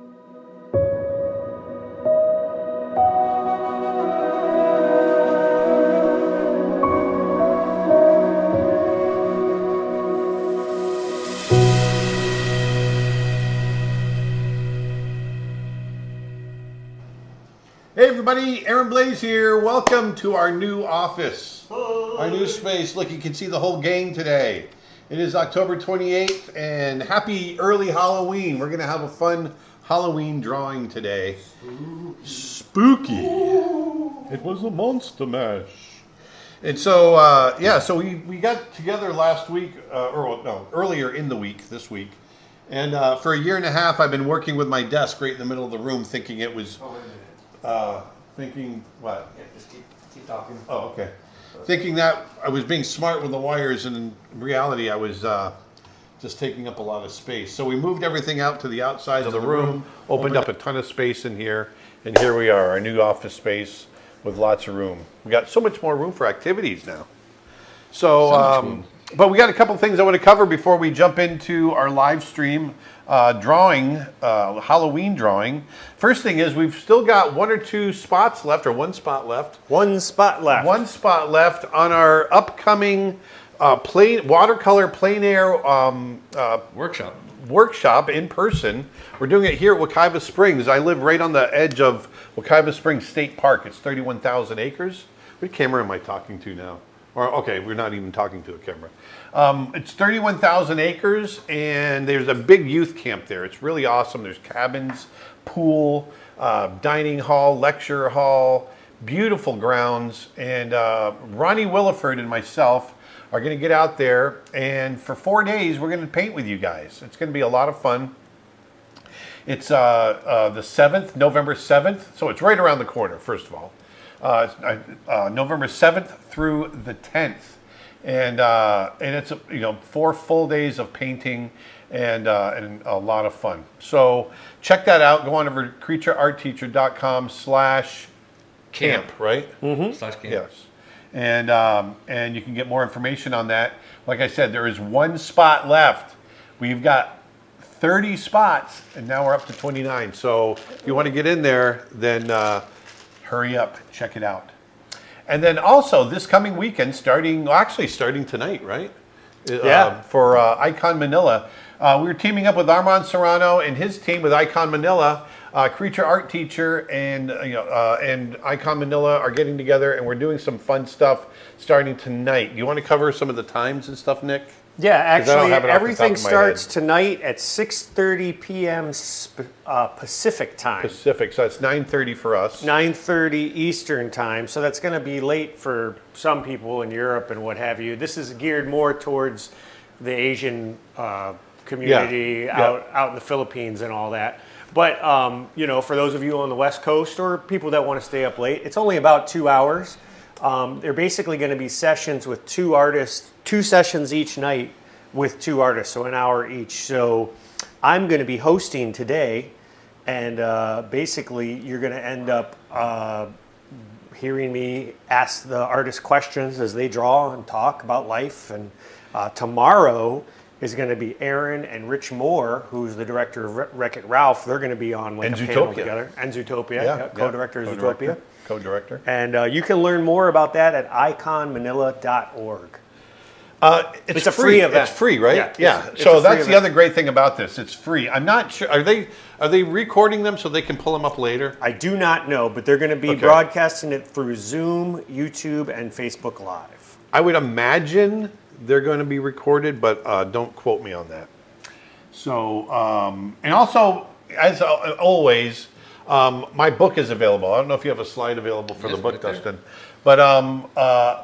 Hey everybody, Aaron Blaze here. Welcome to our new office, our new space. Look, you can see the whole gang today. It is October 28th and happy early Halloween. We're going to have a fun Halloween drawing today. Spooky. It was a monster mash. And so, so we got together last week, earlier in the week, this week. And for a year and a half, I've been working with my desk right in the middle of the room thinking it was... thinking what? Yeah, just keep talking. Oh, okay. Thinking that I was being smart with the wires, and in reality, I was just taking up a lot of space. So we moved everything out to the outside of the room, opened up a ton of space in here, and here we are, our new office space with lots of room. We got so much more room for activities now. So, but we got a couple things I want to cover before we jump into our live stream drawing, Halloween drawing. First thing is we've still got one spot left. One spot left. One spot left on our upcoming watercolor plein air workshop in person. We're doing it here at Wekiva Springs. I live right on the edge of Wekiva Springs State Park. It's 31,000 acres. What camera am I talking to now? Or, okay, we're not even talking to a camera. It's 31,000 acres, and there's a big youth camp there. It's really awesome. There's cabins, pool, dining hall, lecture hall, beautiful grounds. And Ronnie Williford and myself are going to get out there, and for 4 days, we're going to paint with you guys. It's going to be a lot of fun. It's the 7th, November 7th, so it's right around the corner, first of all. November 7th through the 10th, and it's 4 full days of painting and a lot of fun. So check that out. Go on over to creatureartteacher.com/camp, right? Mm-hmm. /camp. Yes, and you can get more information on that. Like I said, there is one spot left. We've got 30 spots, and now we're up to 29. So if you want to get in there, then hurry up, check it out. And then also this coming weekend, starting tonight, right? Yeah. For Icon Manila. We're teaming up with Armand Serrano and his team with Icon Manila. Creature Art Teacher and Icon Manila are getting together, and we're doing some fun stuff starting tonight. Do you want to cover some of the times and stuff, Nick? Yeah, actually, everything starts head. tonight at 6:30 p.m. Pacific time. Pacific, so that's 9:30 for us. 9:30 Eastern time, so that's going to be late for some people in Europe and what have you. This is geared more towards the Asian community out in the Philippines and all that. But, for those of you on the West Coast or people that want to stay up late, it's only about 2 hours. They're basically going to be sessions with 2 artists, 2 sessions each night with 2 artists, so an hour each. So I'm going to be hosting today, and basically you're going to end up hearing me ask the artists questions as they draw and talk about life. And tomorrow is going to be Aaron and Rich Moore, who's the director of Wreck-It Ralph. They're going to be on like a panel together. And Zootopia, co-director of Zootopia. Co-director. And you can learn more about that at iconmanila.org. It's a free event. It's free, right? Yeah. So that's the other great thing about this. It's free. I'm not sure. Are they recording them so they can pull them up later? I do not know, but they're going to be broadcasting it through Zoom, YouTube, and Facebook Live. I would imagine they're going to be recorded, but don't quote me on that. So, and also, as always, my book is available. I don't know if you have a slide available for the book, Dustin. But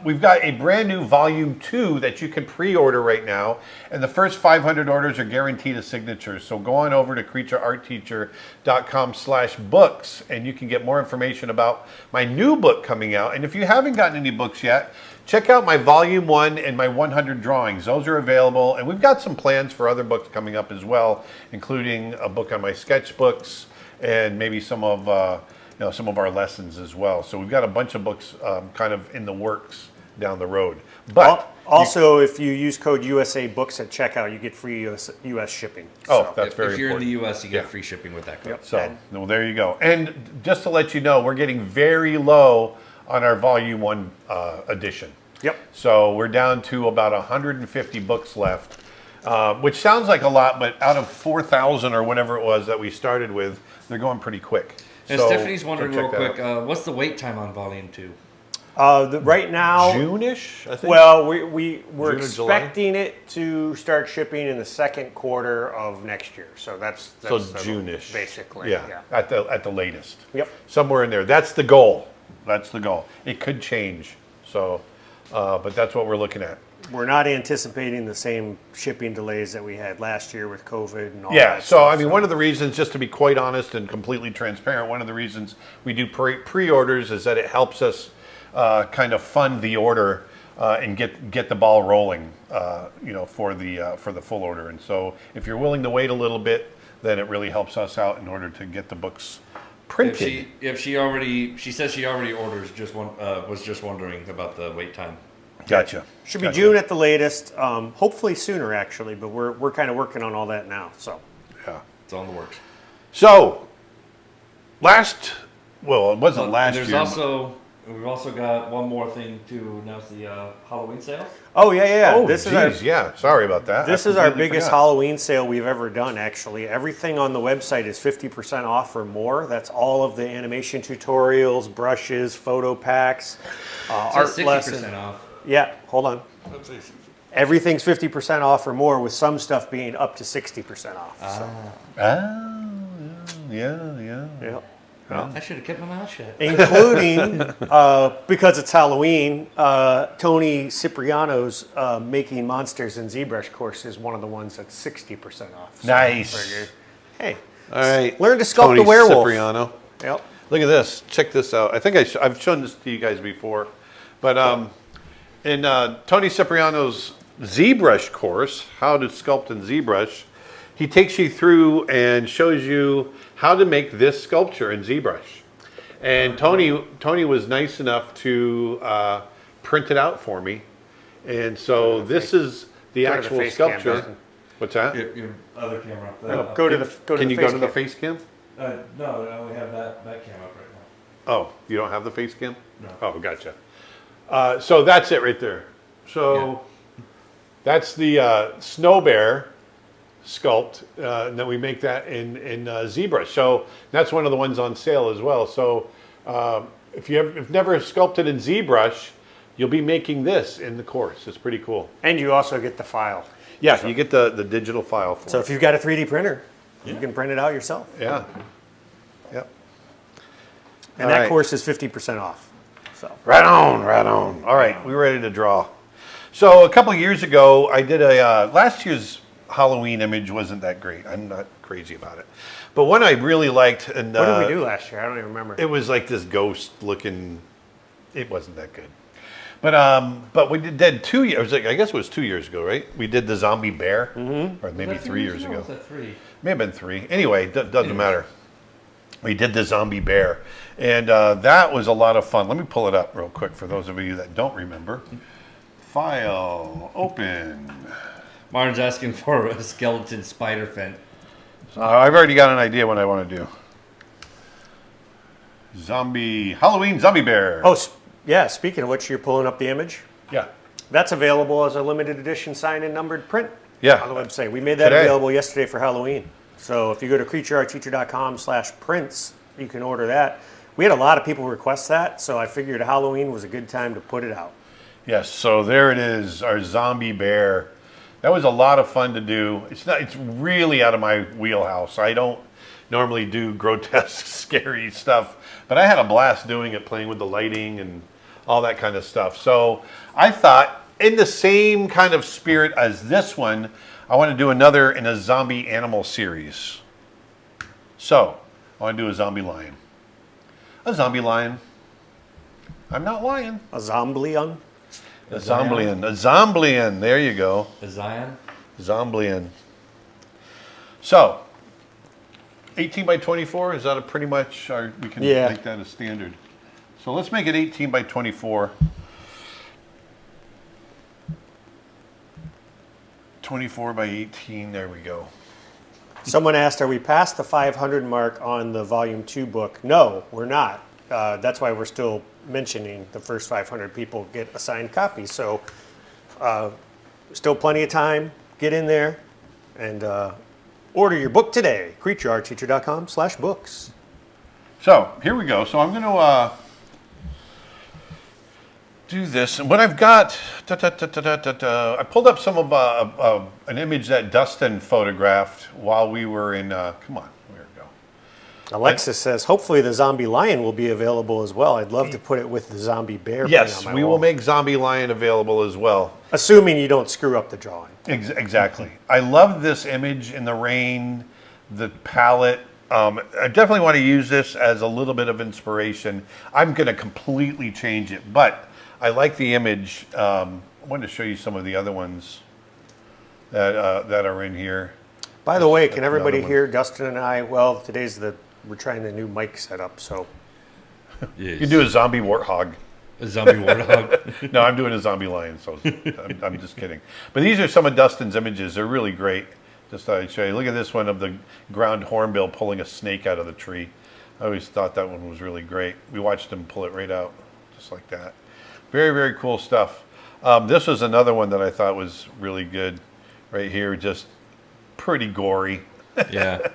we've got a brand new volume 2 that you can pre-order right now. And the first 500 orders are guaranteed a signature. So go on over to creatureartteacher.com/books and you can get more information about my new book coming out. And if you haven't gotten any books yet, check out my volume 1 and my 100 drawings. Those are available. And we've got some plans for other books coming up as well, including a book on my sketchbooks and maybe some of our lessons as well. So we've got a bunch of books kind of in the works down the road. But Also, if you use code USA Books at checkout, you get free US shipping. Oh, So- that's very If you're in important. the U.S., you get Yeah. free shipping with that code. Yep. So, well, there you go. And just to let you know, we're getting very low on our Volume 1 edition. Yep. So we're down to about 150 books left, which sounds like a lot, but out of 4,000 or whatever it was that we started with, they're going pretty quick. And So Stephanie's go wondering check real that quick, out. what's the wait time on Volume 2? Right now, June-ish, I think? well, we're June or July? expecting it to start shipping in the second quarter of next year. So that's so the- June-ish. basically. Yeah, at the latest. Yep. Somewhere in there. That's the goal. That's the goal. It could change. So, but that's what we're looking at. We're not anticipating the same shipping delays that we had last year with COVID and all Yeah, that. so stuff, I mean, one of the reasons, just to be quite honest and completely transparent, one of the reasons we do pre-orders is that it helps us kind of fund the order and get the ball rolling, for the full order. And so, if you're willing to wait a little bit, then it really helps us out in order to get the books printed. If she says she already orders, was just wondering about the wait time. Gotcha. Should be Gotcha. June at the latest. Hopefully sooner, actually, but we're kind of working on all that now. So Yeah. It's all in the works. So, it wasn't last There's year. We've also got one more thing to announce: the Halloween sale. oh yeah. Oh, This is our yeah. Sorry about that. This I is our completely biggest forgot. Halloween sale we've ever done, actually. Everything on the website is 50% off or more. That's all of the animation tutorials, brushes, photo packs, art 60% lessons. off. Yeah, hold on. Everything's 50% off or more, with some stuff being up to 60% off. So, Oh, yeah. yeah. I should have kept my mouth shut. Including, because it's Halloween, Tony Cipriano's Making Monsters in ZBrush course is one of the ones that's 60% off. So Nice. I figured, hey, All right. learn to sculpt Tony a werewolf. Cipriano. Yep. Look at this. Check this out. I think I've shown this to you guys before. But in Tony Cipriano's ZBrush course, How to Sculpt in ZBrush, he takes you through and shows you how to make this sculpture in ZBrush. And Tony was nice enough to print it out for me. And so this is the go to the actual face cam, sculpture. Dustin. To that? Your other camera. Go to the Can you face go to the cam. face cam? No, I only have that camera up right now. Oh, you don't have the face cam? No. Oh, gotcha. So that's it right there. So that's the Snow Bear sculpt, and then we make that in ZBrush. So that's one of the ones on sale as well. So if you've never sculpted in ZBrush, you'll be making this in the course. It's pretty cool. And you also get the file. Yeah, you get the digital file for So it. if you've got a 3D printer, you can print it out yourself. Yeah. Yep. And All that right. course is 50% off. So Right on, right on. All right, we're ready to draw. So a couple years ago, I did last year's Halloween image wasn't that great. I'm not crazy about it. But one I really liked, and what did we do last year? I don't even remember. it was like this ghost looking, it wasn't that good. But we did 2 years, I guess it was 2 years ago, right? We did the zombie bear, or maybe 3 years ago. Was that 3? May have been 3. Anyway, doesn't matter. We did the zombie bear, and that was a lot of fun. Let me pull it up real quick for those of you that don't remember. File, open. Martin's asking for a skeleton spider fin. I've already got an idea what I want to do. Halloween zombie bear. Oh, yeah, speaking of which, you're pulling up the image. Yeah. That's available as a limited edition signed and numbered print Yeah. on the website. We made that Today. available yesterday for Halloween. So if you go to creatureartteacher.com/prints, you can order that. We had a lot of people request that, so I figured Halloween was a good time to put it out. Yes, so there it is, our zombie bear. That was a lot of fun to do. It's really out of my wheelhouse. I don't normally do grotesque, scary stuff, but I had a blast doing it, playing with the lighting and all that kind of stuff. So I thought, in the same kind of spirit as this one, I want to do another in a zombie animal series. So I want to do a zombie lion. A zombie lion. I'm not lying. A Zomblion. A Zomblian. A Zomblian. There you go. A Zion? Zomblian. So, 18 by 24, is that pretty much we can Yeah. make that a standard. So let's make it 18 by 24. 24 by 18. There we go. Someone asked, are we past the 500 mark on the Volume 2 book? No, we're not. That's why we're still mentioning the first 500 people get a signed copy. So still plenty of time. Get in there and order your book today. CreatureArtTeacher.com/books. So here we go. So I'm going to do this. And what I've got, I pulled up some of an image that Dustin photographed while we were in, come on, where we go. Alexis says, hopefully the zombie lion will be available as well. I'd love to put it with the zombie bear. Yes, on my we wall. will make Zombie Lion available as well. Assuming you don't screw up the drawing. Exactly. I love this image in the rain, the palette. I definitely want to use this as a little bit of inspiration. I'm going to completely change it, but I like the image. I wanted to show you some of the other ones that are in here. By the way, can That's everybody another one. hear Dustin and I? Well, we're trying the new mic setup, so Yes. You do a zombie warthog. a zombie warthog. No, I'm doing a zombie lion, so I'm just kidding. But these are some of Dustin's images. They're really great. Just thought I'd show you. Look at this one of the ground hornbill pulling a snake out of the tree. I always thought that one was really great. We watched him pull it right out, just like that. Very, very cool stuff. This was another one that I thought was really good right here. Just pretty gory. Yeah.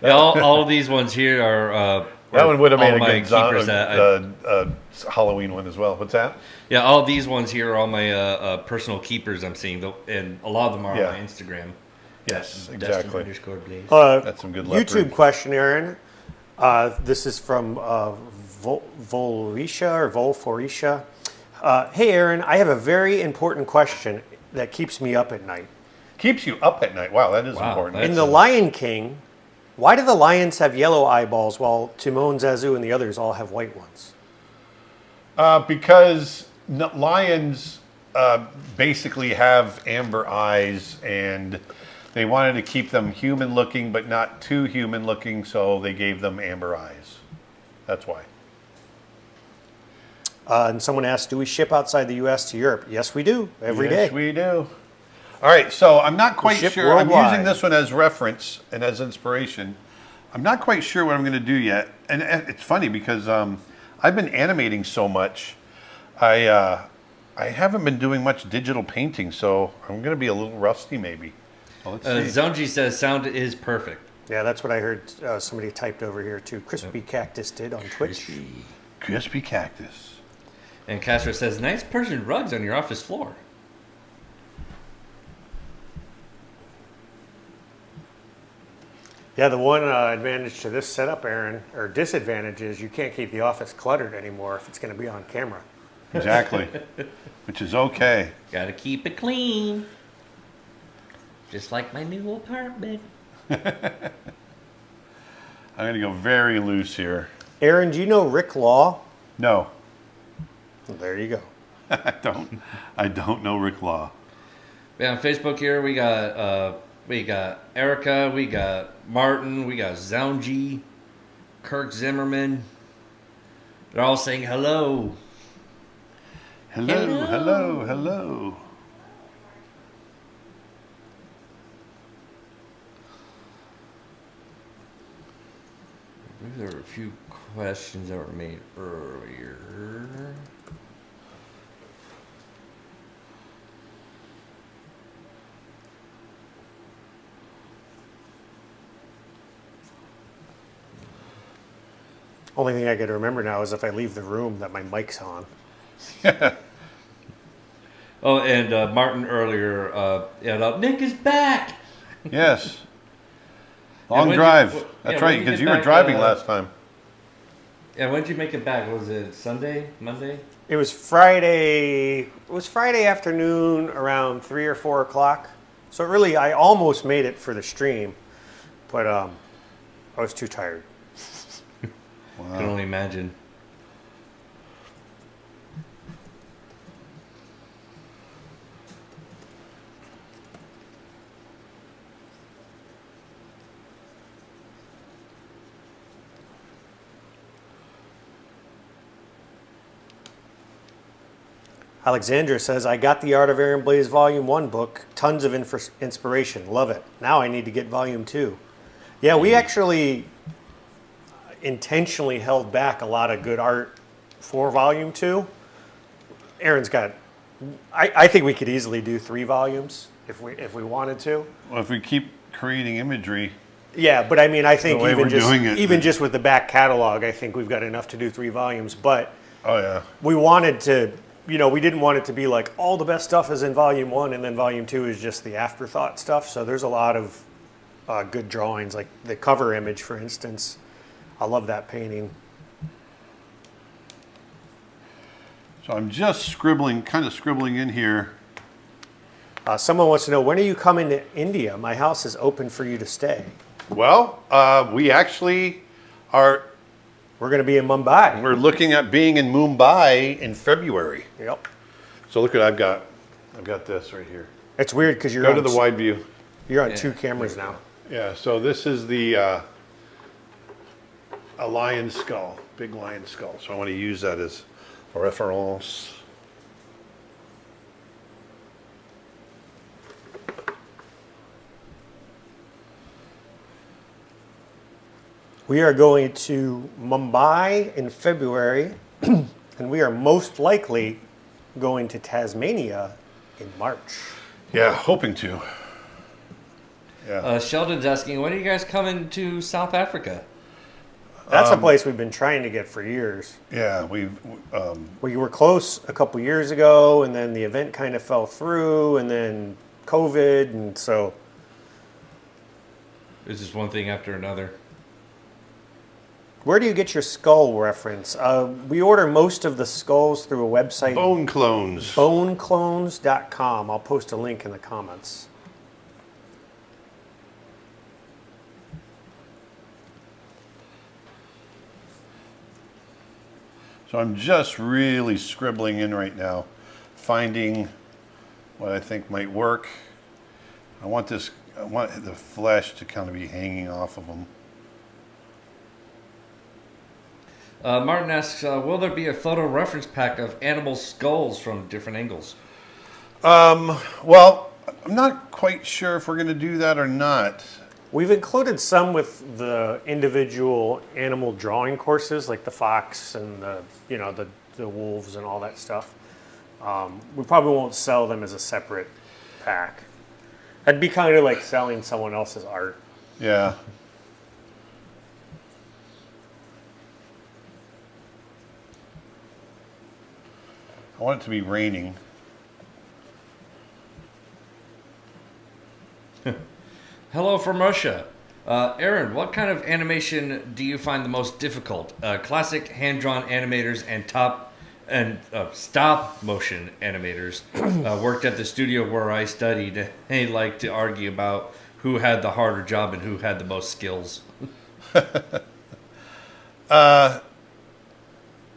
Yeah, all of these ones here are. That one would have all made a my good keepers that Halloween one as well. What's that? Yeah, all of these ones here are all my personal keepers I'm seeing, and a lot of them are Yeah. on my Instagram. Yes, Dustin exactly. _Blaze. That's some good leopard. YouTube question, Aaron. This is from Volrisha or Volforisha. Hey, Aaron, I have a very important question that keeps me up at night. Keeps you up at night. Wow, that is Wow, important. that's- In The Lion King, why do the lions have yellow eyeballs while Timon, Zazu, and the others all have white ones? Because lions basically have amber eyes, and they wanted to keep them human looking, but not too human looking, so they gave them amber eyes. That's why. And someone asked, do we ship outside the U.S. to Europe? Yes, we do. Every day. Yes, we do. All right, so I'm not quite ship sure. I'm worldwide. using this one as reference and as inspiration. I'm not quite sure what I'm going to do yet. And it's funny because I've been animating so much. I haven't been doing much digital painting, so I'm going to be a little rusty maybe. Well, let's see. Zonji says sound is perfect. Yeah, that's what I heard somebody typed over here, too. Crispy Cactus did on Twitch. Crispy cactus. And Castro says nice Persian rugs on your office floor. Yeah, the one advantage to this setup, Aaron, or disadvantage is you can't keep the office cluttered anymore if it's going to be on camera. Exactly. Which is okay. Gotta keep it clean. Just like my new apartment. I'm going to go very loose here. Aaron, do you know Rick Law? No, Well, there you go. I don't. I don't know Rick Law. Yeah, on Facebook here we got Erica, we got Martin, we got Zounji, Kirk Zimmerman. They're all saying hello. Hello, hello, hello. There were a few questions that were made earlier. Only thing I could remember now is if I leave the room that my mic's on. Oh, and Martin earlier, Nick is back. Yes. Long when drive. did you- That's yeah, right, when did you because get you were back, driving last time. Yeah, when did you make it back? Was it Sunday, Monday? It was Friday. It was Friday afternoon around 3 or 4 o'clock. So really, I almost made it for the stream, but I was too tired. I can only imagine. Alexandra says, I got the Art of Aaron Blaze Volume 1 book. Tons of inspiration. Love it. Now I need to get Volume 2. Yeah, we actually intentionally held back a lot of good art for Volume 2. Aaron's got... I think we could easily do 3 volumes if we wanted to. Well, if we keep creating imagery, Yeah, but I mean, I think way we're doing it, even just with the back catalog, I think we've got enough to do 3 volumes. But oh yeah, we wanted to, we didn't want it to be like all the best stuff is in Volume 1 and then Volume 2 is just the afterthought stuff. So there's a lot of good drawings, like the cover image, for instance. I love that painting. so I'm just kind of scribbling in here. Someone wants to know, when are you coming to India? My house is open for you to stay. Well, we actually are. We're going to be in Mumbai. We're looking at being in Mumbai in February. Yep. So look what I've got. I've got this right here. It's weird because Go to the wide view. You're on Yeah, 2 cameras now. Yeah. So this is the a lion skull, big lion skull. So I want to use that as a reference. We are going to Mumbai in February, and we are most likely going to Tasmania in March. Yeah, hoping to. Yeah. Sheldon's asking, when are you guys coming to South Africa? That's a place we've been trying to get for years. Yeah, we've. We were close a couple years ago, and then the event kind of fell through, and then COVID, and so It's just one thing after another. where do you get your skull reference? We order most of the skulls through a website, Bone clones. boneclones.com. I'll post a link in the comments. So I'm just really scribbling in right now, finding what I think might work. I want the flesh to kind of be hanging off of them. Martin asks, will there be a photo reference pack of animal skulls from different angles? Well, I'm not quite sure if we're going to do that or not. We've included some with the individual animal drawing courses, like the fox and the wolves and all that stuff. We probably won't sell them as a separate pack. That'd be kind of like selling someone else's art. Yeah. I want it to be raining. Hello from Russia. Aaron, what kind of animation do you find the most difficult? Classic hand-drawn animators and stop motion animators worked at the studio where I studied. They like to argue about who had the harder job and who had the most skills.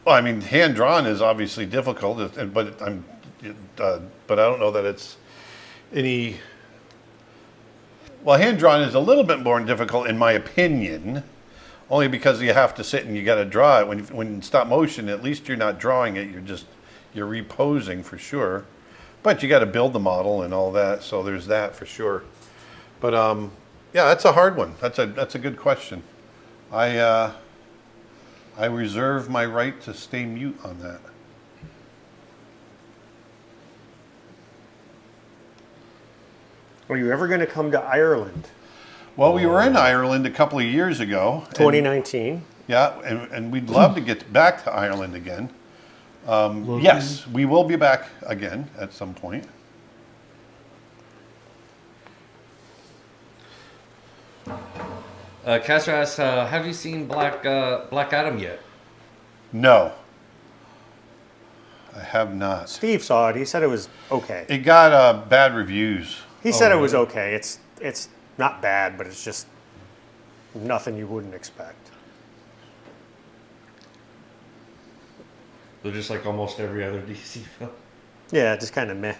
Well, I mean, hand drawn is obviously difficult, but but I don't know that it's any. Well, hand drawn is a little bit more difficult, in my opinion, only because you have to sit and you got to draw it. When stop motion, at least you're not drawing it; you're reposing for sure. But you got to build the model and all that, so there's that for sure. But yeah, that's a hard one. That's a good question. I reserve my right to stay mute on that. Are you ever going to come to Ireland? Well, we were in Ireland a couple of years ago. 2019. Yeah, and we'd love to get back to Ireland again. Yes, we will be back again at some point. Castro asks, have you seen Black Adam yet? No, I have not. Steve saw it. He said it was okay. It got bad reviews. He said it was okay. It's not bad, but it's just nothing you wouldn't expect. They're just like almost every other DC film. Yeah, just kind of meh.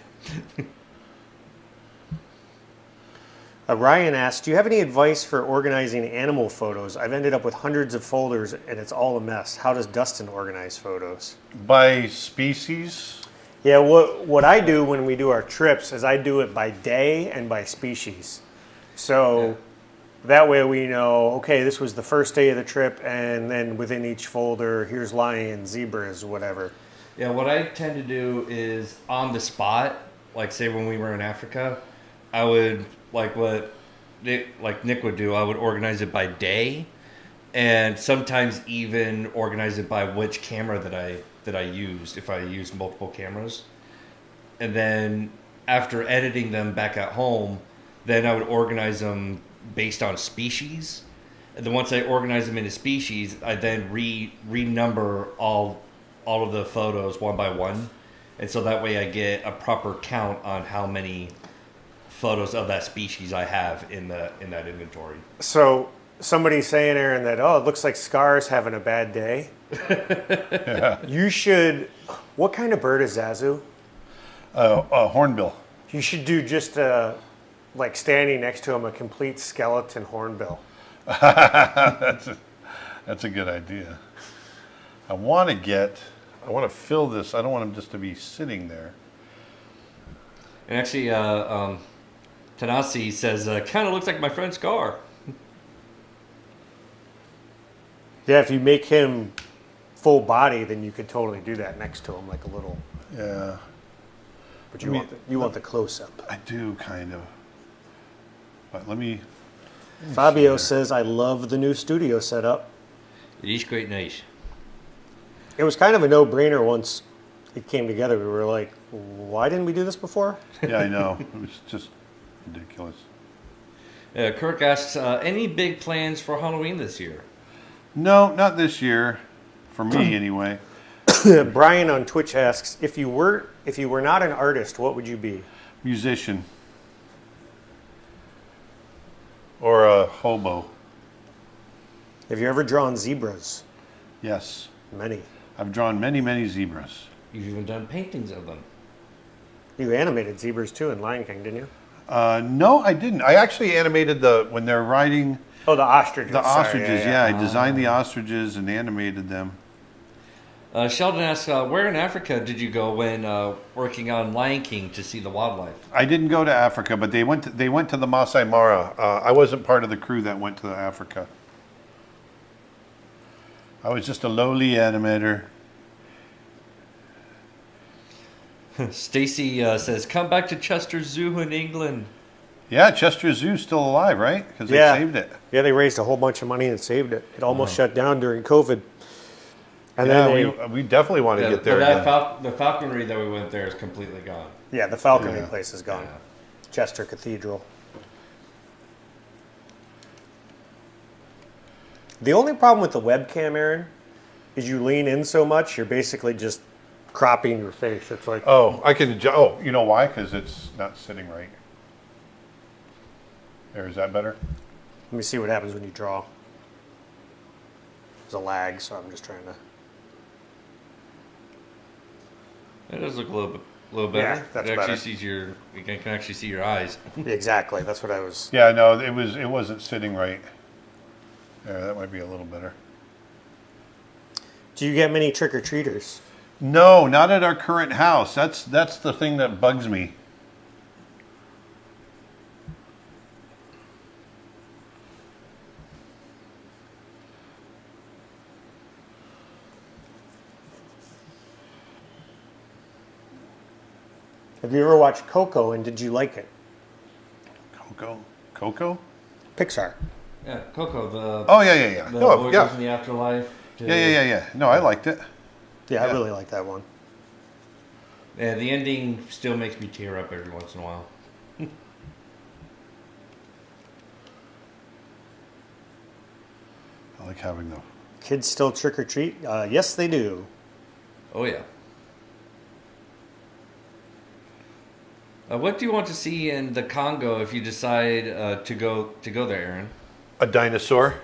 Ryan asked, do you have any advice for organizing animal photos? I've ended up with hundreds of folders and it's all a mess. How does Dustin organize photos? By species? Yeah, what I do when we do our trips is I do it by day and by species. So that way we know, okay, this was the first day of the trip, and then within each folder, here's lions, zebras, whatever. Yeah, what I tend to do is on the spot, like say when we were in Africa, I would like what Nick would do. I would organize it by day, and sometimes even organize it by which camera that I used, if I used multiple cameras. And then after editing them back at home, then I would organize them based on species. And then once I organize them into species, I then renumber all of the photos one by one. And so that way I get a proper count on how many photos of that species I have in that inventory. So somebody's saying, Aaron, that, oh, it looks like Scar's having a bad day. You should, what kind of bird is Zazu? Hornbill. You should do just like standing next to him, a complete skeleton hornbill. That's a good idea. I want to fill this. I don't want him just to be sitting there. And actually, Tanasi says, kind of looks like my friend Scar. Yeah, if you make him full body, then you could totally do that next to him, like a little. Yeah. But you want the close up. I do kind of. But let me. Fabio says, I love the new studio setup. It is quite nice. It was kind of a no-brainer once it came together. We were like, why didn't we do this before? Yeah, I know. It was just ridiculous. Kirk asks, any big plans for Halloween this year? No, not this year. For me, anyway. Brian on Twitch asks, if you were not an artist, what would you be? Musician. Or a hobo. Have you ever drawn zebras? Yes. Many. I've drawn many, many zebras. You've even done paintings of them. You animated zebras too in Lion King, didn't you? No, I didn't. I actually animated when they're riding Oh, the ostriches. the Sorry, ostriches. Yeah, I designed the ostriches and animated them. Sheldon asks, where in Africa did you go when working on Lion King to see the wildlife? I didn't go to Africa, but they went to the Masai Mara. I wasn't part of the crew that went to Africa. I was just a lowly animator. Stacy says, come back to Chester Zoo in England. Yeah, Chester Zoo's still alive, right? Because they saved it. Yeah, they raised a whole bunch of money and saved it. It almost shut down during COVID. And Yeah, then we definitely want to get there again. The falconry that we went there is completely gone. the falconry Yeah. place is gone. Yeah. Chester Cathedral. The only problem with the webcam, Aaron, is you lean in so much, you're basically just cropping your face. It's like, Oh, you know why? Because it's not sitting right. There, is that better? let me see what happens when you draw. There's a lag, so I'm just trying to. It does look a little better. Yeah, that's it better. actually you can actually see your eyes. Exactly, that's what I was. Yeah, no, it wasn't sitting right. There, that might be a little better. Do you get many trick-or-treaters? No, not at our current house. That's the thing that bugs me. Have you ever watched Coco, and did you like it? Coco? Pixar. Yeah, Coco, the Oh yeah. the No, voices yeah. in the afterlife. Yeah. No, I liked it. Yeah, I Yeah. really like that one. Yeah, the ending still makes me tear up every once in a while. I like having the. Kids still trick-or-treat? Yes, they do. Oh yeah. What do you want to see in the Congo if you decide to go there, Aaron? A dinosaur.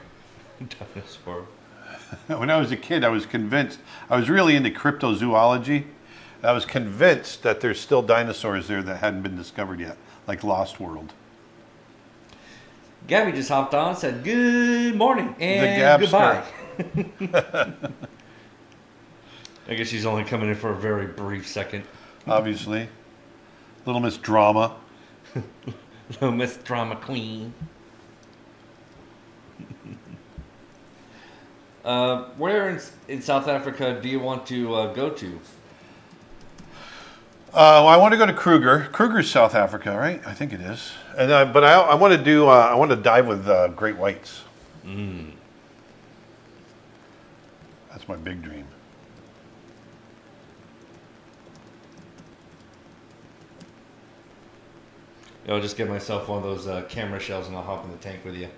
Dinosaur. When I was a kid, I was convinced. I was really into cryptozoology. I was convinced that there's still dinosaurs there that hadn't been discovered yet, like Lost World. Gabby just hopped on and said good morning and Gabster. goodbye. I guess she's only coming in for a very brief second. obviously. Little Miss Drama. Little Miss Drama Queen. Where in South Africa do you want to go to? Well, I want to go to Kruger. Kruger's South Africa, right? I think it is. And but I want to do. I want to dive with great whites. That's my big dream. I'll just get myself one of those camera shells and I'll hop in the tank with you.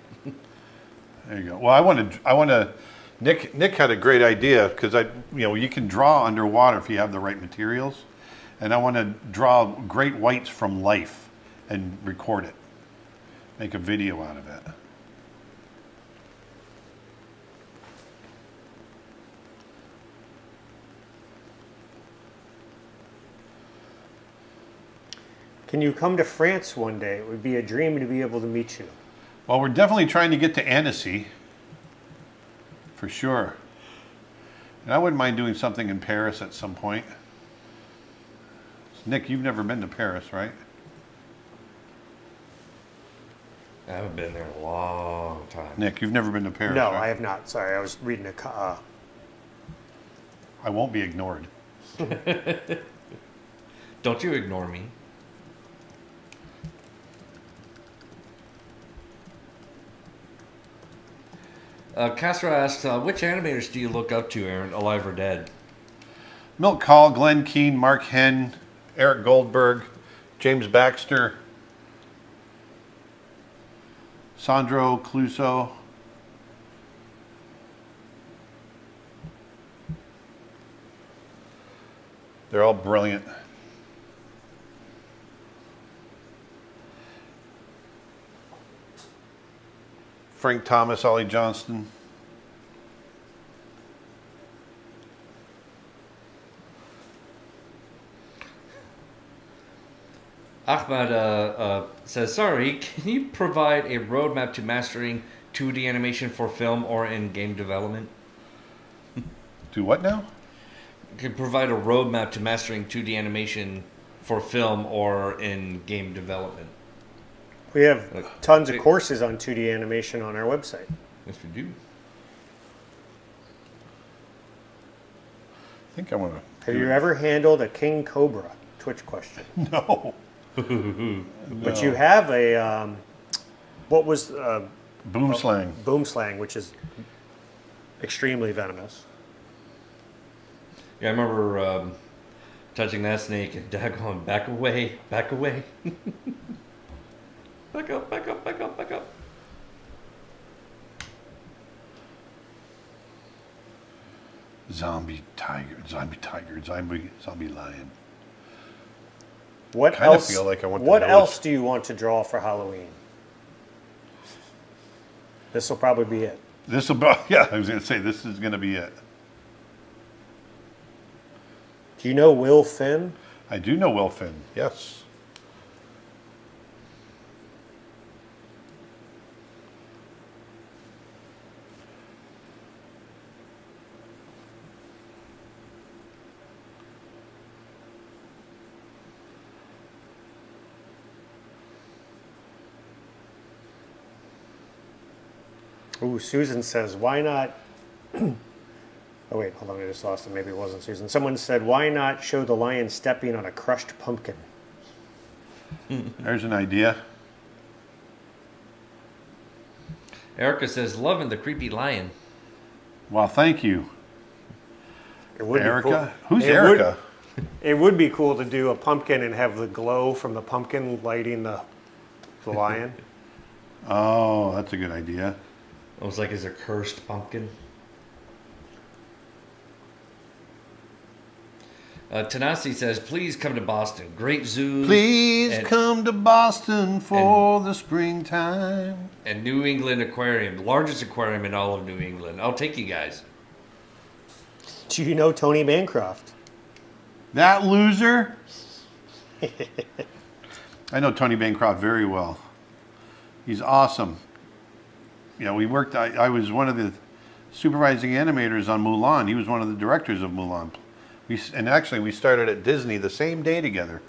There you go. Well, I want to. Nick had a great idea because you can draw underwater if you have the right materials, and I want to draw great whites from life and record it, make a video out of it. Can you come to France one day? It would be a dream to be able to meet you. Well, we're definitely trying to get to Annecy, for sure. And I wouldn't mind doing something in Paris at some point. Nick, you've never been to Paris, right? I haven't been there in a long time. Nick, you've never been to Paris, No, right? I have not. Sorry, I was reading I won't be ignored. Don't you ignore me. Castro asks, which animators do you look up to, Aaron, alive or dead? Milt Kahl, Glenn Keane, Mark Henn, Eric Goldberg, James Baxter, Sandro Cluso. They're all brilliant. Frank Thomas, Ollie Johnston. Ahmad says, sorry, can you provide a roadmap to mastering 2D animation for film or in game development? Do what now? Can provide a roadmap to mastering 2D animation for film or in game development. We have tons of courses on 2D animation on our website. Yes, we do. I think I want to. Have you ever handled a king cobra? Twitch question. No. But you have a what was Boom slang. boom slang, which is extremely venomous. Yeah, I remember touching that snake and Dad going, back away, back away. Back up, back up, back up, back up. Zombie tiger, zombie lion. What Kinda else? feel like I want to what know else it's- do you want to draw for Halloween? This will probably be it. This about I was gonna say this is gonna be it. Do you know Will Finn? I do know Will Finn. Yes. Ooh, Susan says, why not? Oh, wait, hold on, I just lost it. Maybe it wasn't Susan. Someone said, why not show the lion stepping on a crushed pumpkin? There's an idea. Erica says, loving the creepy lion. Well, thank you, It would Erica. Be cool. Who's It Erica? It would be cool to do a pumpkin and have the glow from the pumpkin lighting the lion. Oh, that's a good idea. Almost like it's a cursed pumpkin. Tanasi says, please come to Boston. Great zoos. Please and, come to Boston for the springtime. and New England Aquarium. Largest aquarium in all of New England. I'll take you guys. Do you know Tony Bancroft? That loser? I know Tony Bancroft very well. He's awesome. Yeah, we worked. I was one of the supervising animators on Mulan. He was one of the directors of Mulan. And actually, we started at Disney the same day together.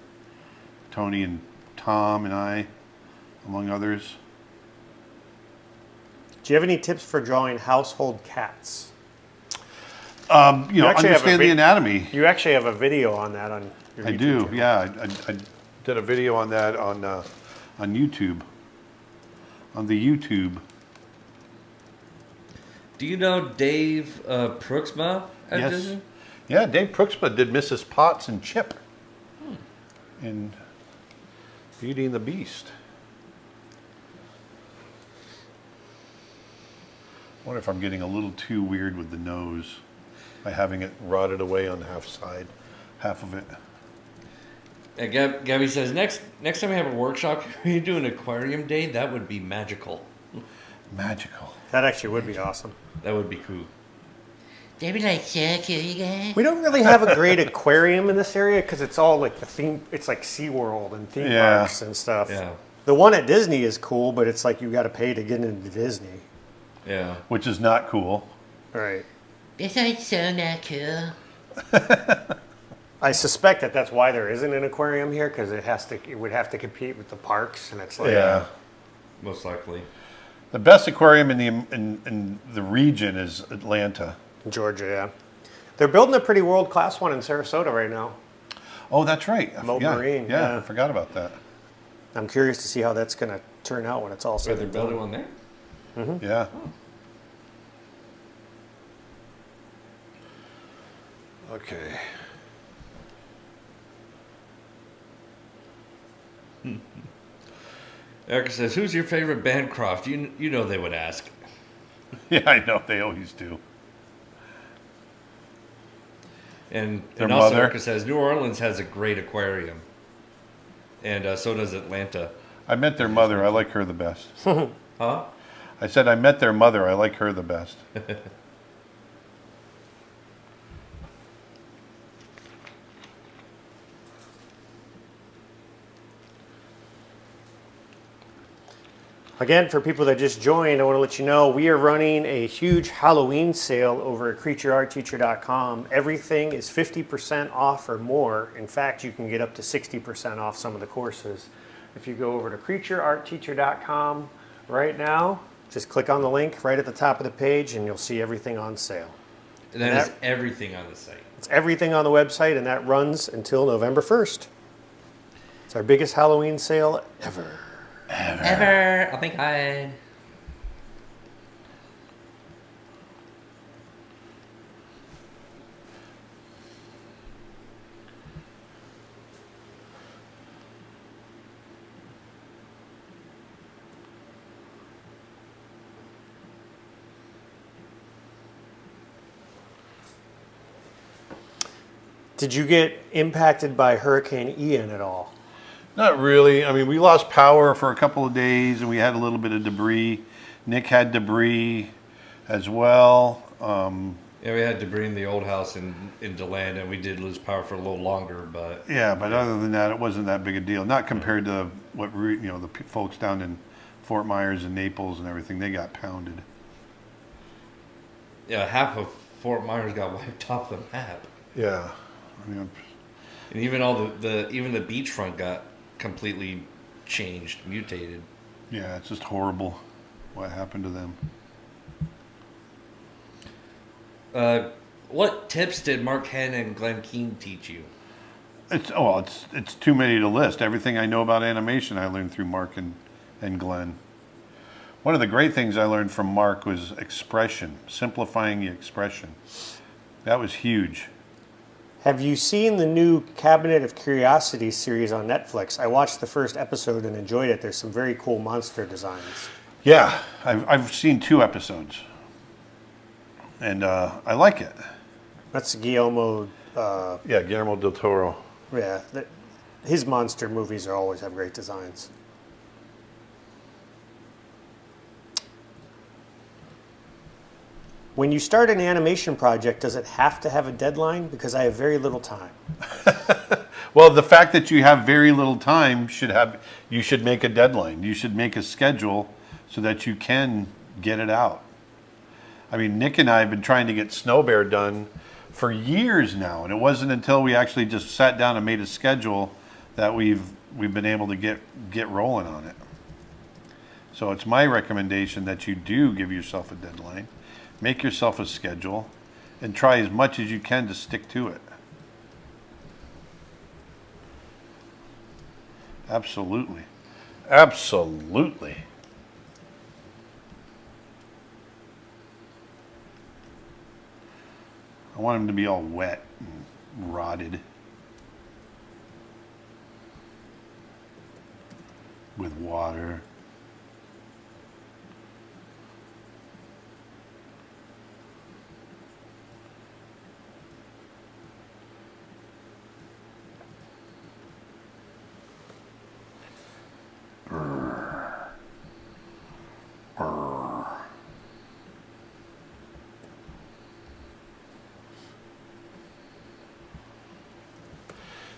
Tony and Tom and I, among others. Do you have any tips for drawing household cats? You know, actually have a understand the anatomy. You actually have a video on that on your I YouTube do, channel. yeah. I did a video on that on YouTube. On the YouTube. Do you know Dave Prooksma at Yes. Disney? Yeah, Dave Prooksma did Mrs. Potts and Chip in Beauty and the Beast. I wonder if I'm getting a little too weird with the nose by having it rotted away on half of it. Gabby says next time we have a workshop, can you do an aquarium day? That would be magical. Magical. That actually would be awesome. That would be cool. They be like, yeah, kill you guys. We don't really have a great aquarium in this area because it's all like the theme. It's like SeaWorld and theme Yeah. parks and stuff. Yeah. The one at Disney is cool, but it's like you got to pay to get into Disney. Yeah. Which is not cool. Right. This ain't so not cool. I suspect that that's why there isn't an aquarium here because it would have to compete with the parks, and it's like Yeah. Most likely. The best aquarium in the region is Atlanta. Georgia. Yeah, they're building a pretty world class one in Sarasota right now. Oh, that's right. Moat yeah, Marine, Yeah, yeah. I forgot about that. I'm curious to see how that's going to turn out when it's all Are said they and building done. one there? Yeah. Okay. Erica says, "Who's your favorite Bancroft?" You know they would ask. Yeah, I know. They always do. And Their also mother? Erica says New Orleans has a great aquarium, and so does Atlanta. I met their mother. I like her the best. Huh? I said I met their mother. I like her the best. Again, for people that just joined, I want to let you know we are running a huge Halloween sale over at CreatureArtTeacher.com. Everything is 50% off or more. In fact, you can get up to 60% off some of the courses. If you go over to CreatureArtTeacher.com right now, just click on the link right at the top of the page and you'll see everything on sale. And that is everything on the site. It's everything on the website, and that runs until November 1st. It's our biggest Halloween sale ever. Ever. Oh my god. Did you get impacted by Hurricane Ian at all? Not really. I mean, we lost power for a couple of days, and we had a little bit of debris. Nick had debris as well. Yeah, we had debris in the old house in DeLand, and we did lose power for a little longer, but Yeah, but other than that, it wasn't that big a deal. Not compared to what the folks down in Fort Myers and Naples and everything. They got pounded. yeah, half of Fort Myers got wiped off the map. Yeah. I mean, And even all even the beachfront got completely changed, mutated. yeah, it's just horrible what happened to them. What tips did Mark Henn and Glenn Keane teach you? It's too many to list. Everything I know about animation I learned through Mark and Glenn. One of the great things I learned from Mark was expression, simplifying the expression. That was huge. Have you seen the new Cabinet of Curiosities series on Netflix? I watched the first episode and enjoyed it. There's some very cool monster designs. Yeah, I've seen 2 episodes, and I like it. That's Guillermo. Yeah, Guillermo del Toro. Yeah, his monster movies always have great designs. When you start an animation project, does it have to have a deadline? Because I have very little time. Well, the fact that you have very little time you should make a deadline. You should make a schedule so that you can get it out. I mean, Nick and I have been trying to get Snow Bear done for years now, and it wasn't until we actually just sat down and made a schedule that we've been able to get rolling on it. So it's my recommendation that you do give yourself a deadline, make yourself a schedule, and try as much as you can to stick to it. Absolutely. Absolutely. I want them to be all wet and rotted with water.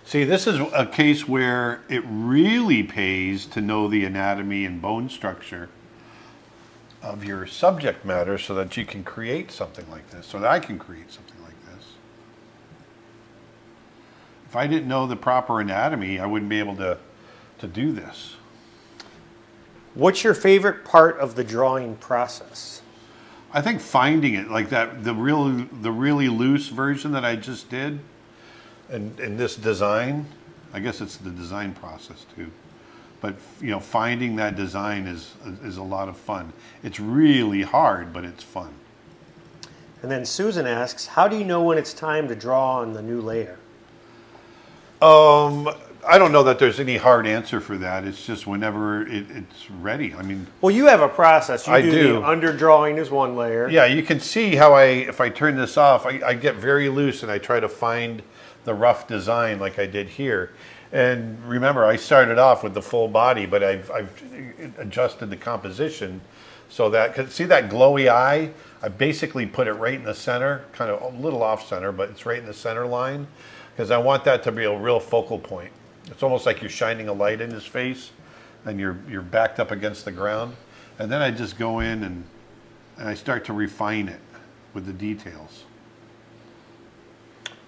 See, this is a case where it really pays to know the anatomy and bone structure of your subject matter so that you can create something like this, so that I can create something like this. If I didn't know the proper anatomy, I wouldn't be able to do this. What's your favorite part of the drawing process? I think finding it, like that, the really loose version that I just did, and this design, I guess it's the design process too. But finding that design is a lot of fun. It's really hard, but it's fun. And then Susan asks, how do you know when it's time to draw on the new layer? I don't know that there's any hard answer for that. It's just whenever it's ready. I mean, Well, you have a process. You I do. do. The underdrawing is one layer. yeah, you can see how if I turn this off, I get very loose and I try to find the rough design like I did here. And remember, I started off with the full body, but I've adjusted the composition so that, see that glowy eye? I basically put it right in the center, kind of a little off center, but it's right in the center line, because I want that to be a real focal point. It's almost like you're shining a light in his face and you're backed up against the ground. And then I just go in and I start to refine it with the details.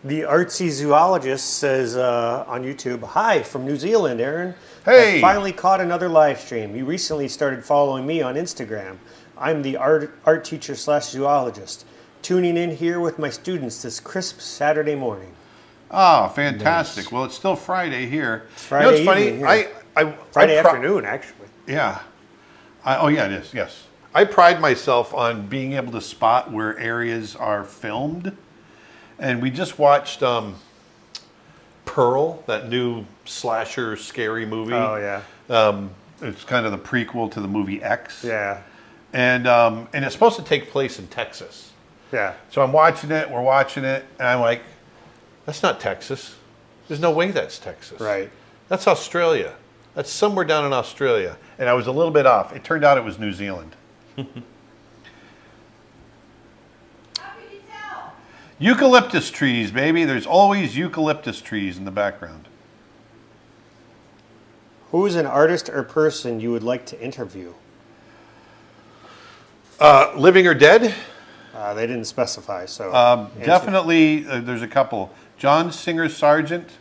The artsy zoologist says on YouTube, "Hi from New Zealand, Aaron. Hey. I finally caught another live stream. You recently started following me on Instagram. I'm the art teacher / zoologist, tuning in here with my students this crisp Saturday morning." Oh, fantastic. Nice. Well, it's still Friday here. It's Friday it's funny. Evening Friday afternoon, actually. Yeah. Oh, yeah, it is. Yes. I pride myself on being able to spot where areas are filmed. And we just watched Pearl, that new slasher scary movie. Oh, yeah. It's kind of the prequel to the movie X. Yeah. And it's supposed to take place in Texas. Yeah. So I'm watching it, we're watching it, and I'm like, that's not Texas. There's no way that's Texas. Right. That's Australia. That's somewhere down in Australia. And I was a little bit off. It turned out it was New Zealand. Eucalyptus trees, baby. There's always eucalyptus trees in the background. Who's an artist or person you would like to interview? Living or dead? They didn't specify, so Definitely, there's a couple. John Singer Sargent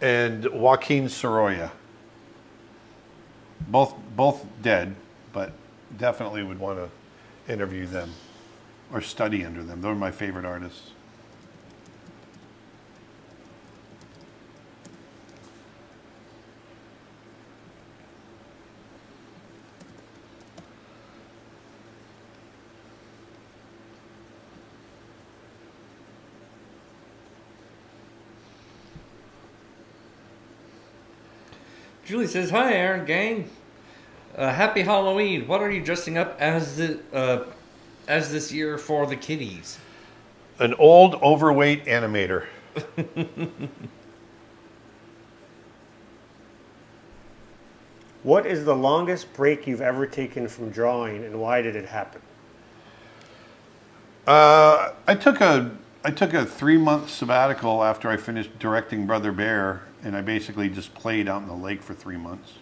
and Joaquin Sorolla. Both dead, but definitely would want to interview them or study under them. They're my favorite artists. Julie says, "Hi, Aaron gang. Happy Halloween. What are you dressing up as this year for the kiddies?" An old, overweight animator. What is the longest break you've ever taken from drawing, and why did it happen? I took a 3-month sabbatical after I finished directing Brother Bear, and I basically just played out in the lake for 3 months.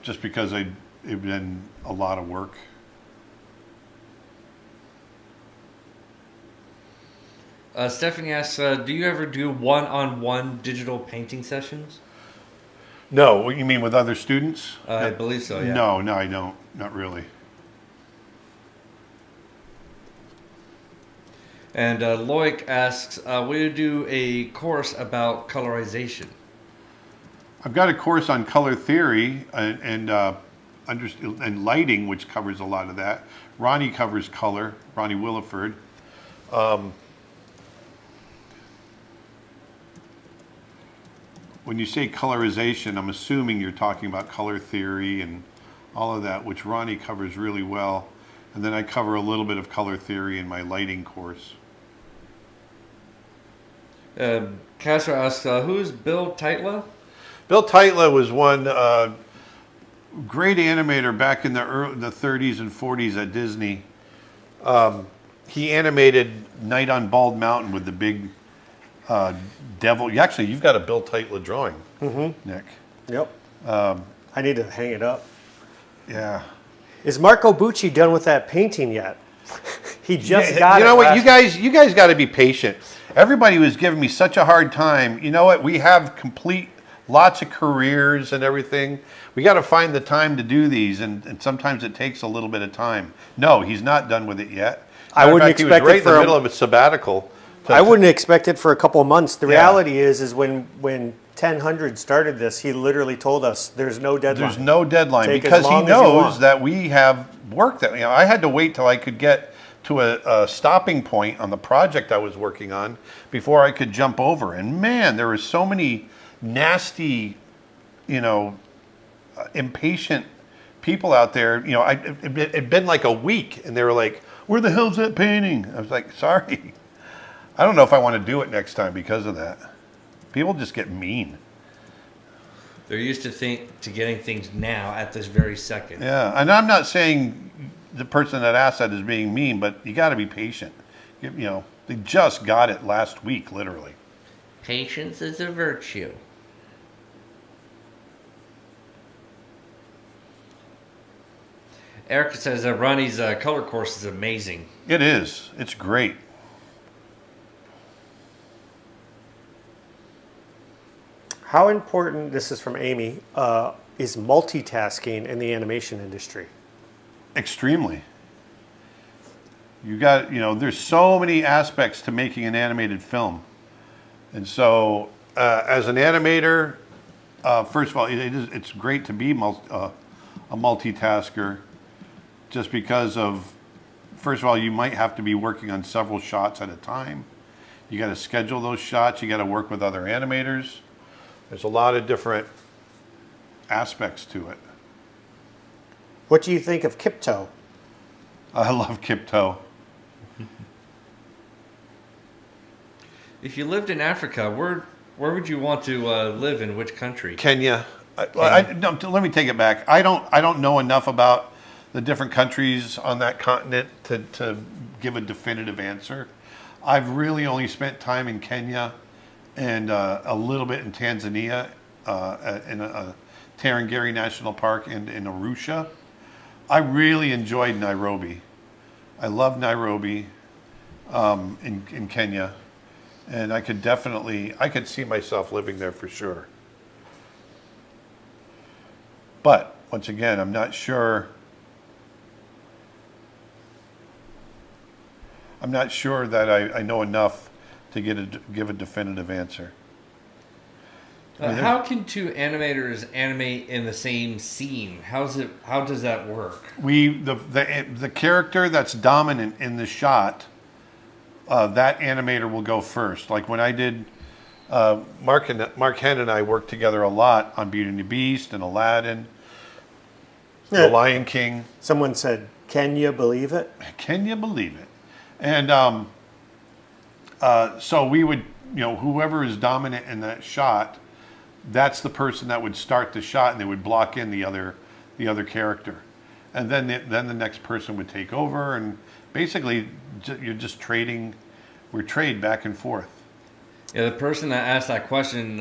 Just because it'd been a lot of work. Stephanie asks, do you ever do one-on-one digital painting sessions? No, what you mean with other students? I believe so, yeah. No, I don't. Not really. And Loic asks, will you do a course about colorization? I've got a course on color theory and lighting, which covers a lot of that. Ronnie covers color, Ronnie Williford. When you say colorization, I'm assuming you're talking about color theory and all of that, which Ronnie covers really well. And then I cover a little bit of color theory in my lighting course. Castro asks, who's Bill Teitla? Bill Teitla was one great animator back in the 30s and 40s at Disney. He animated Night on Bald Mountain with the big devil. Actually, you've got a Bill Teitla drawing, Nick. Yep. I need to hang it up. Yeah. Is Marco Bucci done with that painting yet? He just got it. You know what? last- You guys got to be patient. Everybody was giving me such a hard time. You know what? We have lots of careers and everything. We got to find the time to do these, and sometimes it takes a little bit of time. No, he's not done with it yet. I Matter of wouldn't fact, expect he was right it in for the a- middle of a sabbatical. I wouldn't expect it for a couple of months. The Yeah. reality is when 1000 started this, he literally told us there's no deadline. There's no deadline Take as because he long as you knows want. that we have work that I had to wait till I could get to a stopping point on the project I was working on before I could jump over. And man, there were so many nasty, impatient people out there. It'd been like a week, and they were like, "Where the hell's that painting?" I was like, "Sorry, I don't know if I want to do it next time because of that." People just get mean. They're used to getting things now at this very second. Yeah, and I'm not saying the person that asked that is being mean, but you got to be patient. They just got it last week, literally. Patience is a virtue. Erica says that Ronnie's color course is amazing. It is. It's great. How important, this is from Amy, is multitasking in the animation industry? Extremely. There's so many aspects to making an animated film. And so, as an animator, first of all, it's great to be a multitasker just because of, first of all, you might have to be working on several shots at a time. You got to schedule those shots. You got to work with other animators. There's a lot of different aspects to it. What do you think of Kipto? I love Kipto. If you lived in Africa, where would you want to live in which country? Kenya. No, let me take it back. I don't know enough about the different countries on that continent to give a definitive answer. I've really only spent time in Kenya and a little bit in Tanzania, in Tarangire National Park and in Arusha. I really enjoyed Nairobi. I love Nairobi in Kenya. And I could see myself living there for sure. But once again, I'm not sure that I know enough to give a definitive answer. How can two animators animate in the same scene? How does that work? The character that's dominant in the shot, that animator will go first. Like when I did, Mark Henn and I worked together a lot on Beauty and the Beast and Aladdin, The Lion King. Someone said, "Can you believe it?" Can you believe it? And so we would, whoever is dominant in that shot, that's the person that would start the shot, and they would block in the other character, and then the next person would take over, and basically you're just trading. We trade back and forth. Yeah, the person that asked that question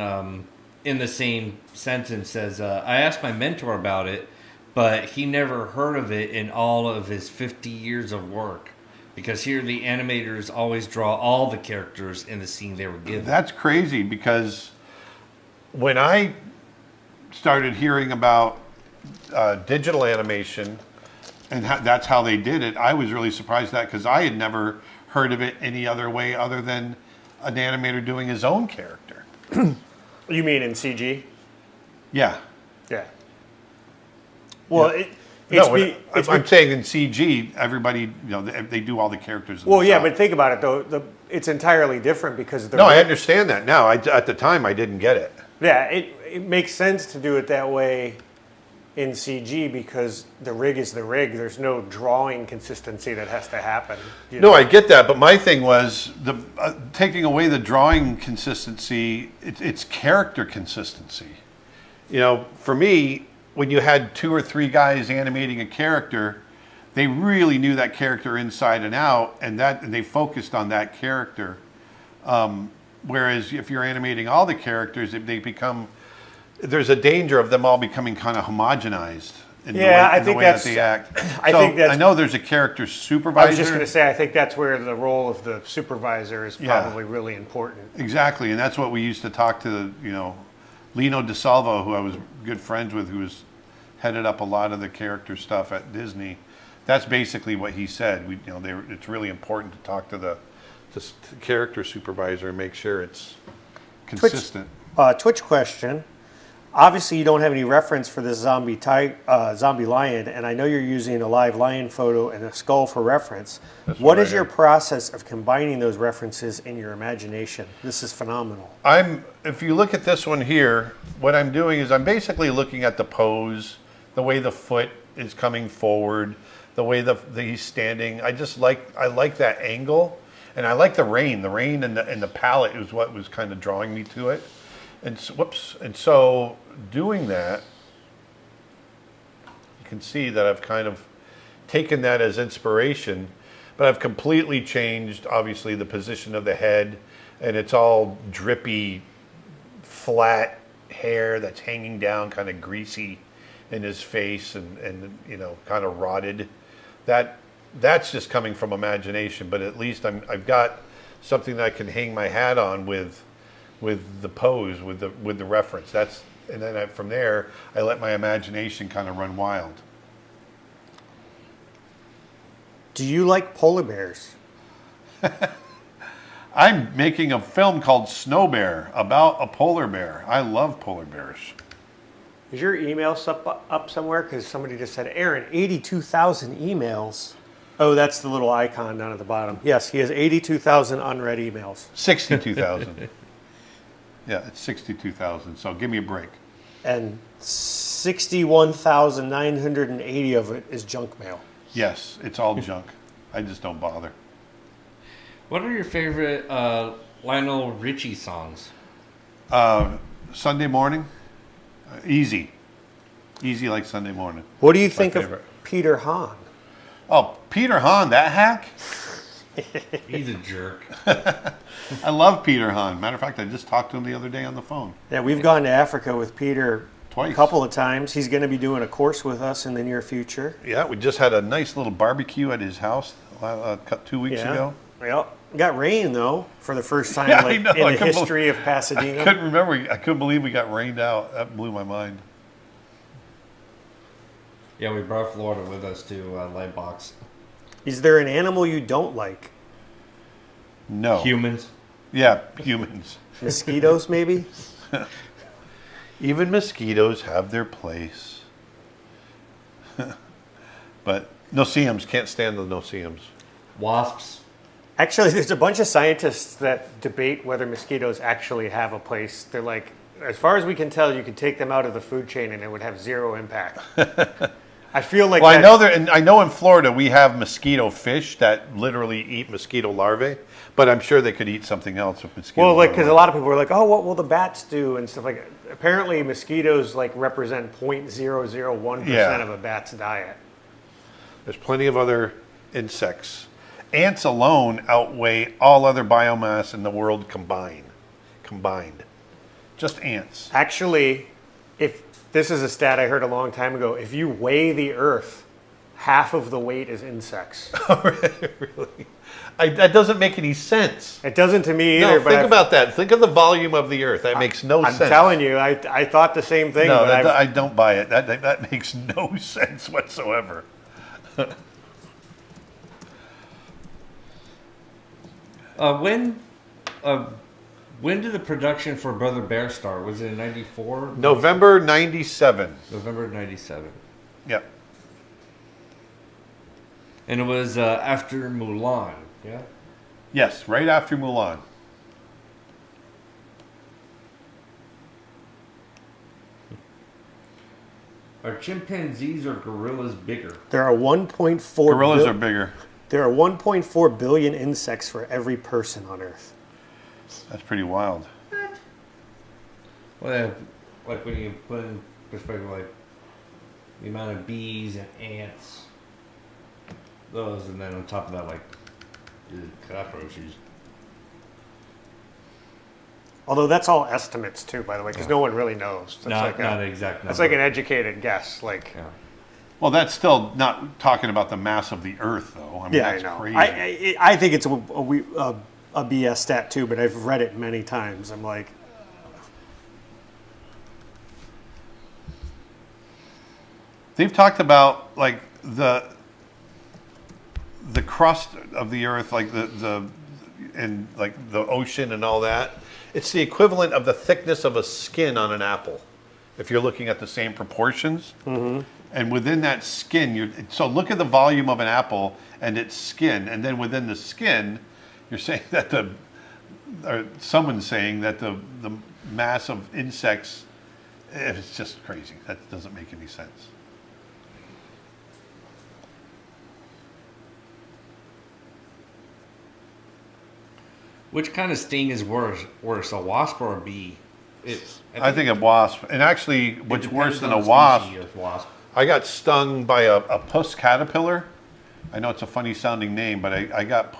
in the same sentence says, "I asked my mentor about it, but he never heard of it in all of his 50 years of work." Because here the animators always draw all the characters in the scene they were given. That's crazy because when I started hearing about digital animation and that's how they did it, I was really surprised at that because I had never heard of it any other way other than an animator doing his own character. You mean in CG? Yeah. Yeah. Well, No, I'm saying in CG, everybody, they do all the characters. Well, yeah, but think about it though. It's entirely different because No, I understand that now. At the time, I didn't get it. Yeah, it makes sense to do it that way in CG because the rig is the rig. There's no drawing consistency that has to happen. No, I get that, but my thing was taking away the drawing consistency. It's character consistency. For me, when you had 2 or 3 guys animating a character, they really knew that character inside and out, and they focused on that character. Whereas if you're animating all the characters, there's a danger of them all becoming kind of homogenized in the way that they act. I know there's a character supervisor. I was just going to say, I think that's where the role of the supervisor is probably really important. Exactly, and that's what we used to talk to, Lino DeSalvo, who I was good friends with, who was headed up a lot of the character stuff at Disney. That's basically what he said. It's really important to talk to the character supervisor and make sure it's consistent. Twitch question. Obviously, you don't have any reference for this zombie lion, and I know you're using a live lion photo and a skull for reference. What is your process of combining those references in your imagination? This is phenomenal. If you look at this one here, what I'm doing is I'm basically looking at the pose, the way the foot is coming forward, the way he's standing. I like that angle, and I like the rain. The rain and the palette is what was kind of drawing me to it. And so doing that, you can see that I've kind of taken that as inspiration, but I've completely changed, obviously, the position of the head, and it's all drippy, flat hair that's hanging down, kind of greasy in his face, and kind of rotted. That's just coming from imagination, but at least I've got something that I can hang my hat on with the pose, with the reference. And then from there, I let my imagination kind of run wild. Do you like polar bears? I'm making a film called Snow Bear about a polar bear. I love polar bears. Is your email up somewhere? Because somebody just said, Aaron, 82,000 emails. Oh, that's the little icon down at the bottom. Yes, he has 82,000 unread emails. 62,000. Yeah, it's 62,000, so give me a break. And 61,980 of it is junk mail. Yes, it's all junk. I just don't bother. What are your favorite Lionel Richie songs? Sunday Morning, easy like Sunday Morning. What do you think of Peter Hahn? Oh, Peter Hahn, that hack? He's a jerk. I love Peter Hahn. Matter of fact, I just talked to him the other day on the phone. Yeah, we've gone to Africa with Peter twice, a couple of times. He's going to be doing a course with us in the near future. Yeah, we just had a nice little barbecue at his house 2 weeks ago. Well, got rain though for the first time in the history of Pasadena. I couldn't remember. I couldn't believe we got rained out. That blew my mind. Yeah, we brought Florida with us to Lightbox. Is there an animal you don't like? No. Humans. Yeah, humans. Mosquitoes, maybe? Even mosquitoes have their place. But no-see-ums, can't stand the no-see-ums. Wasps. Actually, there's a bunch of scientists that debate whether mosquitoes actually have a place. They're like, as far as we can tell, you could take them out of the food chain and it would have zero impact. I feel like I know in Florida we have mosquito fish that literally eat mosquito larvae, but I'm sure they could eat something else with mosquito. Well, like because a lot of people are like, oh, what will the bats do and stuff like that. Apparently, mosquitoes represent 0.001% of a bat's diet. There's plenty of other insects. Ants alone outweigh all other biomass in the world combined. Just ants. Actually, if this is a stat I heard a long time ago, if you weigh the Earth, half of the weight is insects. Really? That doesn't make any sense. It doesn't to me No, either. but think I've- about that. Think of the volume of the Earth. That makes no I'm sense. telling you, I thought the same thing. No, but I don't buy it. That makes no sense whatsoever. When did the production for Brother Bear start? Was it in '94? November 97. November '97. Yep. And it was after Mulan. Yeah. Yes, right after Mulan. Are chimpanzees or gorillas bigger? there are 1.4 Gorillas bil- are bigger. there are 1.4 billion insects for every person on Earth. That's pretty wild. Well, like when you put in perspective, like the amount of bees and ants, those, and then on top of that, like cockroaches. Although that's all estimates too, by the way, because no one really knows. That's Not like exact. that's like an educated guess. Like, Yeah. Well, that's still not talking about the mass of the Earth, though. I mean, yeah, I that's know. crazy. I think it's a BS stat too, but I've read it many times. I'm like, They've talked about like the crust of the Earth, like the and like the ocean and all that. It's the equivalent of the thickness of a skin on an apple, if you're looking at the same proportions. Mm-hmm. And within that skin, so look at the volume of an apple and its skin, and then within the skin, you're saying that or someone's saying that the mass of insects, it's just crazy. That doesn't make any sense. Which kind of sting is worse, a wasp or a bee? I think a wasp. And actually, what's it worse depends than on a the wasp, species of wasp. I got stung by a puss caterpillar. I know it's a funny sounding name, but I got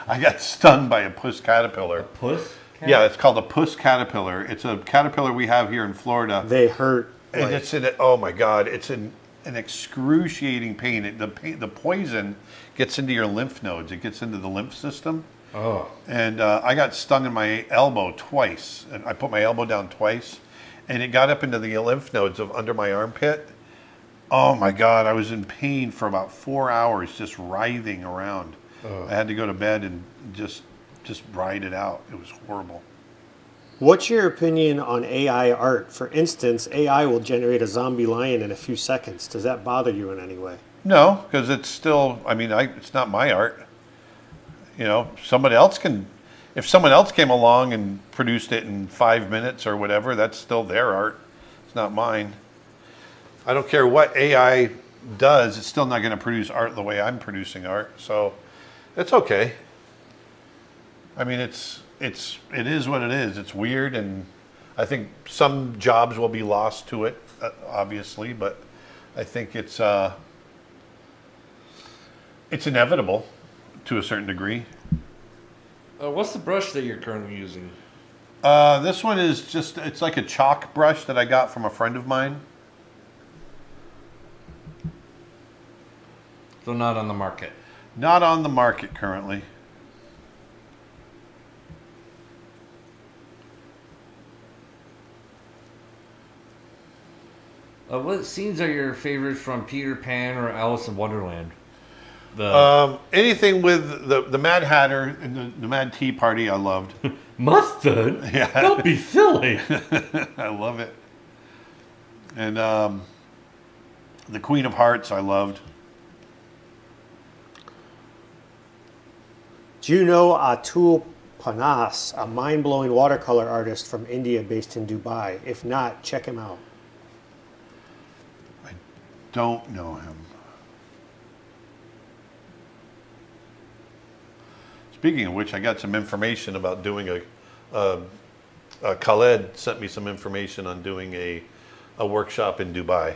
I got stung by a puss caterpillar. Puss? Yeah, it's called a puss caterpillar. It's a caterpillar we have here in Florida. they hurt. And like- it's oh my God, it's an excruciating pain. The poison gets into your lymph nodes. It gets into the lymph system. Oh. And I got stung in my elbow twice. And I put my elbow down twice, and it got up into the lymph nodes of under my armpit. Oh my God, I was in pain for about 4 hours, just writhing around. I had to go to bed and just ride it out. It was horrible. What's your opinion on AI art? For instance, AI will generate a zombie lion in a few seconds. Does that bother you in any way? No, because it's still. I mean, it's not my art. You know, somebody else can. If someone else came along and produced it in 5 minutes or whatever, that's still their art. It's not mine. I don't care what AI does; it's still not going to produce art the way I'm producing art. So, it's okay. I mean, it is what it is. It's weird, and I think some jobs will be lost to it, obviously. But I think it's inevitable to a certain degree. What's the brush that you're currently using? This one is it's like a chalk brush that I got from a friend of mine. So not on the market. Not on the market currently. What scenes are your favorites from Peter Pan or Alice in Wonderland? The Anything with the Mad Hatter and the Mad Tea Party, I loved. mustard? Yeah. Don't be silly. I love it. And the Queen of Hearts, I loved. Do you know Atul Panas, a mind-blowing watercolor artist from India based in Dubai? If not, check him out. Don't know him. Speaking of which, I got some information about doing Khaled sent me some information on doing a workshop in Dubai.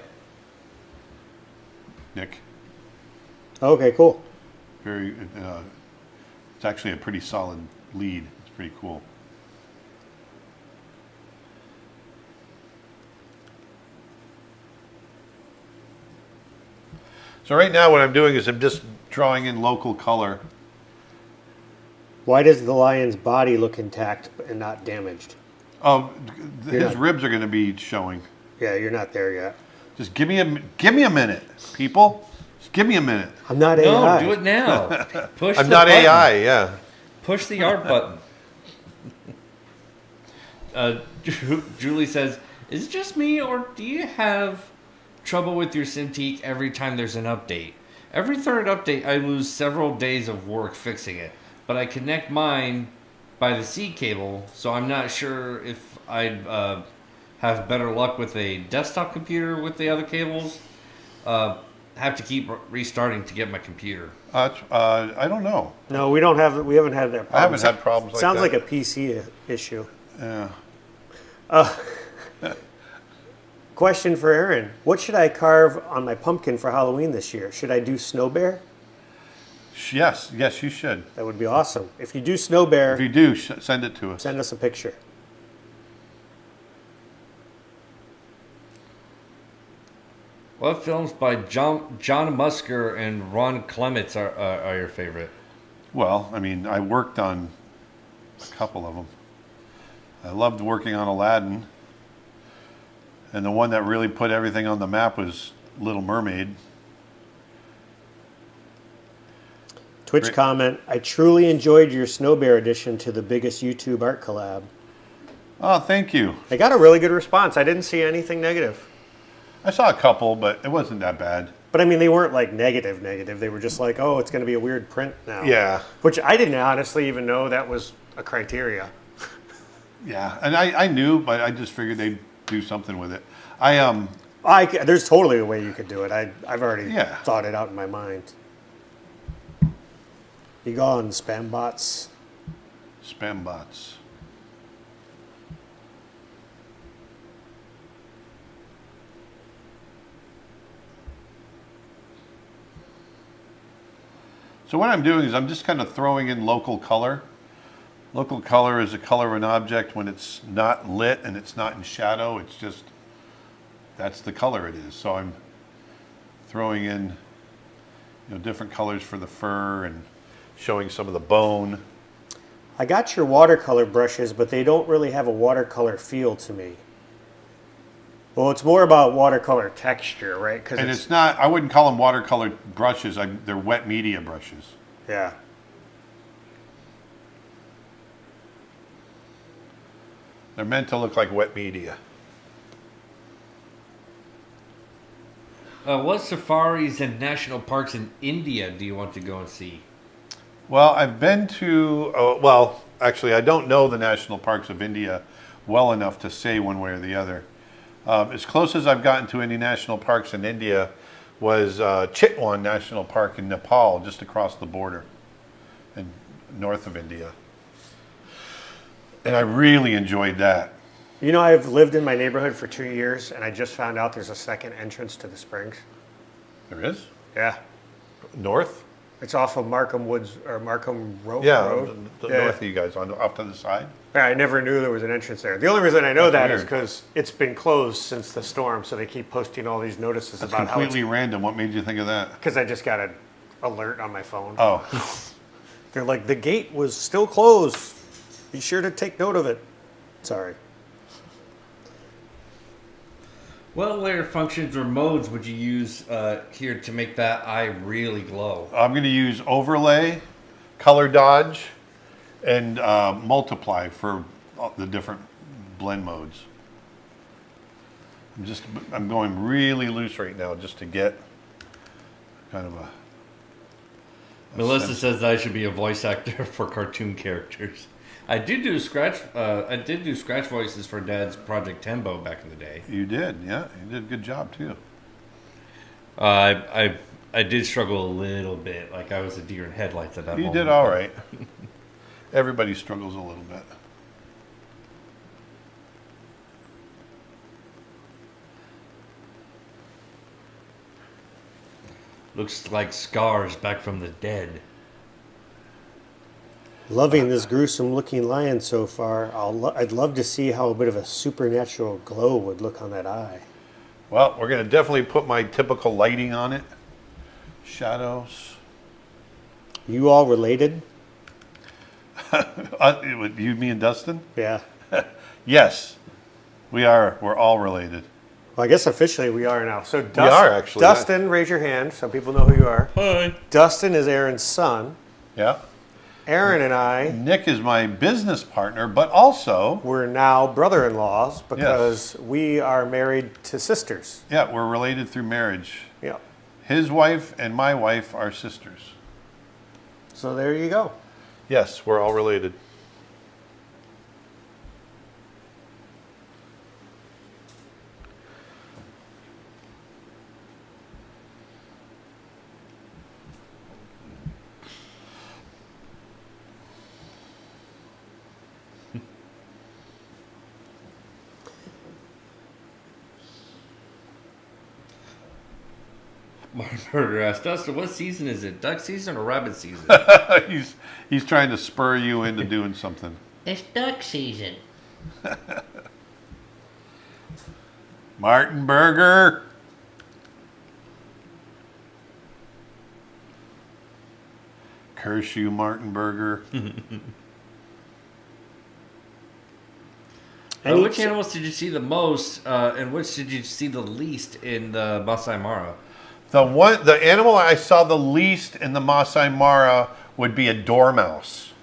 Nick, Okay, cool. very. It's actually a pretty solid lead. It's pretty cool. So right now what I'm doing is I'm just drawing in local color. Why does the lion's body look intact and not damaged? His not- ribs are going to be showing. Yeah, you're not there yet. Just give me a minute, people. Just give me a minute. I'm not No, AI. do it now. Push I'm the not button. AI, yeah. Push the art button. Julie says, "Is it just me, or do you have trouble with your Cintiq every time there's an update? Every third update, I lose several days of work fixing it, but I connect mine by the C cable, so I'm not sure if I'd have better luck with a desktop computer with the other cables. Have to keep restarting to get my computer." I don't know. No, we haven't had that problem. I haven't had problems like Sounds that. like a PC issue. Yeah. Question for Aaron. What should I carve on my pumpkin for Halloween this year? Should I do snow bear? Yes, you should. That would be awesome. If you do snow bear, If you do, send it to us. send us a picture. What films by John Musker and Ron Clements are your favorite? Well, I mean, I worked on a couple of them. I loved working on Aladdin. And the one that really put everything on the map was Little Mermaid. Twitch Great. comment, I truly enjoyed your snow bear addition to the biggest YouTube art collab. Oh, thank you. I got a really good response. I didn't see anything negative. I saw a couple, but it wasn't that bad. But I mean, they weren't like negative. They were just like, oh, it's going to be a weird print now. Yeah. Which I didn't honestly even know that was a criteria. Yeah, and I knew, but I just figured they'd do something with it. There's totally a way you could do it. I've already Yeah. thought it out in my mind. You go on spam bots. Spam bots. So what I'm doing is I'm just kind of throwing in local color. Local color is the color of an object when it's not lit and it's not in shadow. It's just, that's the color it is. So I'm throwing in, different colors for the fur and showing some of the bone. I got your watercolor brushes, but they don't really have a watercolor feel to me. Well, it's more about watercolor texture, right? Because And it's not, I wouldn't call them watercolor brushes. They're wet media brushes. yeah. They're meant to look like wet media. What safaris and national parks in India do you want to go and see? Well, I've been to, actually, I don't know the national parks of India well enough to say one way or the other. As close as I've gotten to any national parks in India was Chitwan National Park in Nepal, just across the border, and north of India. And I really enjoyed that. You know, I've lived in my neighborhood for 2 years, and I just found out there's a second entrance to the springs. There is? Yeah. North? It's off of Markham Woods, or Markham Road. Yeah, Road. the Yeah. north of you guys, off to the side. Yeah, I never knew there was an entrance there. The only reason I know That's that is weird. because it's been closed since the storm, so they keep posting all these notices That's about how it's... completely random. What made you think of that? Because I just got an alert on my phone. Oh, They're like, the gate was still closed. Be sure to take note of it. Sorry. What layer functions or modes would you use here to make that eye really glow? I'm going to use overlay, color dodge, and multiply for the different blend modes. I'm going really loose right now just to get kind of a Melissa sense. says that I should be a voice actor for cartoon characters. I did do scratch voices for Dad's Project Tembo back in the day. You did, yeah. You did a good job too. I did struggle a little bit, like I was a deer in headlights at that You moment. did all right. Everybody struggles a little bit. Looks like scars back from the dead. Loving this gruesome looking lion so far. I'd love to see how a bit of a supernatural glow would look on that eye. Well, we're going to definitely put my typical lighting on it. Shadows. You all related? You, me, and Dustin? Yeah. Yes, we are. We're all related. Well, I guess officially we are now. So are, actually. Dustin, raise your hand so people know who you are. Hi. Dustin is Aaron's son. Yeah. Aaron and I Nick is my business partner, but also, were now brother-in-laws because we are married to sisters. yeah, we're related through marriage. Yeah. His wife and my wife are sisters. So there you go. Yes, we're all related. Martin Burger asked Dustin, what season is it? Duck season or rabbit season? He's trying to spur you into doing something. It's duck season. Martin Burger. Curse you, Martin Burger. Which animals did you see the most, and which did you see the least in the Masai Mara? The animal I saw the least in the Masai Mara would be a dormouse.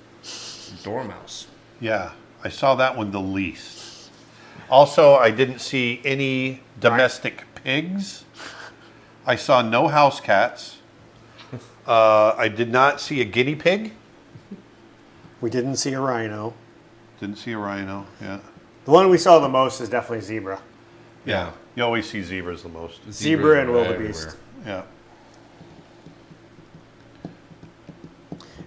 Dormouse. Yeah, I saw that one the least. Also, I didn't see any domestic pigs. I saw no house cats. I did not see a guinea pig. We didn't see a rhino. Didn't see a rhino. Yeah. The one we saw the most is definitely zebra. Yeah. You always see zebras the most. Zebra and are wildebeest. everywhere. Yeah.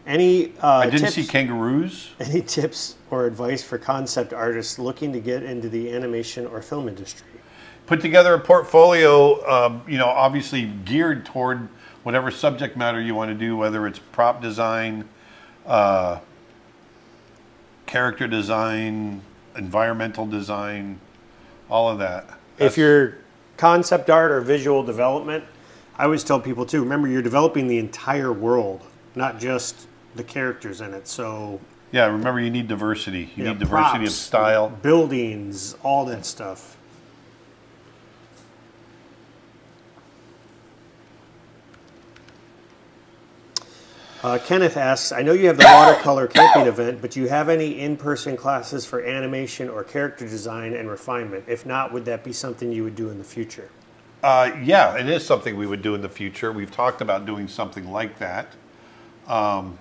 Any I didn't tips, see kangaroos. any tips or advice for concept artists looking to get into the animation or film industry? Put together a portfolio, obviously geared toward whatever subject matter you want to do, whether it's prop design, character design, environmental design, all of that. If you're concept art or visual development, I always tell people too, remember you're developing the entire world, not just the characters in it. So Yeah, remember you need diversity. You yeah, need diversity props, of style. buildings, all that stuff. Kenneth asks, I know you have the watercolor camping event, but do you have any in-person classes for animation or character design and refinement? If not, would that be something you would do in the future? Yeah, it is something we would do in the future. We've talked about doing something like that. No,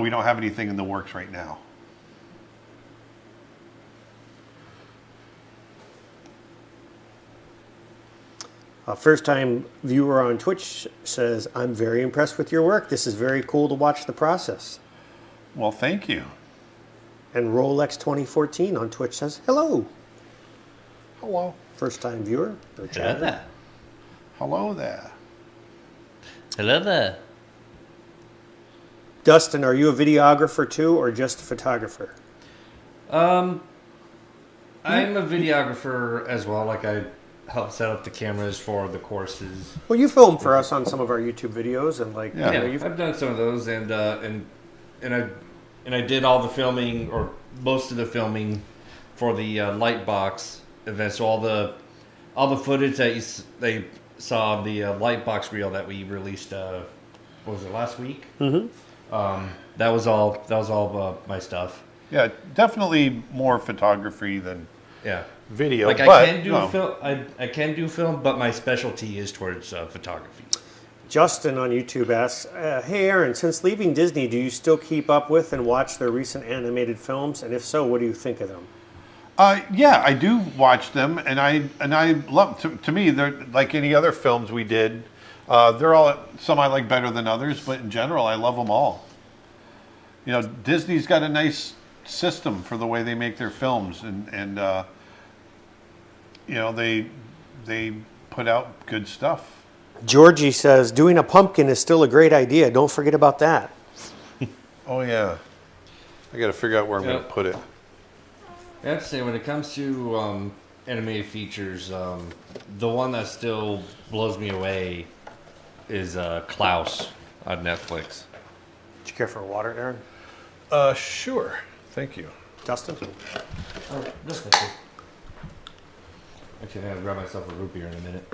we don't have anything in the works right now. A first-time viewer on Twitch says, I'm very impressed with your work. This is very cool to watch the process. Well, thank you. And Rolex 2014 on Twitch says, hello. Hello. First-time viewer. Or Hello chatter. there. Hello there. Hello there. Dustin, are you a videographer too, or just a photographer? I'm a videographer as well. Like I help set up the cameras for the courses. Well, you film for us on some of our YouTube videos, and like, Yeah. you know, Yeah, you've, I've done some of those, and I did all the filming or most of the filming for the Lightbox event. So all the footage that they saw on the Lightbox reel that we released. What was it, last week? Mm-hmm. That was all my stuff. Yeah, definitely more photography than Yeah. video. Like but, I can do no. film. I can do film, but my specialty is towards photography. Justin on YouTube asks, hey Aaron, since leaving Disney, do you still keep up with and watch their recent animated films? And if so, what do you think of them? Yeah, I do watch them, and I love. To me, they're like any other films we did. They're all some I like better than others, but in general, I love them all. You know, Disney's got a nice system for the way they make their films, and you know they put out good stuff. Georgie says, doing a pumpkin is still a great idea. Don't forget about that. Oh yeah, I got to figure out where I'm going Yep. to put it. I have to say, when it comes to animated features. The one that still blows me away is Klaus on Netflix. Did you care for water, Aaron? Sure. Thank you. Dustin? Oh, no, thank you. Actually, I gotta grab myself a root beer in a minute.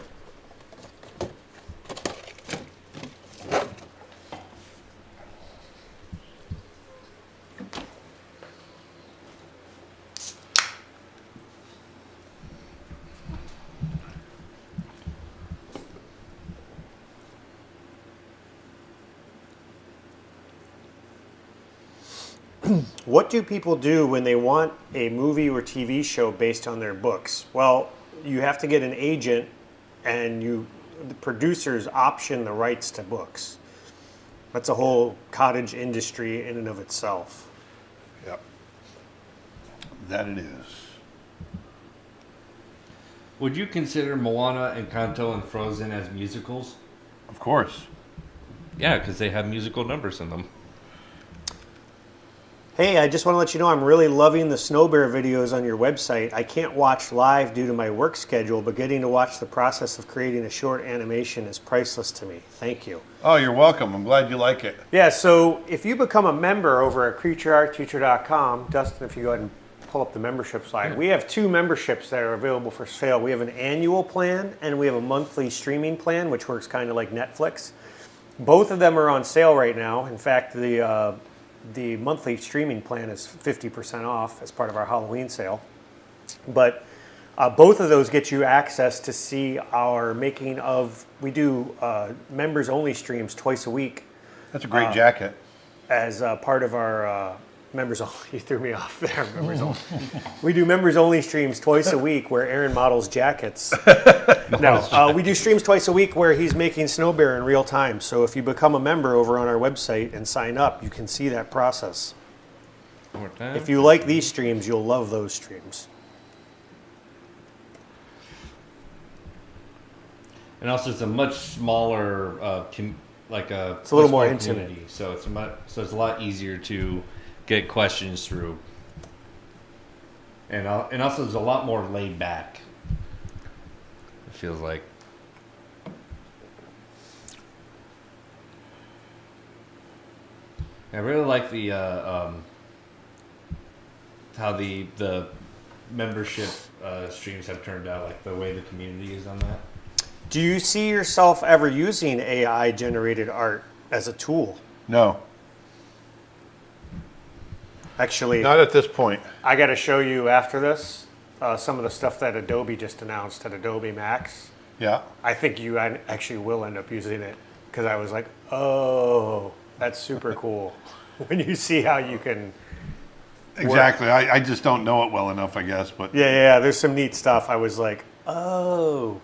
What do people do when they want a movie or TV show based on their books? Well, you have to get an agent, and the producers option the rights to books. That's a whole cottage industry in and of itself. Yep. That it is. Would you consider Moana, Encanto, and Frozen as musicals? Of course. Yeah, because they have musical numbers in them. Hey, I just want to let you know I'm really loving the Snow Bear videos on your website. I can't watch live due to my work schedule, but getting to watch the process of creating a short animation is priceless to me. Thank you. Oh, you're welcome. I'm glad you like it. Yeah, so if you become a member over at creatureartteacher.com, Dustin, if you go ahead and pull up the membership slide, we have 2 memberships that are available for sale. We have an annual plan and we have a monthly streaming plan, which works kind of like Netflix. Both of them are on sale right now. In fact, the monthly streaming plan is 50% off as part of our Halloween sale. But both of those get you access to see our making of, we do members only streams twice a week That's a great jacket. as part of our members only. You threw me off there. Members only. We do members only streams twice a week where Aaron models jackets. No, we do streams twice a week where he's making Snow Bear in real time. So if you become a member over on our website and sign up, you can see that process. One more time. If you like these streams, you'll love those streams. And also, it's a much smaller, It's a little more intimate. community, so it's a lot easier to get questions through. And also, it's a lot more laid back. It feels like. I really like the how the membership streams have turned out, like the way the community is on that. Do you see yourself ever using AI generated art as a tool? No, Actually, not at this point. I got to show you after this some of the stuff that Adobe just announced at Adobe Max. Yeah. I think you actually will end up using it because I was like, oh, that's super cool. When you see how you can. Exactly. I just don't know it well enough, I guess. But Yeah, there's some neat stuff. I was like, oh.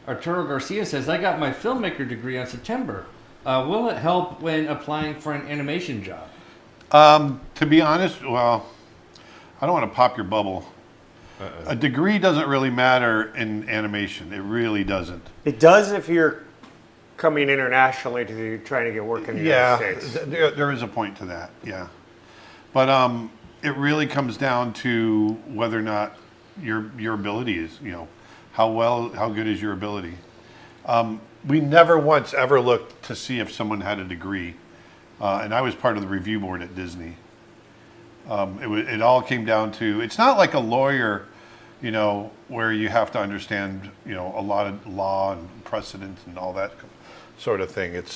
Arturo Garcia says, I got my filmmaker degree on September. Will it help when applying for an animation job? to be honest, well, I don't want to pop your bubble. A degree doesn't really matter in animation. It really doesn't. It does if you're coming internationally to trying to get work in the United States. There is a point to that. Yeah, but it really comes down to whether or not your ability is, how good is your ability. We never once ever looked to see if someone had a degree, and I was part of the review board at Disney. It all came down to, it's not like a lawyer, where you have to understand, a lot of law and precedent and all that sort of thing. It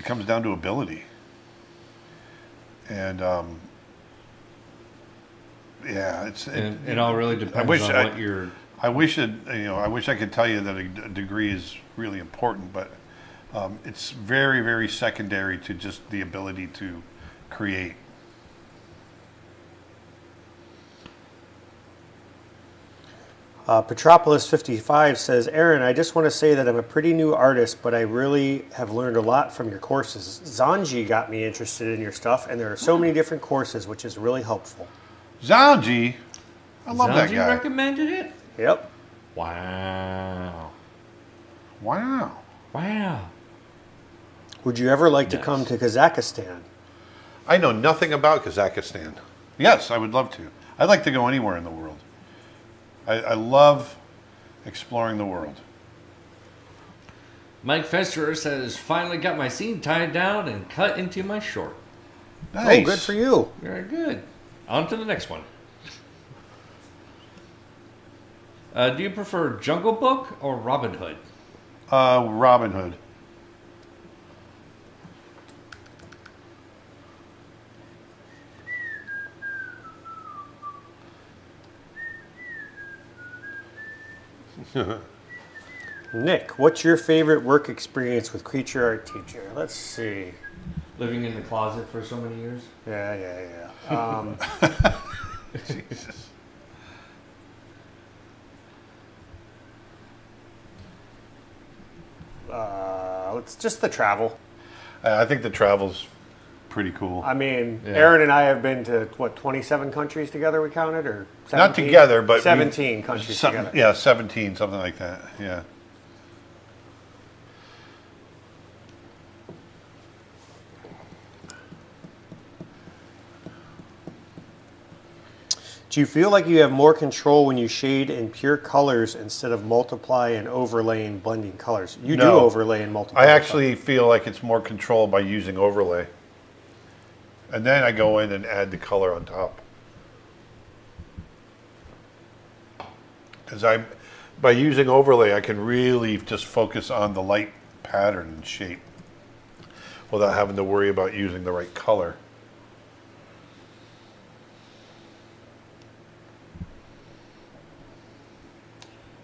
comes down to ability. And It all really depends on what you're... I wish I could tell you that a degree is really important, but it's very, very secondary to just the ability to create. Petropolis 55 says, Aaron, I just want to say that I'm a pretty new artist, but I really have learned a lot from your courses. Zanji got me interested in your stuff, and there are so many different courses, which is really helpful. Zanji, I love that Zanji guy. recommended it? Yep. Wow. Wow. Wow. Would you ever like to Nice. come to Kazakhstan? I know nothing about Kazakhstan. Yes, I would love to. I'd like to go anywhere in the world. I love exploring the world. Mike Festerer says, finally got my scene tied down and cut into my short. Nice. Oh, good for you. Very good. On to the next one. Do you prefer Jungle Book or Robin Hood? Robin Hood. Nick, what's your favorite work experience with Creature Art Teacher? Let's see. Living in the closet for so many years? Yeah. Jesus. It's just the travel. I think the travel's pretty cool. I mean, Yeah. Aaron and I have been to, 27 countries together we counted? Or 17? Not together, but 17 countries together. Yeah, 17, something like that. Yeah. Do you feel like you have more control when you shade in pure colors instead of multiply and overlay and blending colors? You do No. overlay and multiply. I actually feel like it's more control by using overlay. And then I go in and add the color on top. Because by using overlay, I can really just focus on the light pattern and shape without having to worry about using the right color.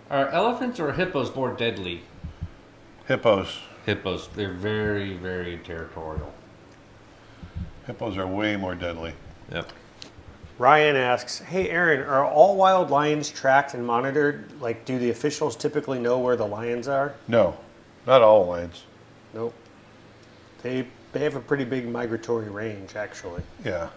Are elephants or hippos more deadly? Hippos. Hippos. They're very, very territorial. Hippos are way more deadly. Yep. Ryan asks, hey Aaron, are all wild lions tracked and monitored? Like, do the officials typically know where the lions are? No, not all lions. Nope. They have a pretty big migratory range, actually. Yeah.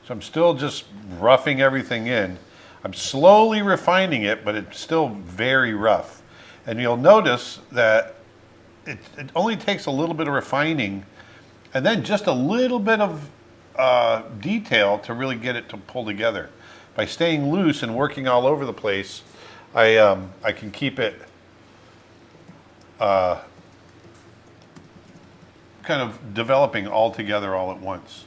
So I'm still just roughing everything in. I'm slowly refining it, but it's still very rough. And you'll notice that it only takes a little bit of refining and then just a little bit of detail to really get it to pull together. By staying loose and working all over the place, I can keep it kind of developing all together all at once.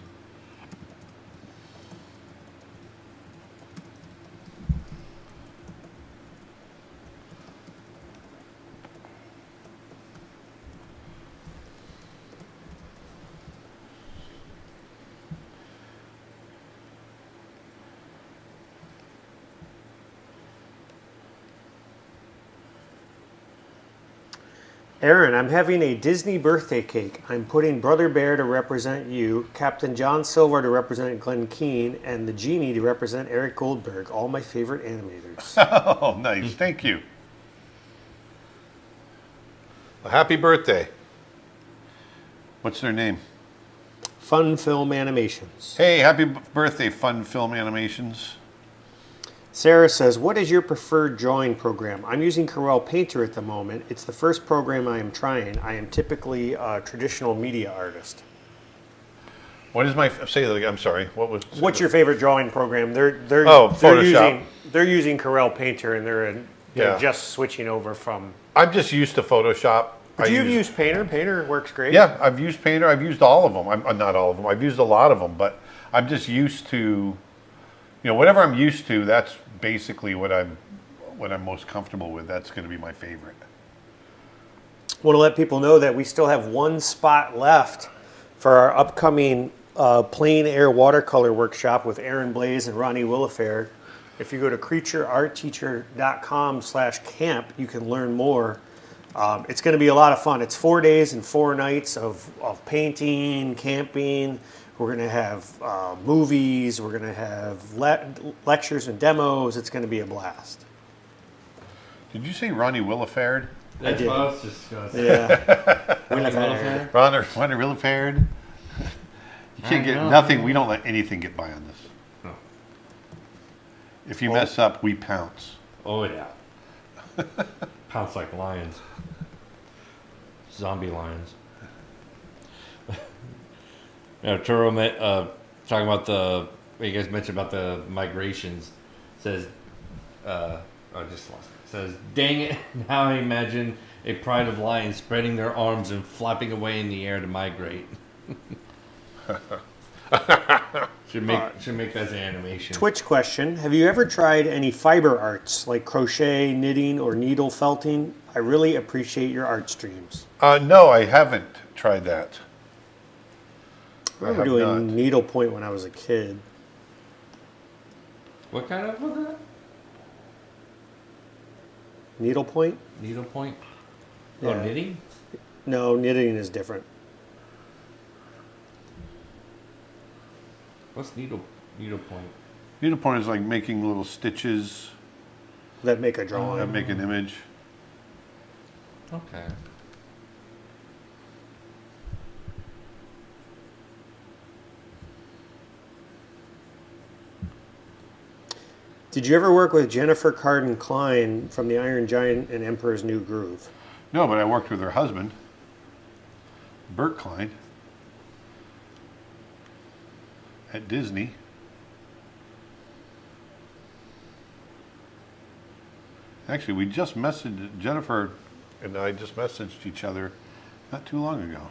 Aaron, I'm having a Disney birthday cake. I'm putting Brother Bear to represent you, Captain John Silver to represent Glenn Keane, and the Genie to represent Eric Goldberg, all my favorite animators. Oh, nice. Thank you. Well, happy birthday. What's their name? Fun Film Animations. Hey, happy birthday, Fun Film Animations. Sarah says, what is your preferred drawing program? I'm using Corel Painter at the moment. It's the first program I am trying. I am typically a traditional media artist. What is my, say that again, I'm sorry. What's your favorite drawing program? They're Photoshop. They're using Corel Painter and they're Yeah. just switching over from. I'm just used to Photoshop. Do you use Painter? Painter works great. Yeah, I've used Painter. I've used all of them. I'm not all of them. I've used a lot of them, but I'm just used to, whatever I'm used to, that's basically what I'm most comfortable with. That's going to be my favorite. Want to let people know that we still have one spot left for our upcoming plein air watercolor workshop with Aaron Blaze and Ronnie Williford. If you go to creatureartteacher.com/camp, you can learn more. It's going to be a lot of fun. It's 4 days and 4 nights of painting, camping. We're going to have movies. We're going to have lectures and demos. It's going to be a blast. Did you say Ronnie Williford? That's did. what I was just going to say. Yeah. Williford. Ronnie Williford? You can't get nothing. We don't let anything get by on this. If you mess up, we pounce. Oh yeah. Pounce like lions. Zombie lions. Turo talking about what you guys mentioned about the migrations. Says, I just lost it. Says, dang it! Now I imagine a pride of lions spreading their arms and flapping away in the air to migrate. should make that as an animation. Twitch question: have you ever tried any fiber arts like crochet, knitting, or needle felting? I really appreciate your art streams. No, I haven't tried that. I remember doing needlepoint when I was a kid. What kind of was that? Needlepoint? Needlepoint? Yeah. Oh, knitting? No, knitting is different. What's needlepoint? Needlepoint is like making little stitches That make a drawing. that make an image. Okay. Did you ever work with Jennifer Carden Klein from the Iron Giant and Emperor's New Groove? No, but I worked with her husband, Bert Klein, at Disney. Actually, we just messaged, Jennifer and I just messaged each other not too long ago.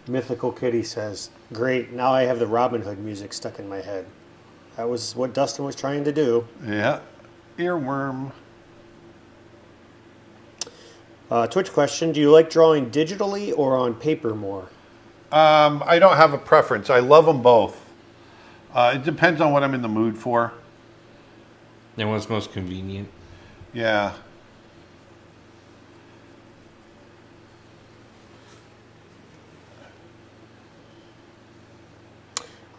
Mythical Kitty says, great, now I have the Robin Hood music stuck in my head. That was what Dustin was trying to do. Yeah, earworm. Twitch question, do you like drawing digitally or on paper more? I don't have a preference. I love them both. It depends on what I'm in the mood for. And what's most convenient? Yeah.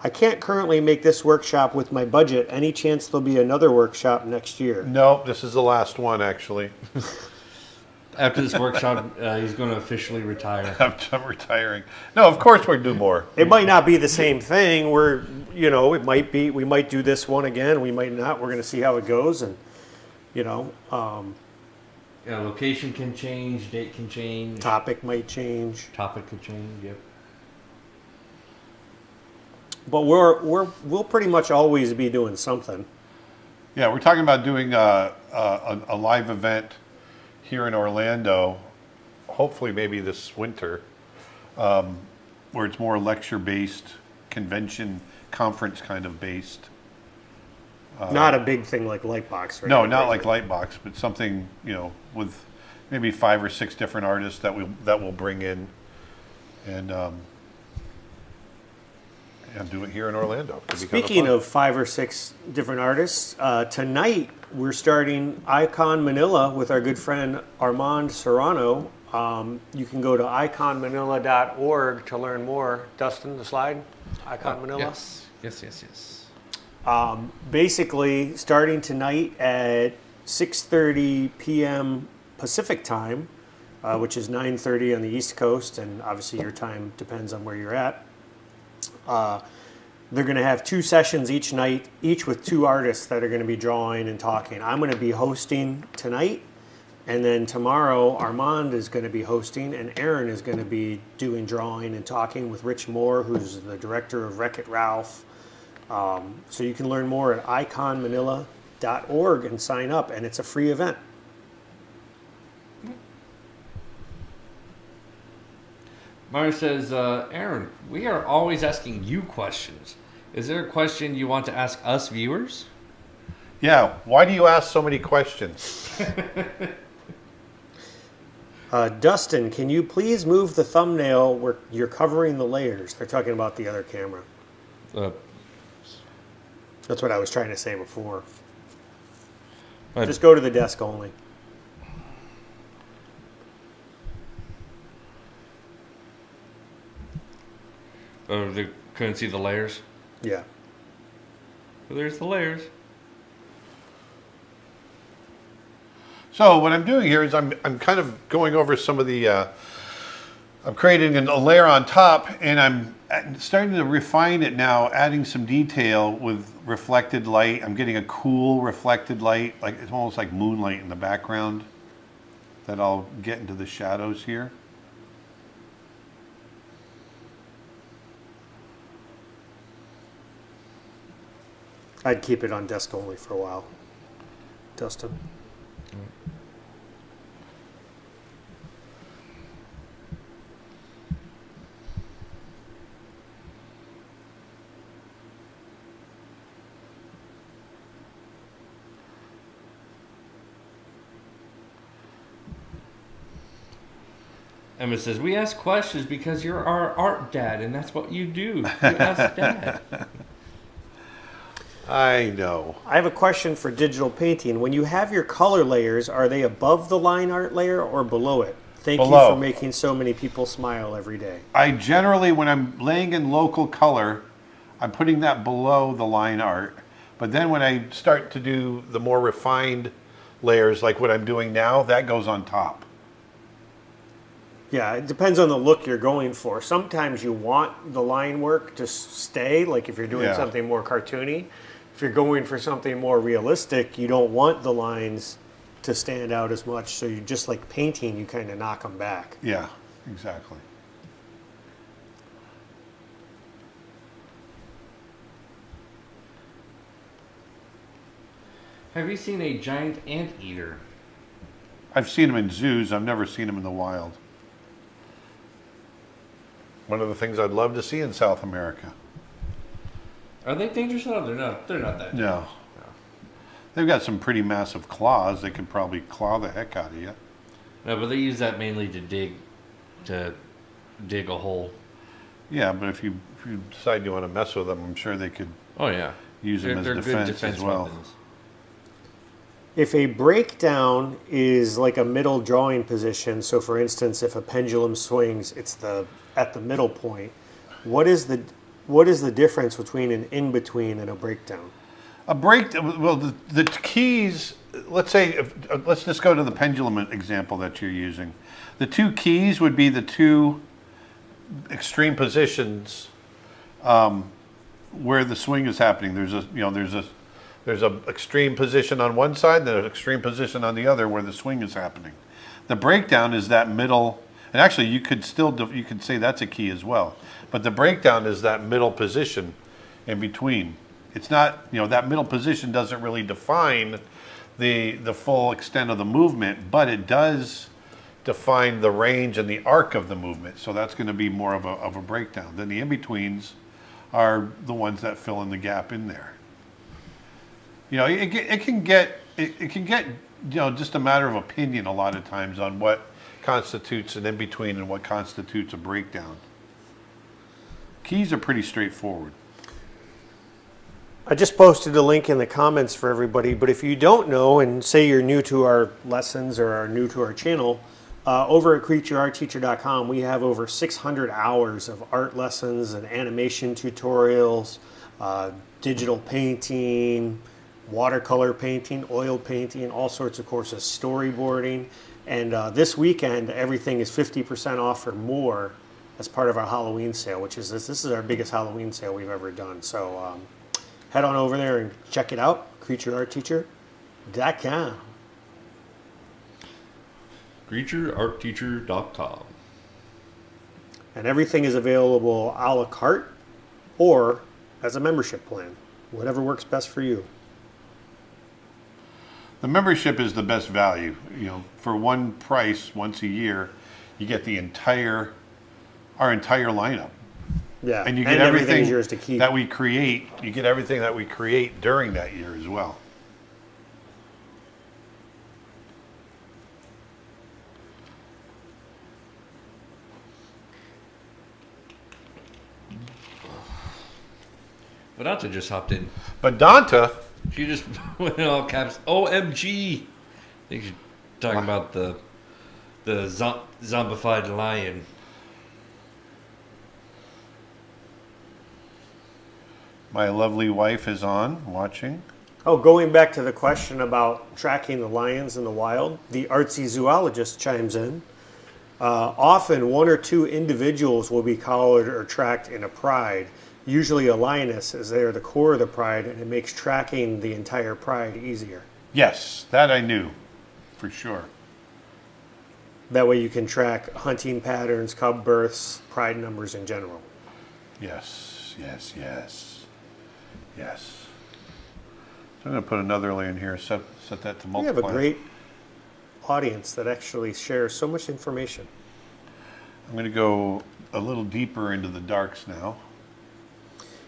I can't currently make this workshop with my budget. Any chance there'll be another workshop next year? No, this is the last one, actually. After this workshop, he's going to officially retire. I'm retiring. No, of course we're do more. It might not be the same thing. It might be, we might do this one again. We might not. We're going to see how it goes. And, Location can change, date can change, topic might change. topic could change, yep. But we'll pretty much always be doing something. Yeah, we're talking about doing a live event here in Orlando, hopefully maybe this winter, where it's more lecture-based, convention, conference kind of based. Not a big thing like Lightbox, right? No, not like Lightbox, but something, with maybe 5 or 6 different artists that we'll bring in and do it here in Orlando. Speaking of 5 or 6 different artists, tonight we're starting Icon Manila with our good friend Armand Serrano. You can go to iconmanila.org to learn more. Dustin, the slide? Icon Manila? Yes. Basically, starting tonight at 6:30 p.m. Pacific time, which is 9:30 on the East Coast, and obviously your time depends on where you're at. They're going to have 2 sessions each night, each with 2 artists that are going to be drawing and talking. I'm going to be hosting tonight, and then tomorrow Armand is going to be hosting, and Aaron is going to be doing drawing and talking with Rich Moore, who's the director of Wreck-It Ralph. So you can learn more at iconmanila.org and sign up, and it's a free event. Mario says, Aaron, we are always asking you questions. Is there a question you want to ask us viewers? Yeah, why do you ask so many questions? Dustin, can you please move the thumbnail where you're covering the layers? They're talking about the other camera. That's what I was trying to say before. Just go to the desk only. Oh, they couldn't see the layers? Yeah. Well, there's the layers. So what I'm doing here is I'm kind of going over some of the, I'm creating a layer on top, and I'm starting to refine it now, adding some detail with reflected light. I'm getting a cool reflected light, like it's almost like moonlight in the background that I'll get into the shadows here. I'd keep it on desk only for a while. Dustin. Emma says, we ask questions because you're our art dad, and that's what you do. You ask dad. I know. I have a question for digital painting. When you have your color layers, are they above the line art layer or below it? Thank Below. you for making so many people smile every day. I generally, when I'm laying in local color, I'm putting that below the line art. But then when I start to do the more refined layers, like what I'm doing now, that goes on top. Yeah, it depends on the look you're going for. Sometimes you want the line work to stay, like if you're doing Yeah. something more cartoony. If you're going for something more realistic, you don't want the lines to stand out as much. So you just like painting, you kind of knock them back. Yeah, exactly. Have you seen a giant anteater? I've seen them in zoos. I've never seen them in the wild. One of the things I'd love to see in South America. Are they dangerous? No, they're not. They're not that dangerous. No. They've got some pretty massive claws. They could probably claw the heck out of you. No, but they use that mainly to dig a hole. Yeah, but if you decide you want to mess with them, I'm sure they could Oh yeah, use them as they're good defense defense as well. weapons. If a breakdown is like a middle drawing position, so for instance, if a pendulum swings, it's at the middle point. What is the difference between an in-between and a breakdown? A break. Well, the keys. Let's say. Let's just go to the pendulum example that you're using. The two keys would be the two extreme positions where the swing is happening. There's a extreme position on one side, and there's an extreme position on the other where the swing is happening. The breakdown is that middle, and actually you could say that's a key as well. But the breakdown is that middle position in between. It's not, that middle position doesn't really define the full extent of the movement, but it does define the range and the arc of the movement. So that's going to be more of a breakdown. Then the in-betweens are the ones that fill in the gap in there. It can get just a matter of opinion a lot of times on what constitutes an in-between and what constitutes a breakdown. Keys are pretty straightforward. I just posted a link in the comments for everybody, but if you don't know, and say you're new to our lessons or are new to our channel, over at creatureartteacher.com, we have over 600 hours of art lessons and animation tutorials, digital painting, watercolor painting, oil painting, all sorts of courses, storyboarding. And this weekend, everything is 50% off or more as part of our Halloween sale, which is this is our biggest Halloween sale we've ever done. So head on over there and check it out, creatureartteacher.com. CreatureArtTeacher.com. And everything is available a la carte or as a membership plan, whatever works best for you. The membership is the best value. For one price once a year, you get our entire lineup. Yeah, And you get everything everything is yours to keep. that we create. You get everything that we create during that year as well. Vedanta just hopped in. But Danta, She just went in all caps. OMG! I think she's talking about the zombified lion. my lovely wife, is on watching. Oh, going back to the question about tracking the lions in the wild, the artsy zoologist chimes in. Often, one or two individuals will be collared or tracked in a pride. Usually, a lioness, as they are the core of the pride, and it makes tracking the entire pride easier. Yes, that I knew, for sure. That way, you can track hunting patterns, cub births, pride numbers in general. Yes, yes, yes, yes. So I'm going to put another layer in here, set that to multiply. We have a great audience that actually shares so much information. I'm going to go a little deeper into the darks now.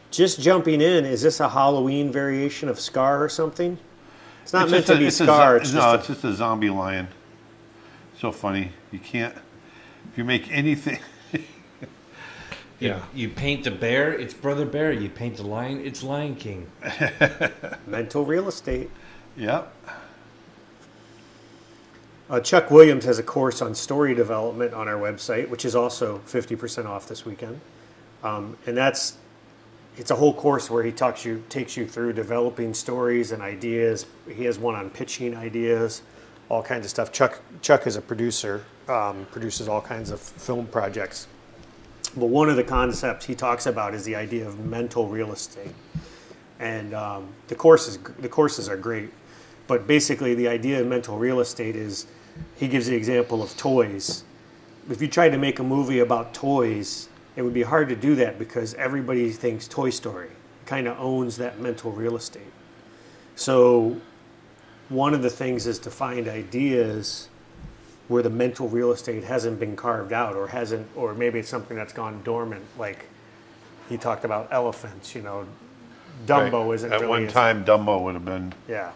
Just jumping in, is this a Halloween variation of Scar or something? It's not It's meant just to be it's a Scar. it's just a zombie lion. So funny. You can't, if you make anything. Yeah. You paint the bear, it's Brother Bear. You paint the lion, it's Lion King. Mental real estate. Yep. Chuck Williams has a course on story development on our website, which is also 50% off this weekend. And it's a whole course where he takes you through developing stories and ideas. He has one on pitching ideas, all kinds of stuff. Chuck is a producer, produces all kinds of film projects. But one of the concepts he talks about is the idea of mental real estate. And the courses are great. But basically the idea of mental real estate is, he gives the example of toys. If you tried to make a movie about toys, it would be hard to do that because everybody thinks Toy Story. It kind of owns that mental real estate. So one of the things is to find ideas where the mental real estate hasn't been carved out or maybe it's something that's gone dormant. Like he talked about elephants, Dumbo Right. isn't At really one time, Dumbo would have been yeah.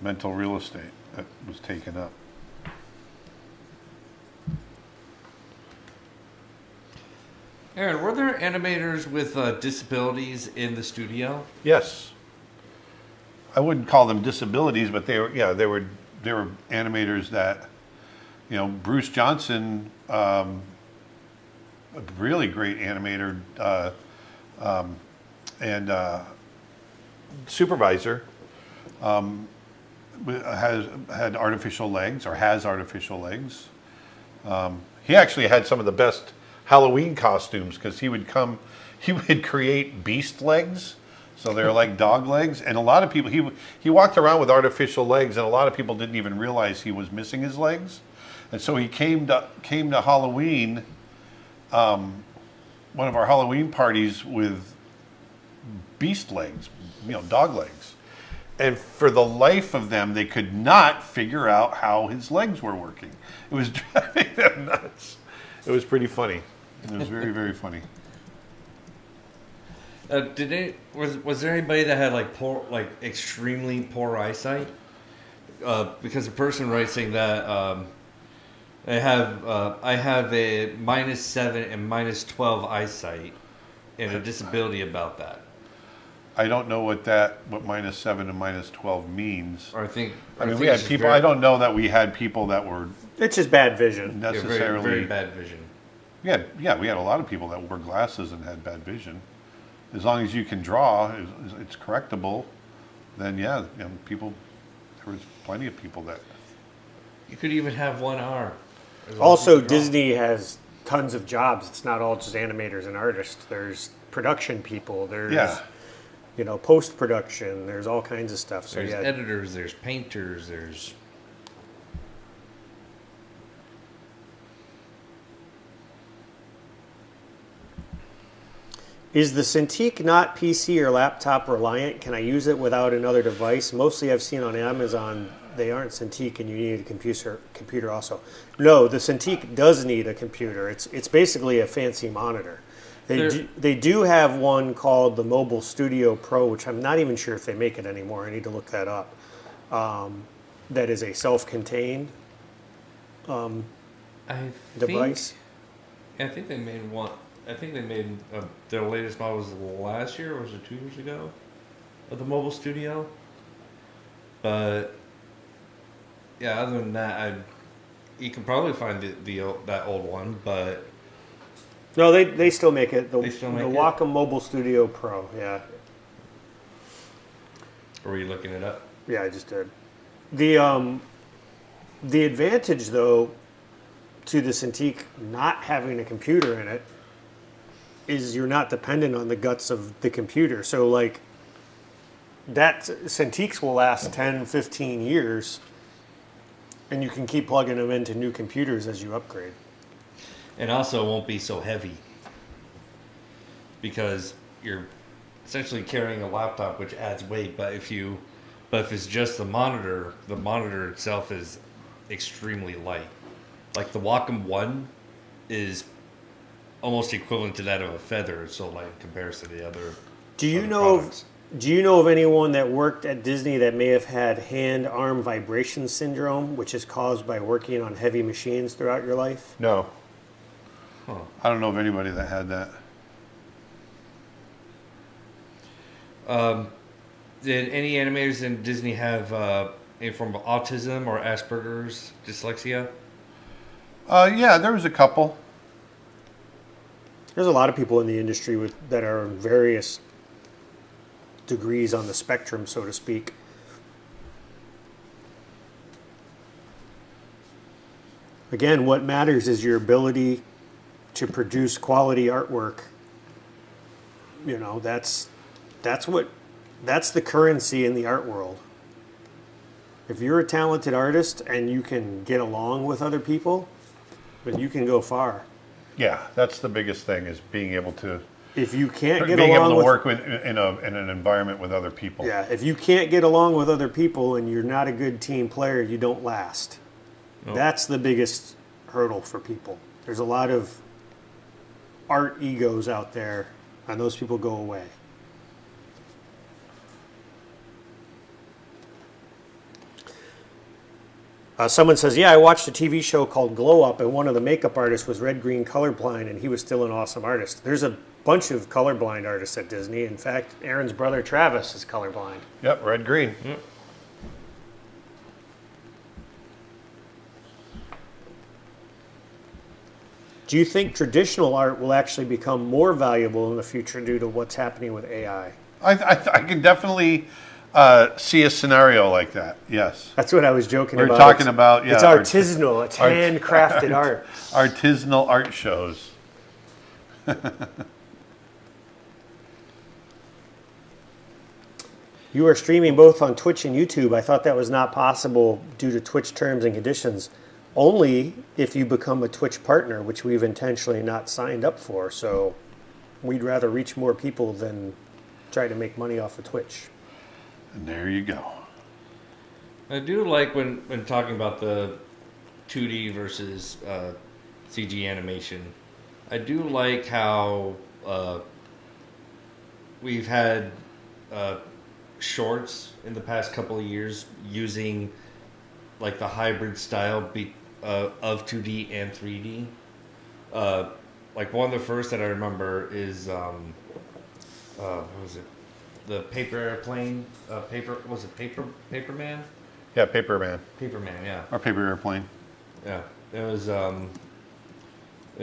mental real estate that was taken up. Aaron, were there animators with disabilities in the studio? Yes. I wouldn't call them disabilities, but they were animators that, Bruce Johnson, a really great animator, and supervisor, had artificial legs or has artificial legs. He actually had some of the best Halloween costumes because he would create beast legs. So they're like dog legs. And a lot of people, he walked around with artificial legs and a lot of people didn't even realize he was missing his legs. And so he came to Halloween, one of our Halloween parties with beast legs, dog legs. And for the life of them, they could not figure out how his legs were working. It was driving them nuts. It was pretty funny. It was very, very funny. Was there anybody that had extremely poor eyesight? Because the person writes saying that I have a -7 and -12 eyesight and a disability about that. I don't know what -7 and -12 means. Or We had people. I don't know that we had people that were It's just bad vision. necessarily. very bad vision. We had a lot of people that wore glasses and had bad vision. As long as you can draw, it's correctable. Then people. There was plenty of people that. You could even have one arm. Also, Disney has tons of jobs. It's not all just animators and artists. There's production people. There's post-production. There's all kinds of stuff. So There's editors, there's painters, there's... Is the Cintiq not PC or laptop reliant? Can I use it without another device? Mostly I've seen on Amazon they aren't Cintiq and you need a computer also. No, the Cintiq does need a computer. It's basically a fancy monitor. They do have one called the Mobile Studio Pro, which I'm not even sure if they make it anymore. I need to look that up. That is a self-contained device. I think they made one. I think they made their latest model was last year, or was it 2 years ago, of the Mobile Studio. But yeah, other than that, you can probably find that old one, but no, they still make it. They still make the it? Wacom Mobile Studio Pro. Yeah, or were you looking it up? yeah, I just did. The advantage though to the Cintiq not having a computer in it is you're not dependent on the guts of the computer. So like that Cintiqs will last 10, 15 years and you can keep plugging them into new computers as you upgrade. And also it won't be so heavy because you're essentially carrying a laptop, which adds weight. But if it's just the monitor itself is extremely light. Like the Wacom One is almost equivalent to that of a Feather. It's so light in comparison to the other. Do you other know? products. Do you know of anyone that worked at Disney that may have had hand-arm vibration syndrome, which is caused by working on heavy machines throughout your life? No. Huh. I don't know of anybody that had that. Did any animators in Disney have any form of autism or Asperger's, dyslexia? Yeah, there was a couple. There's a lot of people in the industry that are in various degrees on the spectrum, so to speak. Again, what matters is your ability to produce quality artwork. You know, that's the currency in the art world. If you're a talented artist and you can get along with other people, then you can go far. Yeah, that's the biggest thing is being able to If you can't get being along able to with work in an environment with other people. Yeah, if you can't get along with other people and you're not a good team player, you don't last. Nope. That's the biggest hurdle for people. There's a lot of art egos out there, and those people go away. Someone says, yeah, I watched a TV show called Glow Up, and one of the makeup artists was red-green colorblind, and he was still an awesome artist. There's a bunch of colorblind artists at Disney. In fact, Aaron's brother Travis is colorblind. Yep, red green. Yep. Do you think traditional art will actually become more valuable in the future due to what's happening with AI? I can definitely see a scenario like that. Yes. That's what I was joking We're about. talking about, yeah, It's artisanal. It's art- handcrafted art. Artisanal art shows. You are streaming both on Twitch and YouTube. I thought that was not possible due to Twitch terms and conditions. Only if you become a Twitch partner, which we've intentionally not signed up for. So we'd rather reach more people than try to make money off of Twitch. And there you go. I do like when talking about the 2D versus CG animation. I do like how we've had shorts in the past couple of years using like the hybrid style of 2D and 3D. Like one of the first that I remember is what was it? The paper airplane, Paperman? Yeah, Paper Man. Paperman, yeah. Or Paper Airplane. Yeah. It was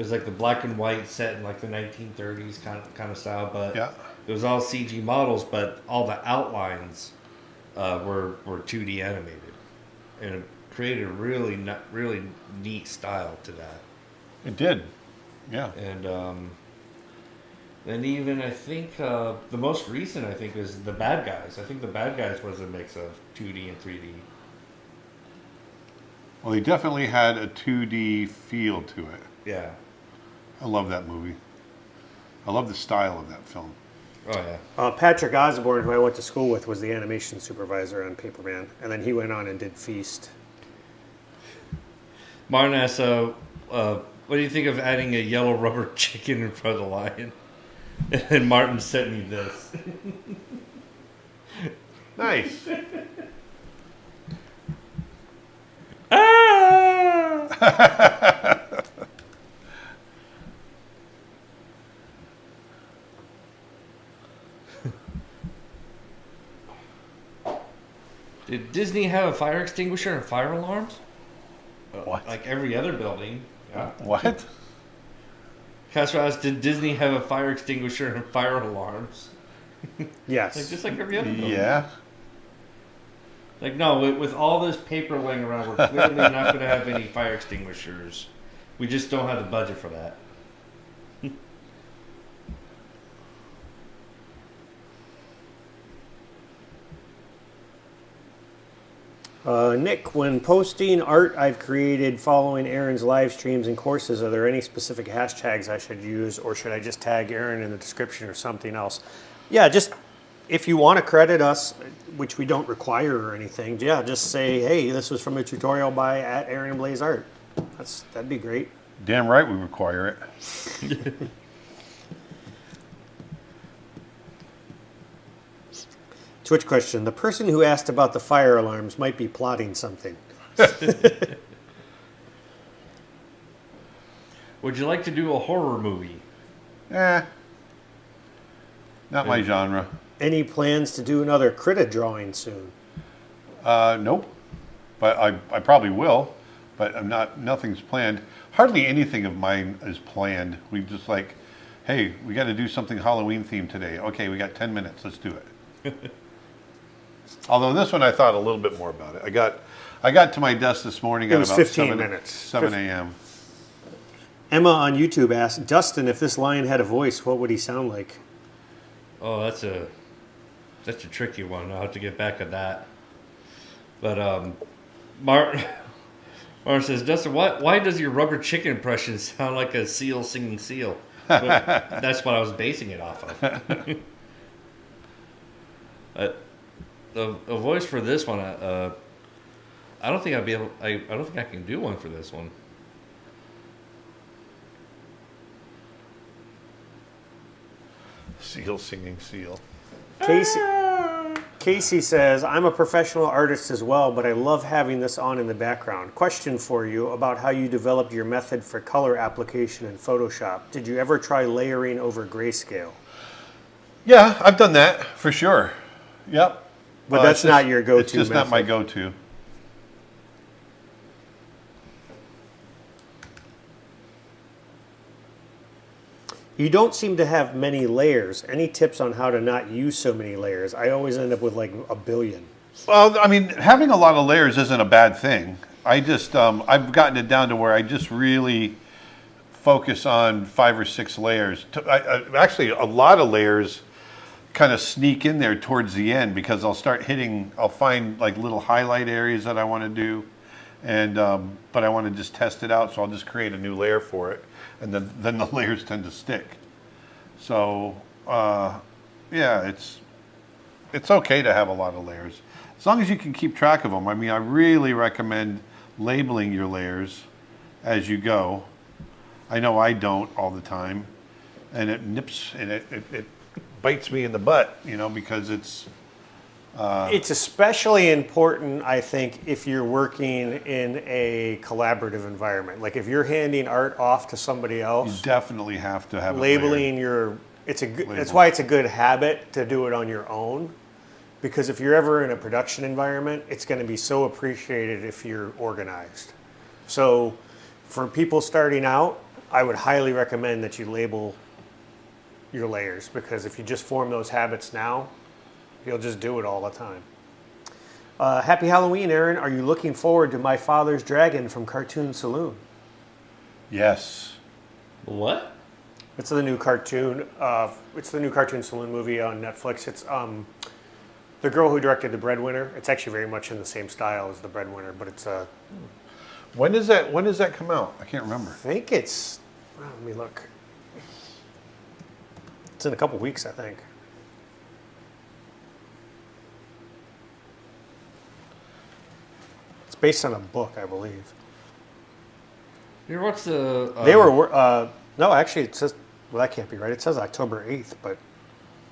like the black and white set in like the 1930s kind of style, but Yeah. it was all CG models, but all the outlines were 2D animated. And it created a really neat style to that. It did. Yeah. And even I think the most recent I think is The Bad Guys. I think The Bad Guys was a mix of 2D and 3D. Well, he definitely had a 2D feel to it. Yeah. I love that movie. I love the style of that film. Oh yeah. Patrick Osborne, who I went to school with, was the animation supervisor on Paperman. And then he went on and did Feast. Martin asks, what do you think of adding a yellow rubber chicken in front of the lion? And Martin sent me this. Nice. Did Disney have a fire extinguisher and fire alarms? What? Like every other building. Yeah. What? Castro asked, did Disney have a fire extinguisher and fire alarms? Yes. Like just like every other building. Yeah. Like no, with all this paper laying around, we're clearly not going to have any fire extinguishers We just don't have the budget for that. Nick, when posting art I've created following Aaron's live streams and courses, are there any specific hashtags I should use, or should I just tag Aaron in the description or something else? Yeah, just if you want to credit us, which we don't require or anything, yeah, just say, hey, this was from a tutorial by @AaronBlazeArt. That'd be great. Damn right we require it. Twitch question. The person who asked about the fire alarms might be plotting something. Would you like to do a horror movie? Not my genre. Any plans to do another Critta drawing soon? Nope. But I probably will. But nothing's planned. Hardly anything of mine is planned. We just like, hey, we got to do something Halloween themed today. Okay, we got 10 minutes. Let's do it. Although this one I thought a little bit more about it. I got to my desk this morning It at was about 15 minutes. 7 a.m. Emma on YouTube asked, Dustin, if this lion had a voice, what would he sound like? Oh, that's a tricky one. I'll have to get back at that. But Martin says, Dustin, why does your rubber chicken impression sound like a seal singing seal? That's what I was basing it off of. A voice for this one, I don't think I'd be able. I don't think I can do one for this one. Seal singing seal. Casey says, I'm a professional artist as well, but I love having this on in the background. Question for you about how you developed your method for color application in Photoshop. Did you ever try layering over grayscale? Yeah, I've done that for sure. Yep. But that's not your go-to It's just not my method. go-to. You don't seem to have many layers. Any tips on how to not use so many layers? I always end up with like a billion. Well, I mean, having a lot of layers isn't a bad thing. I just, I've gotten it down to where I just really focus on 5 or 6 layers. Actually, a lot of layers kind of sneak in there towards the end because I'll find like little highlight areas that I want to do. And, but I want to just test it out, so I'll just create a new layer for it. And then the layers tend to stick. So, yeah, it's okay to have a lot of layers. As long as you can keep track of them. I mean, I really recommend labeling your layers as you go. I know I don't all the time. And it nips, and it bites me in the butt, because it's... It's especially important, I think, if you're working in a collaborative environment. Like if you're handing art off to somebody You else, definitely have to have labeling that's why it's a good habit to do it on your own. Because if you're ever in a production environment, it's going to be so appreciated if you're organized. So for people starting out, I would highly recommend that you label your layers, because if you just form those habits now, you'll just do it all the time. Happy Halloween, Aaron. Are you looking forward to My Father's Dragon from Cartoon Saloon? Yes. What? It's the new cartoon. It's the new Cartoon Saloon movie on Netflix. It's the girl who directed The Breadwinner. It's actually very much in the same style as The Breadwinner, but it's When does that come out? I can't remember. I think it's. Let me look. It's in a couple weeks, I think. It's based on a book, I believe. Here, what's the? They were no, actually, it says. Well, that can't be right. It says October 8th, but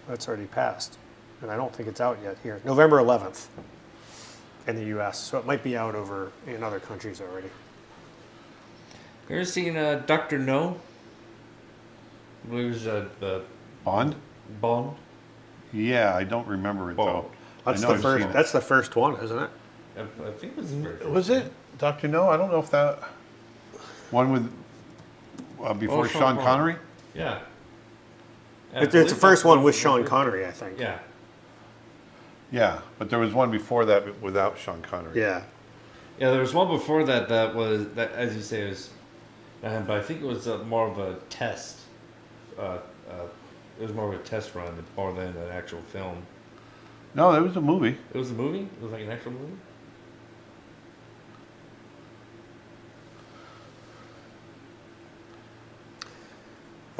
that's already passed, and I don't think it's out yet here. November 11th in the U.S., so it might be out over in other countries already. You ever seen Dr. No? I believe it was the Bond? Bond. Yeah, I don't remember it though. That's I know the I've first. seen it. That's the first one, isn't it? I think it was the very first. Was it Dr. No? I don't know if that one with before Sean Sean Connery. Connery. Yeah. It's the first one with Sean Connery, I think. Yeah. Yeah, but there was one before that without Sean Connery. Yeah. Yeah, there was one before that was, as you say, But I think it was more of a test. It was more of a test run more than an actual film. No, it was a movie. It was a movie? It was like an actual movie?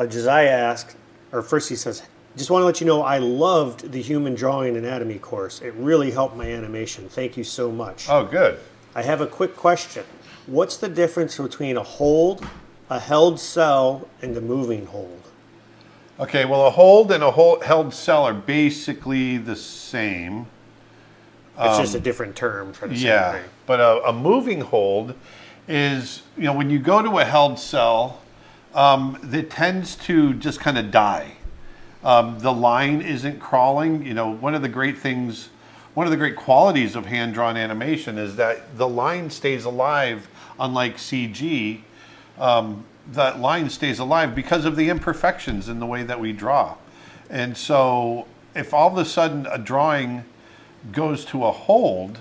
Josiah asked, or first he says, just want to let you know I loved the human drawing anatomy course. It really helped my animation. Thank you so much. Oh, good. I have a quick question. What's the difference between a hold, a held cell, and a moving hold? Okay, well, a hold and a held cell are basically the same. It's just a different term for the same Yeah, thing. but a moving hold is, when you go to a held cell, it tends to just kind of die. The line isn't crawling. One of the great qualities of hand-drawn animation is that the line stays alive, unlike CG. That line stays alive because of the imperfections in the way that we draw. And so if all of a sudden a drawing goes to a hold,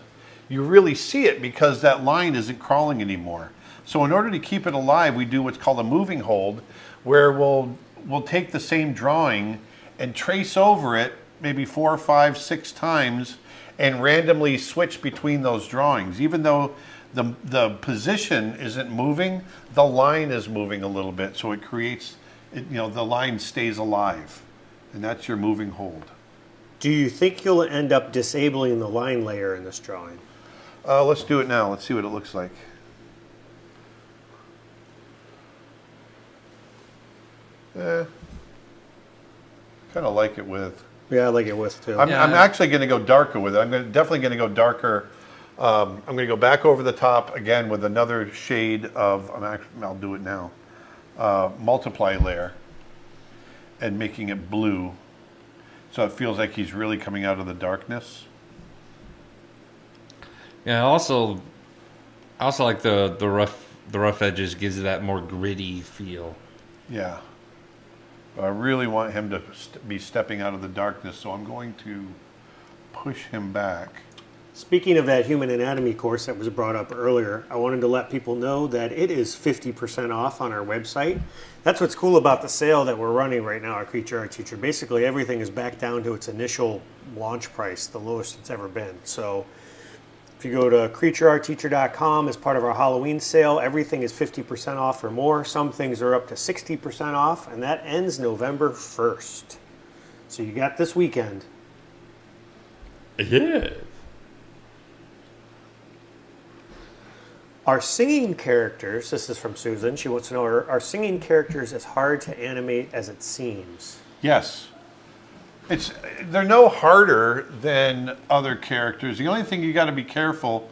you really see it because that line isn't crawling anymore. So in order to keep it alive, we do what's called a moving hold, where we'll take the same drawing and trace over it maybe 4, 5, 6 times and randomly switch between those drawings. Even though the position isn't moving, the line is moving a little bit, so it creates, the line stays alive. And that's your moving hold. Do you think you'll end up disabling the line layer in this drawing? Let's do it now. Let's see what it looks like. Kind of like it with. Yeah, I like it with too. I'm actually going to go darker with it. Definitely going to go darker. I'm going to go back over the top again with another shade of. I'll do it now. Multiply layer, and making it blue, so it feels like he's really coming out of the darkness. Yeah, I also like the rough edges gives it that more gritty feel. Yeah. I really want him to be stepping out of the darkness, so I'm going to push him back. Speaking of that human anatomy course that was brought up earlier, I wanted to let people know that it is 50% off on our website. That's what's cool about the sale that we're running right now at Creature Art Teacher. Basically, everything is back down to its initial launch price, the lowest it's ever been. So if you go to creatureartteacher.com as part of our Halloween sale, everything is 50% off or more. Some things are up to 60% off, and that ends November 1st. So you got this weekend. Yeah. Are singing characters, this is from Susan, she wants to know, are singing characters as hard to animate as it seems? Yes. They're no harder than other characters. The only thing you got to be careful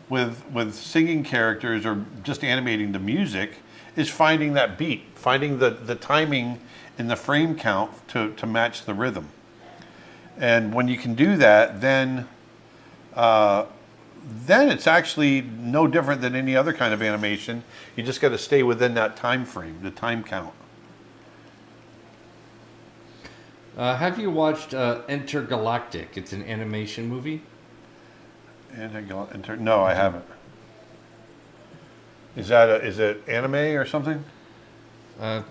with singing characters or just animating the music is finding that beat, finding the timing in the frame count to match the rhythm. And when you can do that, then it's actually no different than any other kind of animation. You just got to stay within that time frame, the time count. Have you watched Intergalactic? It's an animation movie. No, I haven't. Is it anime or something? Let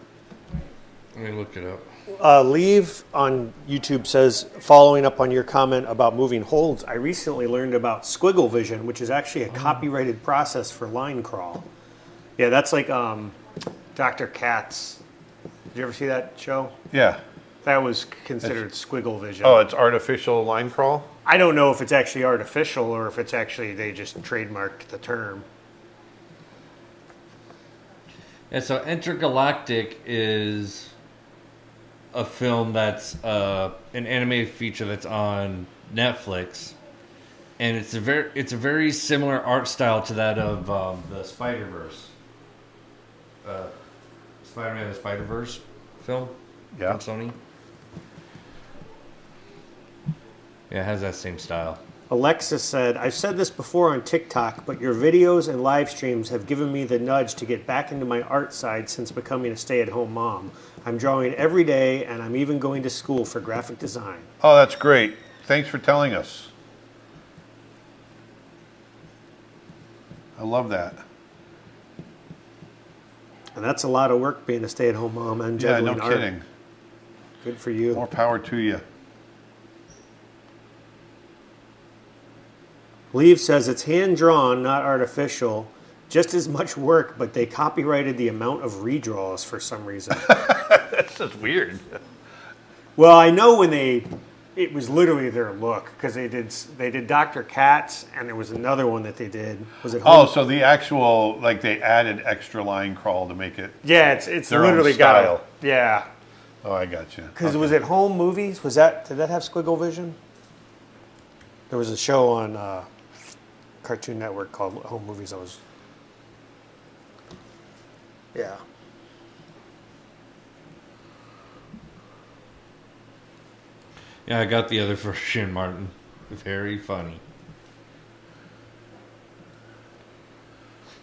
me look it up. Leave on YouTube says, following up on your comment about moving holds, I recently learned about squiggle vision, which is actually a copyrighted process for line crawl. Yeah, that's like Dr. Katz. Did you ever see that show? Yeah. That was considered squiggle vision. Oh, it's artificial line crawl? I don't know if it's actually artificial or if it's actually they just trademarked the term. And so Intergalactic is a film that's an animated feature that's on Netflix, and it's a very similar art style to that of the Spider-Verse, Spider-Man and the Spider-Verse film Yeah. from Sony. Yeah, it has that same style. Alexis said, I've said this before on TikTok, but your videos and live streams have given me the nudge to get back into my art side since becoming a stay-at-home mom. I'm drawing every day, and I'm even going to school for graphic design. Oh, that's great. Thanks for telling us. I love that. And that's a lot of work being a stay-at-home mom and Yeah, juggling no art. kidding. Good for you. More power to you. Leave says it's hand-drawn, not artificial. Just as much work, but they copyrighted the amount of redraws for some reason. That's just weird. Well, I know when it was literally their look because they did Dr. Katz and there was another one that they did. Was it? Oh, so the actual, like they added extra line crawl to make it. Yeah, it's their own literally got style. yeah. Oh, I got you. Because was it Home Movies? Did that have Squiggle Vision? There was a show on Cartoon Network called Home Movies. Yeah. Yeah, I got the other version, Martin. Very funny.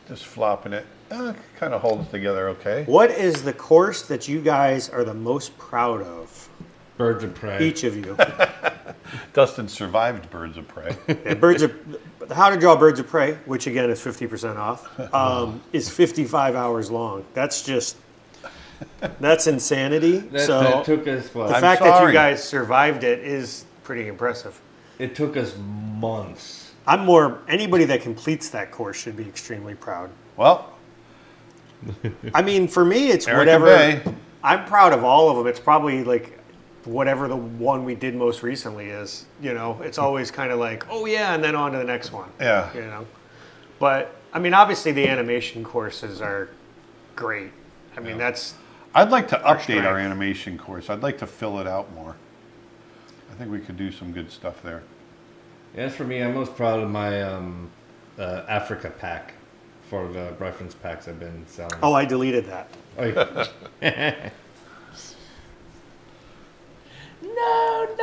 Just flopping it. Kind of holds together okay. What is the course that you guys are the most proud of? Birds of Prey. Each of you. Dustin survived Birds of Prey. Yeah, How to Draw Birds of Prey, which again is 50% off, is 55 hours long. That's insanity. That took us the what? I'm fact that you sorry. guys survived it is pretty impressive. It took us months. Anybody that completes that course should be extremely proud. Well, I mean, for me, it's Erica whatever. Bay. I'm proud of all of them. It's probably like whatever the one we did most recently is. You know, it's always kind of like, oh yeah, and then on to the next one. Yeah. You know, but I mean, obviously the animation courses are great. I mean, that's I'd like to update strength. our animation course. I'd like to fill it out more. I think we could do some good stuff there. As for me, I'm most proud of my Africa pack for the reference packs I've been selling. Oh, I deleted that. Oh, yeah. No,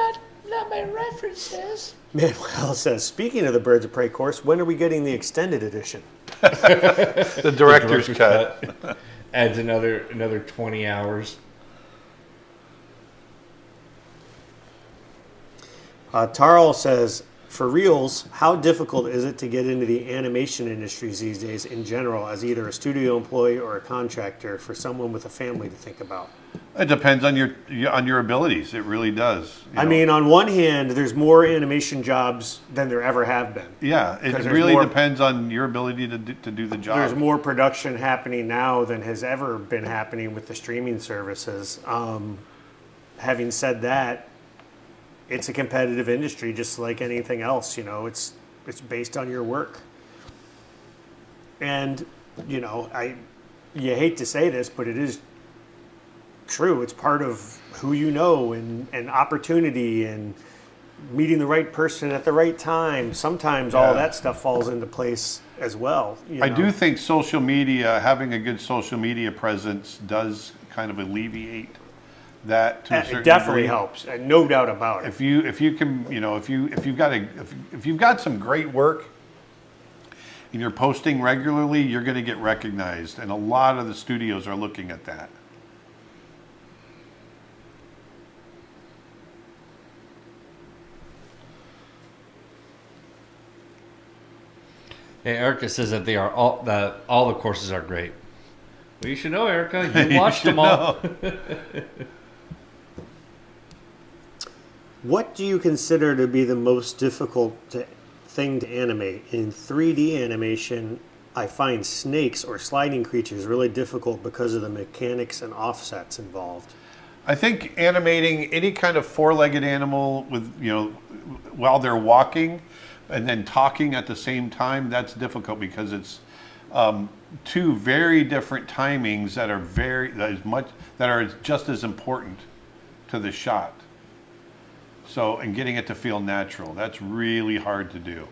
not my references. Manuel says, speaking of the Birds of Prey course, when are we getting the extended edition? The director's cut. Adds another 20 hours. Tarl says, for reals, how difficult is it to get into the animation industries these days in general as either a studio employee or a contractor for someone with a family to think about? It depends on your abilities. It really does. You I know. mean, on one hand, there's more animation jobs than there ever have been. Yeah, it 'Cause there's really more- depends on your ability to do the job. There's more production happening now than has ever been happening with the streaming services. Having said that, it's a competitive industry just like anything else. You know, it's based on your work. And, you know, you hate to say this, but it is true. It's part of who you know and opportunity and meeting the right person at the right time. Sometimes all Yeah. that stuff falls into place as well. I do think social media, having a good social media presence, does kind of alleviate that to a certain It definitely degree. helps, and no doubt about it. If you can, you know, if you've got some great work and you're posting regularly, you're going to get recognized, and a lot of the studios are looking at that. Hey, Erica says that all the courses are great. Well, you should know, Erica. You watched should them all. What do you consider to be the most difficult thing to animate? In 3D animation, I find snakes or sliding creatures really difficult because of the mechanics and offsets involved. I think animating any kind of four-legged animal with, you know, while they're walking and then talking at the same time, that's difficult because it's two very different timings that are just as important to the shot. So, and getting it to feel natural, that's really hard to do.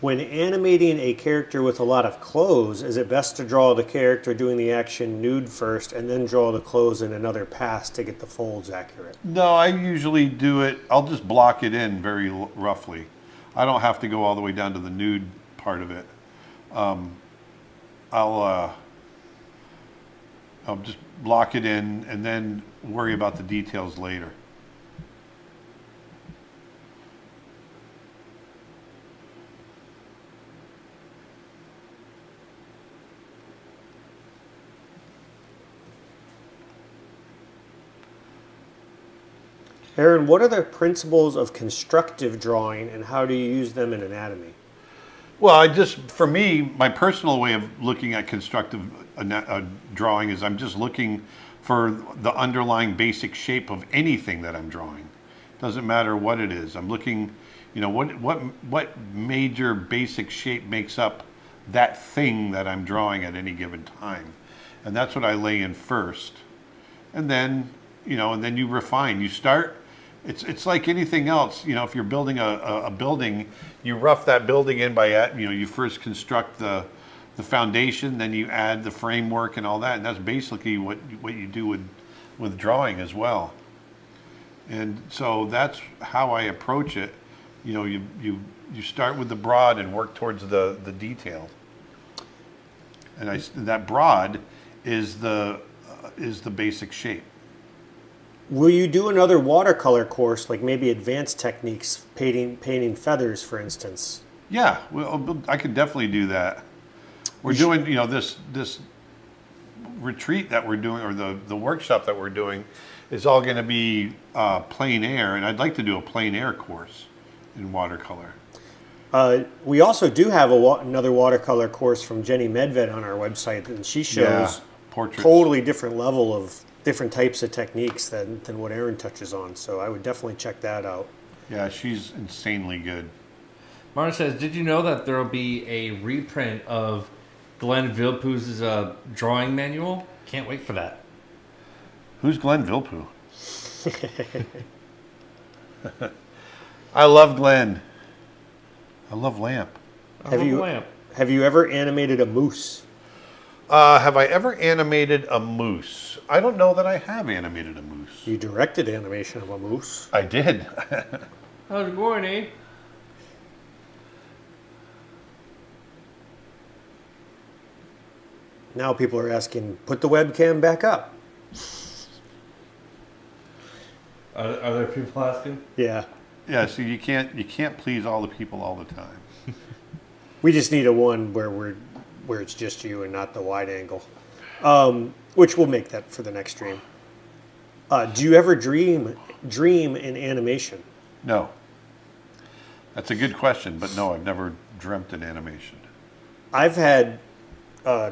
When animating a character with a lot of clothes, is it best to draw the character doing the action nude first and then draw the clothes in another pass to get the folds accurate? No, I usually do it, I'll just block it in very roughly. I don't have to go all the way down to the nude part of it. I'll just block it in and then worry about the details later. Aaron, what are the principles of constructive drawing and how do you use them in anatomy? Well, for me, my personal way of looking at constructive drawing is I'm just looking for the underlying basic shape of anything that I'm drawing. Doesn't matter what it is. I'm looking, what major basic shape makes up that thing that I'm drawing at any given time. And that's what I lay in first. And then, and then you refine. You start, it's like anything else. If you're building a building, you rough that building in by, you first construct the foundation, then you add the framework and all that. And that's basically what you do with drawing as well. And so that's how I approach it. You start with the broad and work towards the detail. And that broad is the basic shape. Will you do another watercolor course, like maybe advanced techniques, painting feathers, for instance? Yeah, well, I could definitely do that. We're doing, this retreat that we're doing, or the workshop that we're doing, is all going to be plein air, and I'd like to do a plein air course in watercolor. We also do have another watercolor course from Jenny Medved on our website, and she shows portraits. Totally different level of different types of techniques than what Aaron touches on. So I would definitely check that out. Yeah, she's insanely good. Martin says, did you know that there will be a reprint of Glenn Vilpuz's drawing manual? Can't wait for that. Who's Glenn Vilpuz? I love Glenn. I love Lamp. Have you ever animated a moose? Have I ever animated a moose? I don't know that I have animated a moose. You directed animation of a moose. I did. How's it going, eh? Now people are asking, put the webcam back up. Are there people asking? Yeah. Yeah, so you can't please all the people all the time. We just need a one where it's just you and not the wide angle, which we'll make that for the next stream. Do you ever dream in animation? No. That's a good question, but no, I've never dreamt in animation. I've had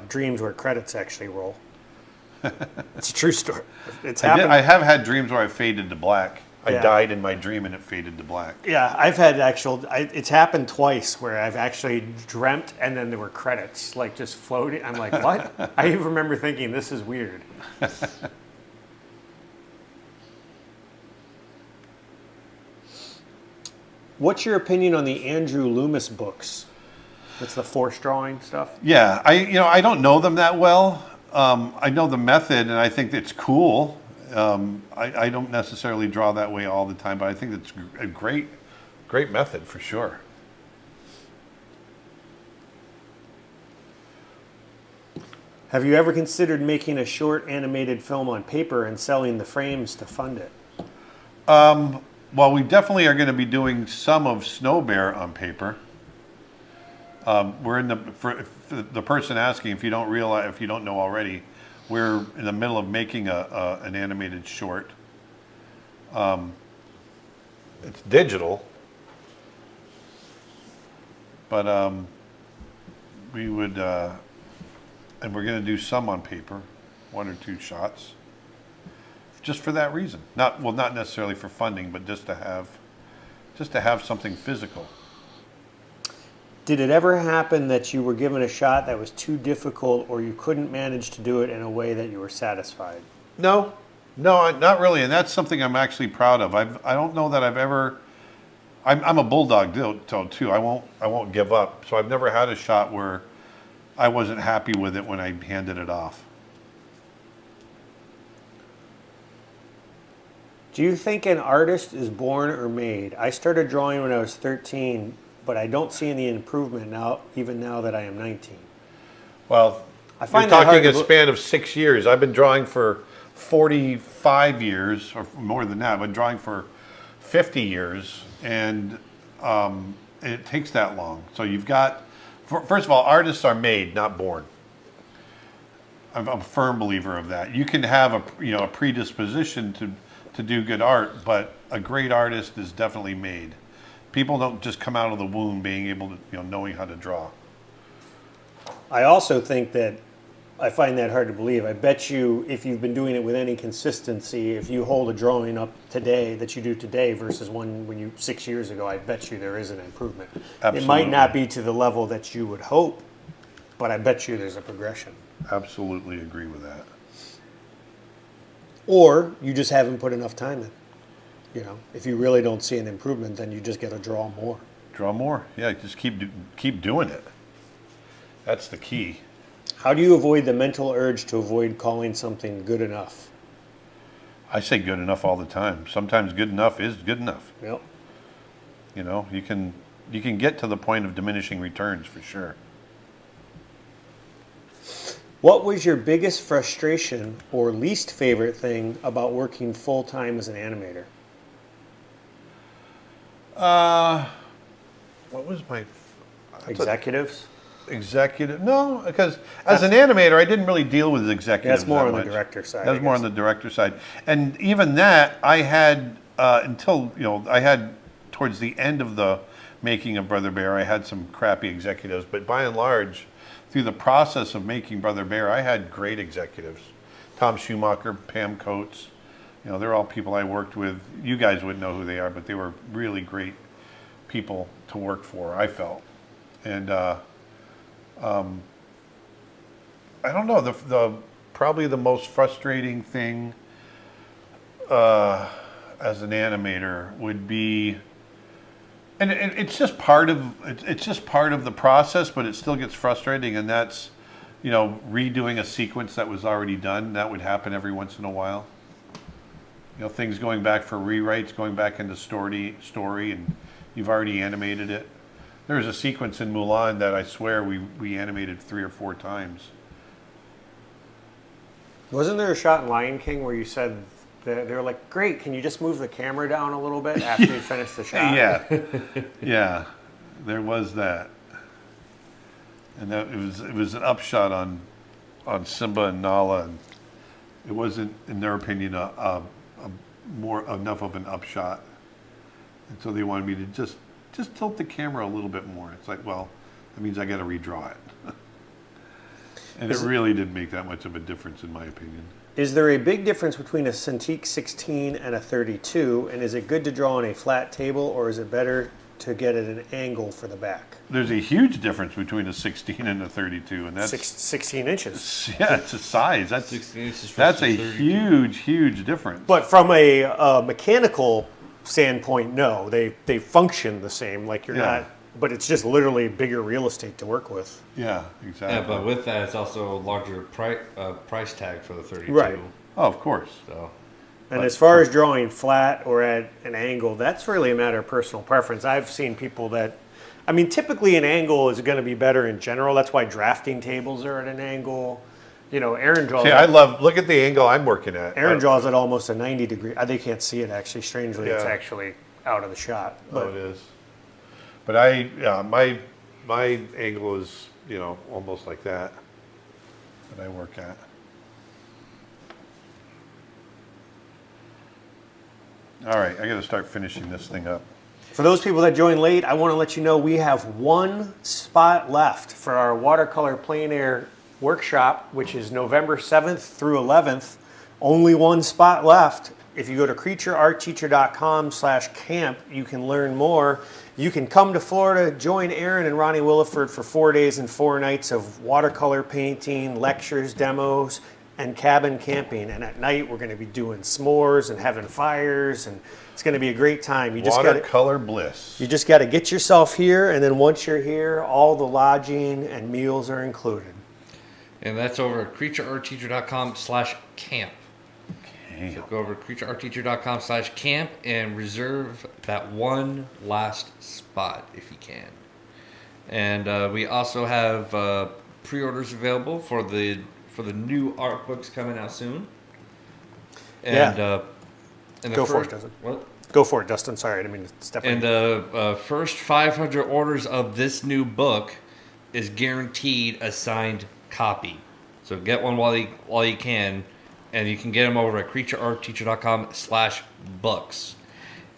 dreams where credits actually roll. It's a true story. It's happened. I have had dreams where I faded to black. I Yeah. died in my dream and it faded to black. Yeah, I've had it's happened twice where I've actually dreamt and then there were credits like just floating. I'm like, what? I even remember thinking, this is weird. What's your opinion on the Andrew Loomis books? That's the force drawing stuff. Yeah, I don't know them that well. I know the method, and I think it's cool. I don't necessarily draw that way all the time, but I think it's a great method for sure. Have you ever considered making a short animated film on paper and selling the frames to fund it? Well, we definitely are going to be doing some of Snow Bear on paper. We're in for the person asking, if you don't know already, we're in the middle of making an animated short. It's digital, but we would, and we're going to do some on paper, 1 or 2 shots, just for that reason. Not necessarily for funding, but just to have something physical. Did it ever happen that you were given a shot that was too difficult or you couldn't manage to do it in a way that you were satisfied? No, not really, and that's something I'm actually proud of. I don't know that I've ever. I'm a bulldog too. I won't give up. So I've never had a shot where I wasn't happy with it when I handed it off. Do you think an artist is born or made? I started drawing when I was 13, but I don't see any improvement now, even now that I am 19. Well, I find you're that hard talking to a span of 6 years. I've been drawing for 45 years, or more than that. I've been drawing for 50 years, and it takes that long. So you've got, first of all, artists are made, not born. I'm a firm believer of that. You can have a predisposition to do good art, but a great artist is definitely made. People don't just come out of the womb being able to, knowing how to draw. I also think that I find that hard to believe. I bet you if you've been doing it with any consistency, if you hold a drawing up today that you do today versus one when you 6 years ago, I bet you there is an improvement. It might Absolutely. not be to the level that you would hope, but I bet you there's a progression. Absolutely agree with that. Or you just haven't put enough time in. If you really don't see an improvement, then you just got to draw more. Draw more. Yeah, just keep doing it. That's the key. How do you avoid the mental urge to avoid calling something good enough? I say good enough all the time. Sometimes good enough is good enough. Yep. You can get to the point of diminishing returns for sure. What was your biggest frustration or least favorite thing about working full-time as an animator? What was my Executives? executive? No, because as an animator, I didn't really deal with executives. That's more that on the much. director side, That was I more on guess. the director side, and even that I had until I had towards the end of the making of Brother Bear, I had some crappy executives, but by and large, through the process of making Brother Bear, I had great executives. Tom Schumacher, Pam Coates, they're all people I worked with. You guys wouldn't know who they are, but they were really great people to work for, I felt. And I don't know, the probably the most frustrating thing as an animator would be, and it's just part of the process, but it still gets frustrating, and that's redoing a sequence that was already done. That would happen every once in a while. Things going back for rewrites, going back into story, and you've already animated it. There was a sequence in Mulan that I swear we animated 3 or 4 times. Wasn't there a shot in Lion King where you said that they were like, great, can you just move the camera down a little bit after you finish the shot? Yeah, yeah, there was that, and that it was an upshot on Simba and Nala, and it wasn't, in their opinion, a more enough of an upshot, and so they wanted me to just tilt the camera a little bit more. It's like, well, that means I got to redraw it, and it really didn't make that much of a difference in my opinion. Is there a big difference between a Cintiq 16 and a 32, and is it good to draw on a flat table, or is it better to get at an angle for the back? There's a huge difference between a 16 and a 32, and that's 16 inches. yeah, it's a size. That's 16 inches that's versus a 32. huge difference. But from a mechanical standpoint, no, they function the same. Like you're Yeah. not, but it's just literally bigger real estate to work with. Yeah, exactly. Yeah, but with that, it's also a larger price tag for the 32. Right. Oh, of course. So, And as far as drawing flat or at an angle, that's really a matter of personal preference. I've seen people that, typically an angle is going to be better in general. That's why drafting tables are at an angle. Aaron draws. See, look at the angle I'm working at. Aaron draws at almost a 90 degree. They can't see it actually. Strangely, it's Yeah. actually out of the shot. Oh, it is. But my angle is, almost like that I work at. All right, I got to start finishing this thing up. For those people that joined late, I want to let you know we have one spot left for our watercolor plein air workshop, which is November 7th through 11th. Only one spot left. If you go to creatureartteacher.com/camp, you can learn more. You can come to Florida, join Aaron and Ronnie Williford for 4 days and 4 nights of watercolor painting, lectures, demos, and cabin camping. And at night, we're going to be doing s'mores and having fires, and it's going to be a great time. You just got to Watercolor bliss. You just got to get yourself here, and then once you're here, all the lodging and meals are included. and that's over at creatureartteacher.com/camp. Okay. So go over to creatureartteacher.com/camp and reserve that one last spot if you can. And we also have pre-orders available for the new art books coming out soon. And, and Go for it, Dustin. What? Go for it, Dustin. Sorry, I didn't mean to step And in. the first 500 orders of this new book is guaranteed a signed copy. So get one while you can. and you can get them over at creatureartteacher.com/books.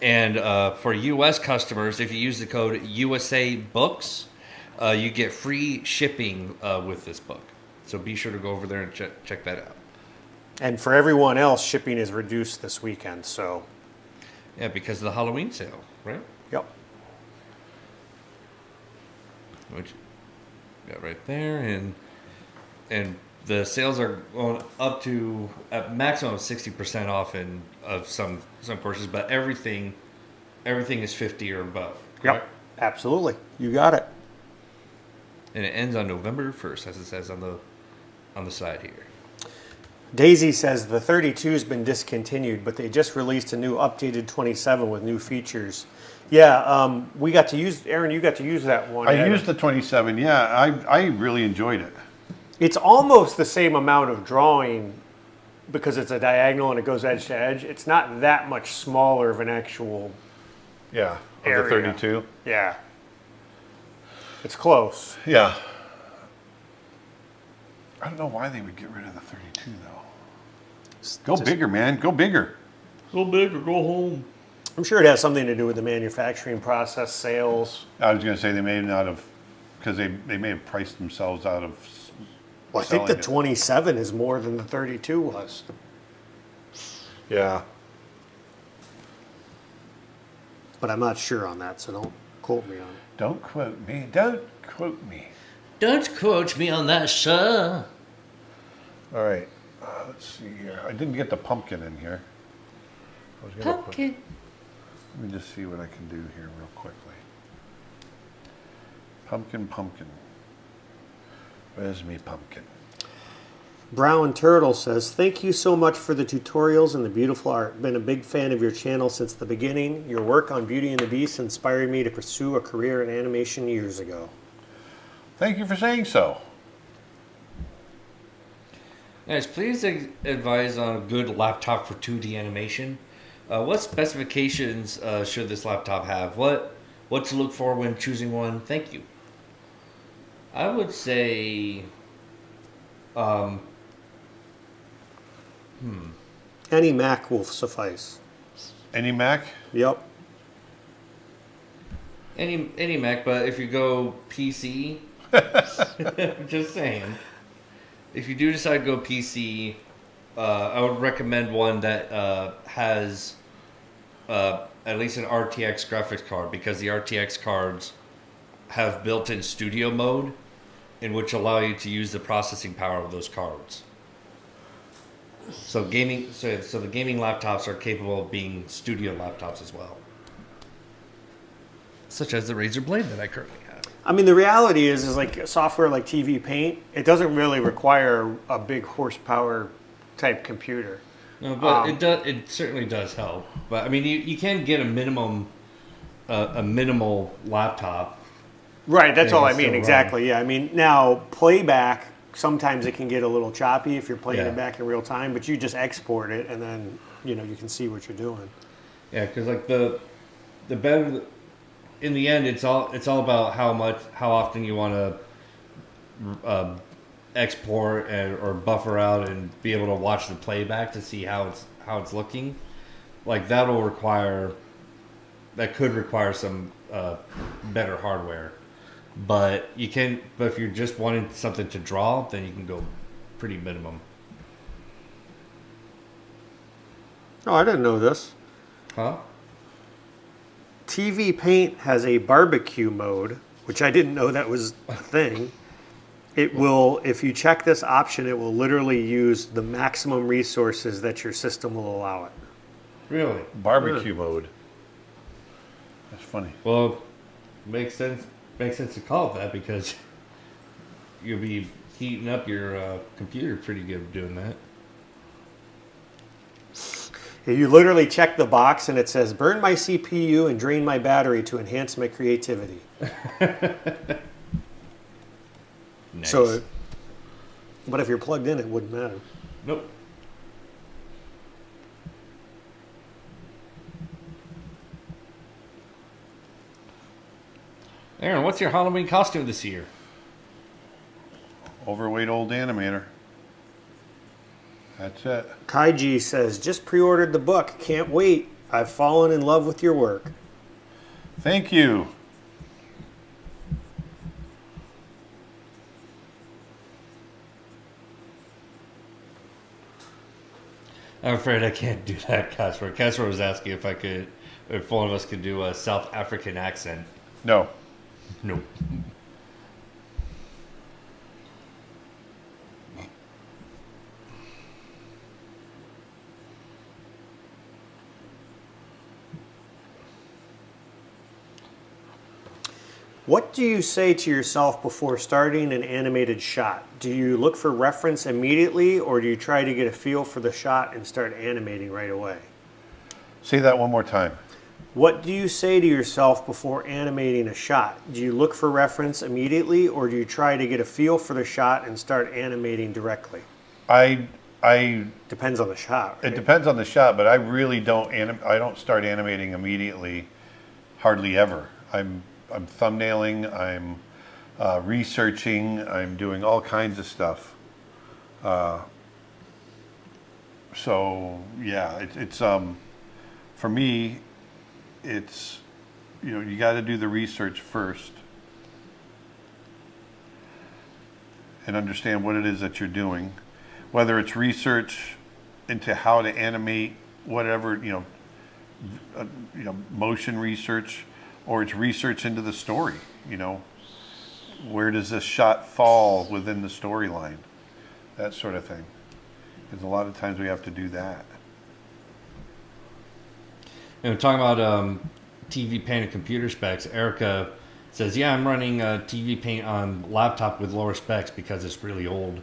And for U.S. customers, if you use the code USA Books, you get free shipping with this book. So be sure to go over there and check that out. And for everyone else, shipping is reduced this weekend. So, Yeah, because of the Halloween sale, right? yep. Which got right there, and the sales are going up to a maximum of 60% off in of some courses, but everything is 50 or above. Correct? Yep. Absolutely. You got it. And it ends on November 1st, as it says on the side here. Daisy says the 32 has been discontinued, but they just released a new updated 27 with new features. Yeah, we got to use, Aaron, you got to use that one. I used the 27. Yeah, I really enjoyed it. It's almost the same amount of drawing because it's a diagonal and it goes edge to edge. It's not that much smaller of an actual Yeah, of area. the 32. Yeah. It's close. Yeah. I don't know why they would get rid of the 32 though. Go Just- bigger, man. Go bigger. Go big or go home. I'm sure it has something to do with the manufacturing process, sales. I was going to say they made it out of, because they may have priced themselves out of. Well, I think the selling it. 27 is more than the 32 was. Yeah. But I'm not sure on that, so don't quote me on it. Don't quote me. Don't quote me. Don't quote me on that, sir. All right. Let's see here. I didn't get the pumpkin in here. I was gonna Pumpkin. Let me just see what I can do here real quickly. Pumpkin. Where's me pumpkin? Brown Turtle says, thank you so much for the tutorials and the beautiful art. Been a big fan of your channel since the beginning. Your work on Beauty and the Beast inspired me to pursue a career in animation years ago. Thank you for saying so. Guys, please advise on a good laptop for 2D animation. What specifications should this laptop have? What to look for when choosing one? Thank you. I would say, Any Mac will suffice. Any Mac? Yep. any Mac, but if you go PC, just saying, if you do decide to go PC, I would recommend one that has at least an RTX graphics card, because the RTX cards have built-in studio mode, in which allow you to use the processing power of those cards. So the gaming laptops are capable of being studio laptops as well, such as the Razer Blade that I currently have. I mean, the reality is like software like TV Paint, it doesn't really require a big horsepower type computer. No, but it certainly does help. But I mean, you can get a minimal laptop. Right, that's Yeah, all I it's mean, still exactly. Yeah, I mean, now playback, sometimes it can get a little choppy if you're playing Yeah. it back in real time, but you just export it and then, you can see what you're doing. Yeah, because like the better, in the end, it's all about how often you want to export or buffer out and be able to watch the playback to see how it's looking. Like that could require some better hardware. But if you're just wanting something to draw, then you can go pretty minimum. Oh, I didn't know this. Huh? TV Paint has a barbecue mode, which I didn't know that was a thing. It will, if you check this option, it will literally use the maximum resources that your system will allow it. Really? Barbecue mode. That's funny. Well, makes sense to call it that, because you'll be heating up your computer pretty good doing that. You literally check the box and it says, burn my CPU and drain my battery to enhance my creativity. Nice. So, but if you're plugged in, it wouldn't matter. Nope. Aaron, what's your Halloween costume this year? Overweight old animator. That's it. Kaiji says, just pre-ordered the book. Can't wait. I've fallen in love with your work. Thank you. I'm afraid I can't do that, Casper. Casper was asking if one of us could do a South African accent. No. Nope. What do you say to yourself before starting an animated shot? Do you look for reference immediately, or do you try to get a feel for the shot and start animating right away? Say that one more time. What do you say to yourself before animating a shot? Do you look for reference immediately, or do you try to get a feel for the shot and start animating directly? I Depends on the shot, right? It depends on the shot, but I really don't I don't start animating immediately, hardly ever. I'm thumbnailing, I'm researching, I'm doing all kinds of stuff. So yeah, it's for me, it's, you know, you got to do the research first and understand what it is that you're doing, whether it's research into how to animate whatever, motion research, or it's research into the story. You know, where does this shot fall within the storyline, that sort of thing, because a lot of times we have to do that. Talking about TV Paint and computer specs, Erica says, yeah, I'm running TV Paint on laptop with lower specs because it's really old.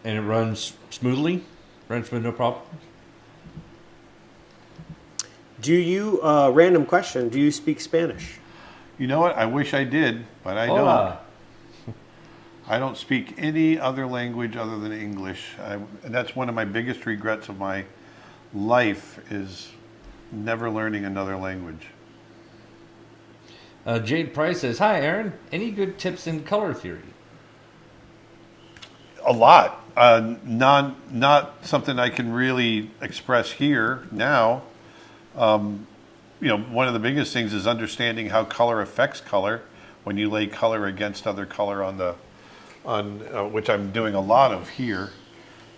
And it runs smoothly? Runs with no problem? Do you, random question, do you speak Spanish? You know what? I wish I did, but I Hola. don't. I don't speak any other language other than English. And that's one of my biggest regrets of my life, is never learning another language. Jade Price says, hi, Aaron. Any good tips in color theory? A lot. Not something I can really express here now. One of the biggest things is understanding how color affects color when you lay color against other color on which I'm doing a lot of here.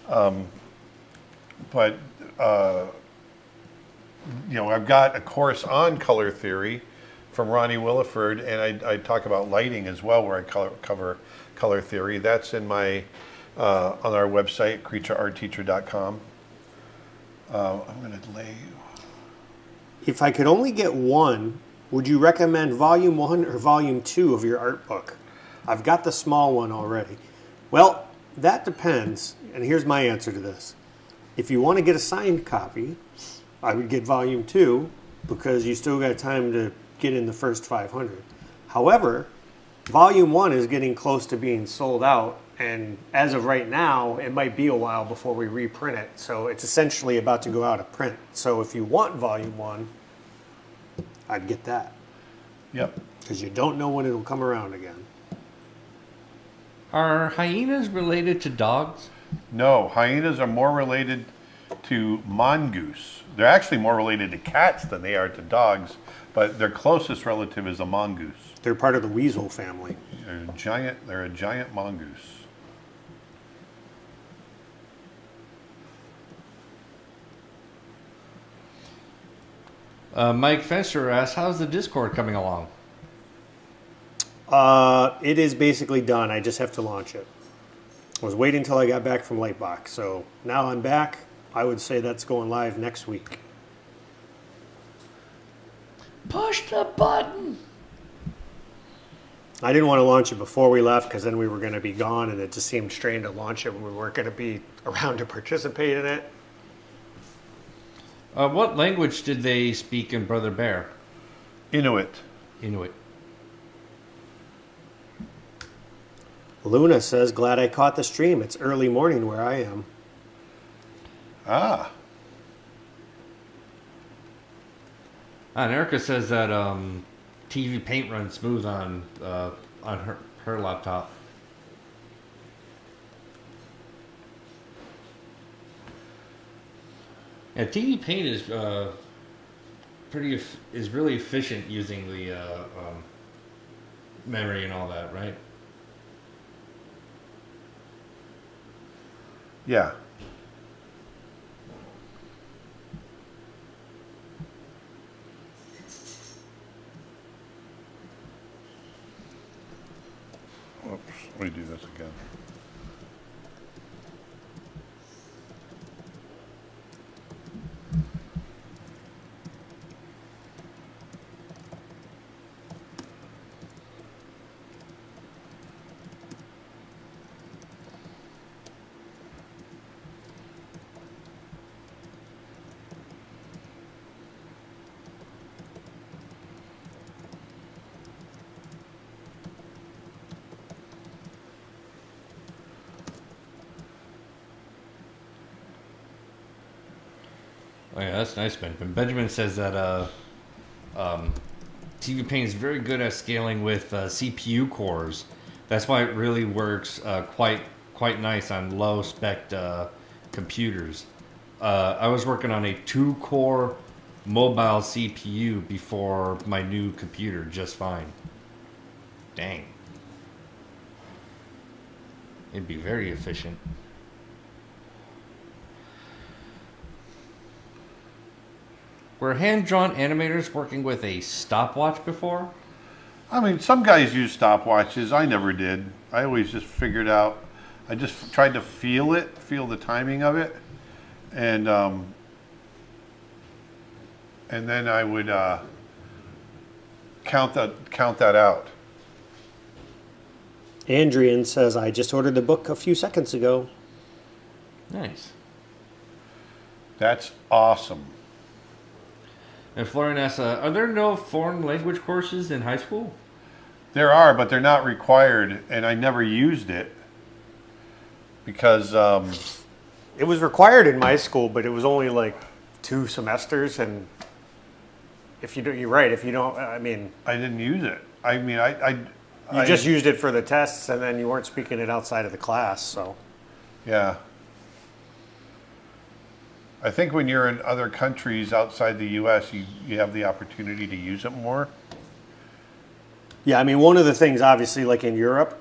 I've got a course on color theory from Ronnie Williford, and I talk about lighting as well, where I cover color theory. That's in my on our website, creatureartteacher.com. I'm going to lay. If I could only get one, would you recommend volume 1 or volume 2 of your art book? I've got the small one already. Well, that depends, and here's my answer to this. If you want to get a signed copy, I would get volume 2, because you still got time to get in the first 500. However, volume 1 is getting close to being sold out, and as of right now, it might be a while before we reprint it. So it's essentially about to go out of print. So if you want volume 1, I'd get that, Yep. because you don't know when it'll come around again. Are hyenas related to dogs? No, hyenas are more related to mongoose. They're actually more related to cats than they are to dogs, but their closest relative is a mongoose. They're part of the weasel family. They're a giant mongoose. Mike Fenster asks, how's the Discord coming along? It is basically done. I just have to launch it. I was waiting until I got back from Lightbox, so now I'm back. I would say that's going live next week. Push the button. I didn't want to launch it before we left, because then we were going to be gone, and it just seemed strange to launch it when we weren't going to be around to participate in it. What language did they speak in Brother Bear? Inuit. Inuit. Luna says, glad I caught the stream. It's early morning where I am. Ah. And Erica says that TV Paint runs smooth on her laptop. Yeah, TV Paint is is really efficient using the memory and all that, right? Yeah. Oops, let me do this again. Oh yeah, that's nice, Benjamin. Benjamin says that TV Paint is very good at scaling with CPU cores. That's why it really works quite nice on low spec computers. I was working on a 2-core mobile CPU before my new computer just fine. Dang. It'd be very efficient. Were hand-drawn animators working with a stopwatch before? I mean, some guys use stopwatches. I never did. I always just figured out. I just tried to feel it, feel the timing of it, and then I would count that out. Andrian says, I just ordered the book a few seconds ago. Nice. That's awesome. And Florian asks, are there no foreign language courses in high school? There are, but they're not required, and I never used it because It was required in my school, but it was only like 2 semesters. And if you do, you're right. If you don't, I mean, I didn't use it. I mean, you just used it for the tests, and then you weren't speaking it outside of the class. So yeah. I think when you're in other countries outside the U.S., you have the opportunity to use it more. yeah, I mean, one of the things, obviously, like in Europe,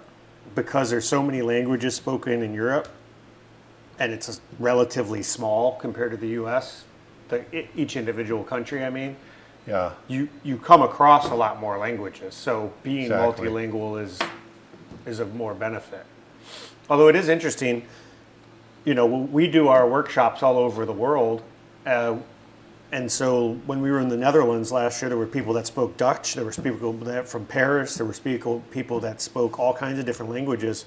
because there's so many languages spoken in Europe, and it's relatively small compared to the U.S., each individual country, I mean, Yeah. you come across a lot more languages. So being Exactly. multilingual is of more benefit. Although it is interesting, you know, we do our workshops all over the world. And so when we were in the Netherlands last year, there were people that spoke Dutch. There were people that from Paris. There were people that spoke all kinds of different languages.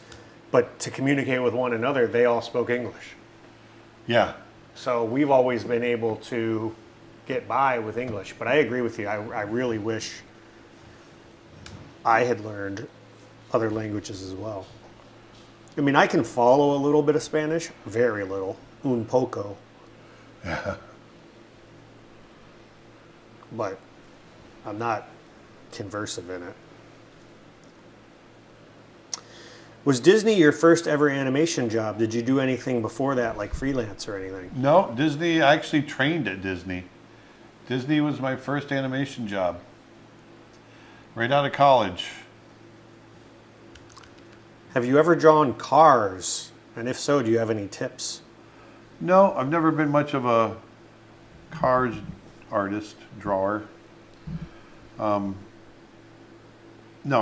But to communicate with one another, they all spoke English. Yeah. So we've always been able to get by with English. But I agree with you. I really wish I had learned other languages as well. I mean, I can follow a little bit of Spanish, very little, un poco. Yeah. But I'm not conversive in it. Was Disney your first ever animation job? Did you do anything before that, like freelance or anything? No, Disney. I actually trained at Disney. Disney was my first animation job. Right out of college. Have you ever drawn cars? And if so, do you have any tips? No, I've never been much of a cars artist, drawer. No,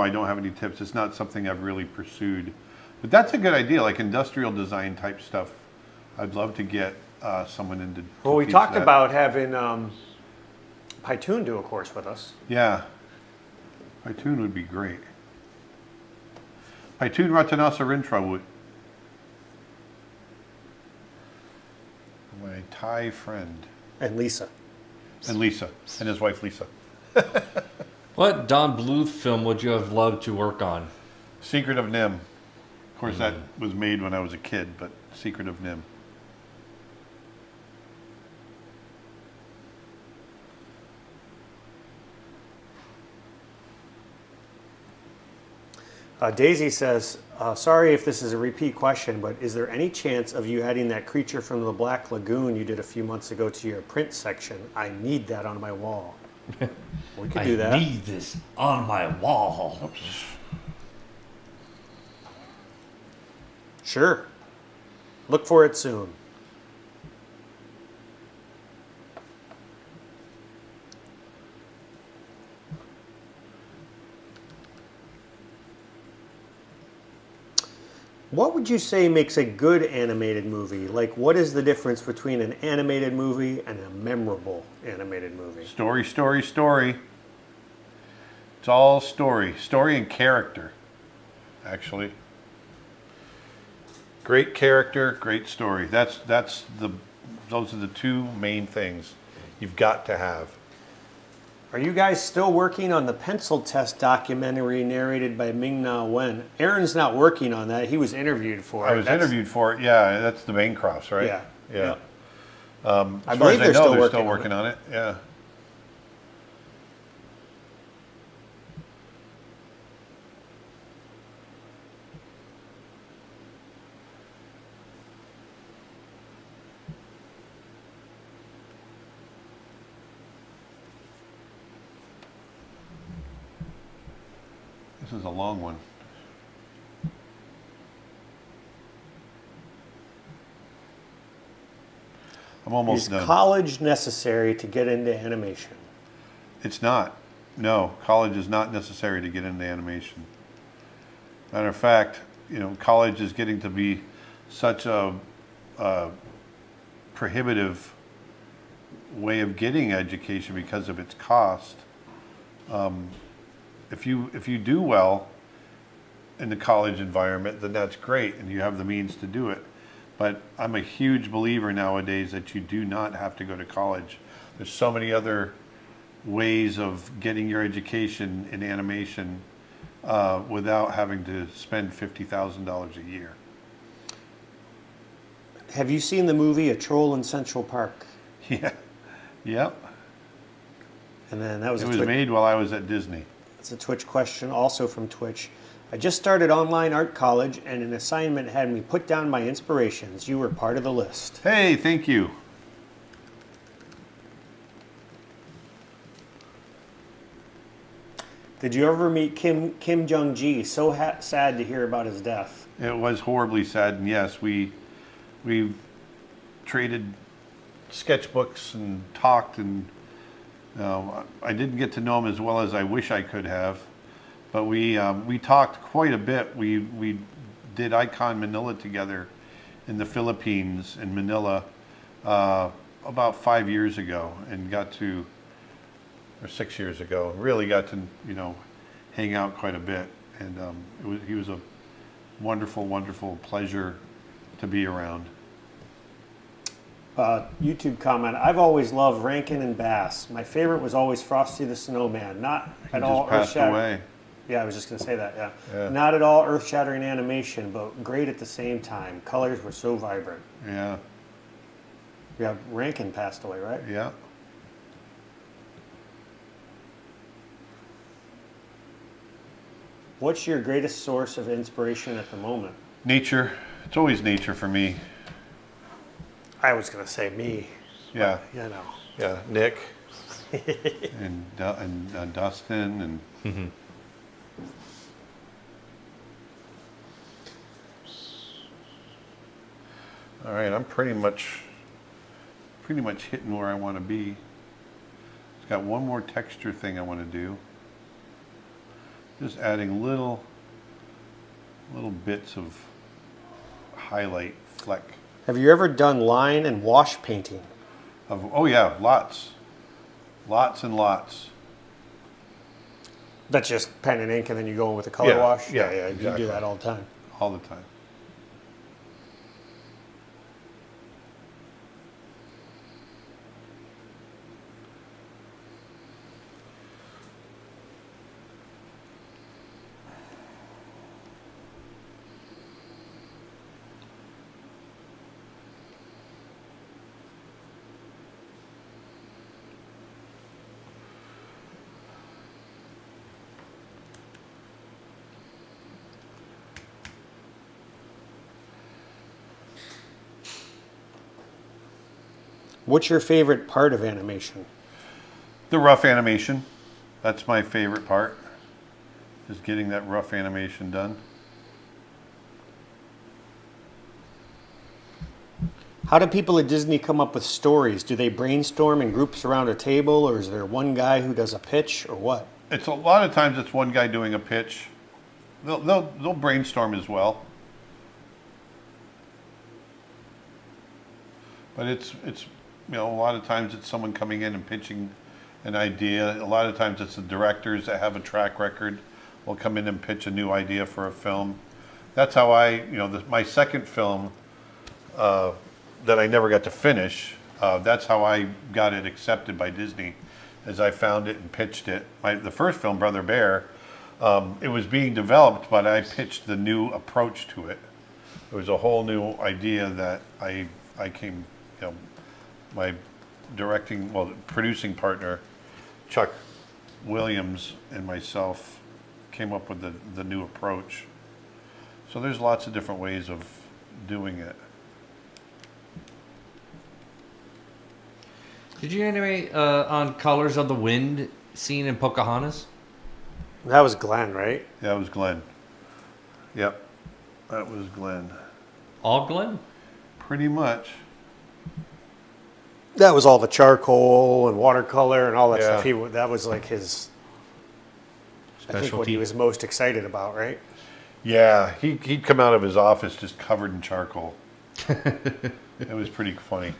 I don't have any tips. It's not something I've really pursued. But that's a good idea, like industrial design type stuff. I'd love to get someone into. Well, we teach talked that. about having Pytoon do a course with us. Yeah. Pytoon would be great. Pytoon Ratanasarintra my Thai friend. And Lisa. And Lisa. And his wife Lisa. What Don Bluth film would you have loved to work on? Secret of Nim. Of course, that was made when I was a kid, but Secret of Nim. Daisy says, sorry if this is a repeat question, but is there any chance of you adding that creature from the Black Lagoon you did a few months ago to your print section? I need that on my wall. We could do that. I need this on my wall. Sure. Look for it soon. What would you say makes a good animated movie? Like, what is the difference between an animated movie and a memorable animated movie? Story, story, story. It's all story. Story and character, actually. Great character, great story. Those are the two main things you've got to have. Are you guys still working on the pencil test documentary narrated by Ming-Na Wen? Aaron's not working on that. He was interviewed for it. I was interviewed for it. Yeah, that's the Bancrofts, right? Yeah. Yeah. I As far believe as I they're know, still they're still working working on it. Yeah. This is a long one. I'm almost Is done. college necessary to get into animation? It's not. No, college is not necessary to get into animation. Matter of fact, college is getting to be such a prohibitive way of getting education because of its cost. If you do well in the college environment, then that's great, and you have the means to do it. But I'm a huge believer nowadays that you do not have to go to college. There's so many other ways of getting your education in animation without having to spend $50,000 a year. Have you seen the movie A Troll in Central Park? Yeah. Yep. And then that was It was made while I was at Disney. That's a Twitch question, also from Twitch. I just started online art college, and an assignment had me put down my inspirations. You were part of the list. Hey, thank you. Did you ever meet Kim Jong-gi? So sad to hear about his death. It was horribly sad, and yes, we traded sketchbooks and talked, and I didn't get to know him as well as I wish I could have, but we talked quite a bit. We did Icon Manila together in the Philippines, in Manila, about 5 years ago, and or 6 years ago, really got to hang out quite a bit, and he was a wonderful, wonderful pleasure to be around. YouTube comment, I've always loved Rankin and Bass. My favorite was always Frosty the Snowman. Not at all He just passed away. Yeah, I was just going to say that, Yeah. Not at all earth-shattering animation, but great at the same time. Colors were so vibrant. Yeah, Yeah, Rankin passed away, right? yeah. What's your greatest source of inspiration at the moment? Nature. It's always nature for me. I was going to say me. Yeah, Yeah, Nick and Dustin and all right. I'm pretty much hitting where I want to be. It's got one more texture thing I want to do. Just adding little bits of highlight fleck. Have you ever done line and wash painting? Oh yeah, lots and lots. That's just pen and ink, and then you go in with a color Yeah, wash? yeah, You exactly. do that all the time. All the time. What's your favorite part of animation? The rough animation. That's my favorite part. Just getting that rough animation done. How do people at Disney come up with stories? Do they brainstorm in groups around a table, or is there one guy who does a pitch, or what? It's a lot of times it's one guy doing a pitch. They'll brainstorm as well. But it's a lot of times it's someone coming in and pitching an idea. A lot of times it's the directors that have a track record will come in and pitch a new idea for a film. That's how my second film that I never got to finish. That's how I got it accepted by Disney, as I found it and pitched it. The first film, Brother Bear, it was being developed, but I pitched the new approach to it. It was a whole new idea that I came, my producing partner, Chuck Williams, and myself came up with the new approach. So there's lots of different ways of doing it. Did you animate on Colors of the Wind scene in Pocahontas? That was Glenn, right? Yeah, it was Glenn. Yep, that was Glenn. All Glenn? Pretty much. That was all the charcoal and watercolor and all that Yeah. stuff. That was like his, I think, what he Specialty. was most excited about, right? Yeah, he'd come out of his office just covered in charcoal. It was pretty funny.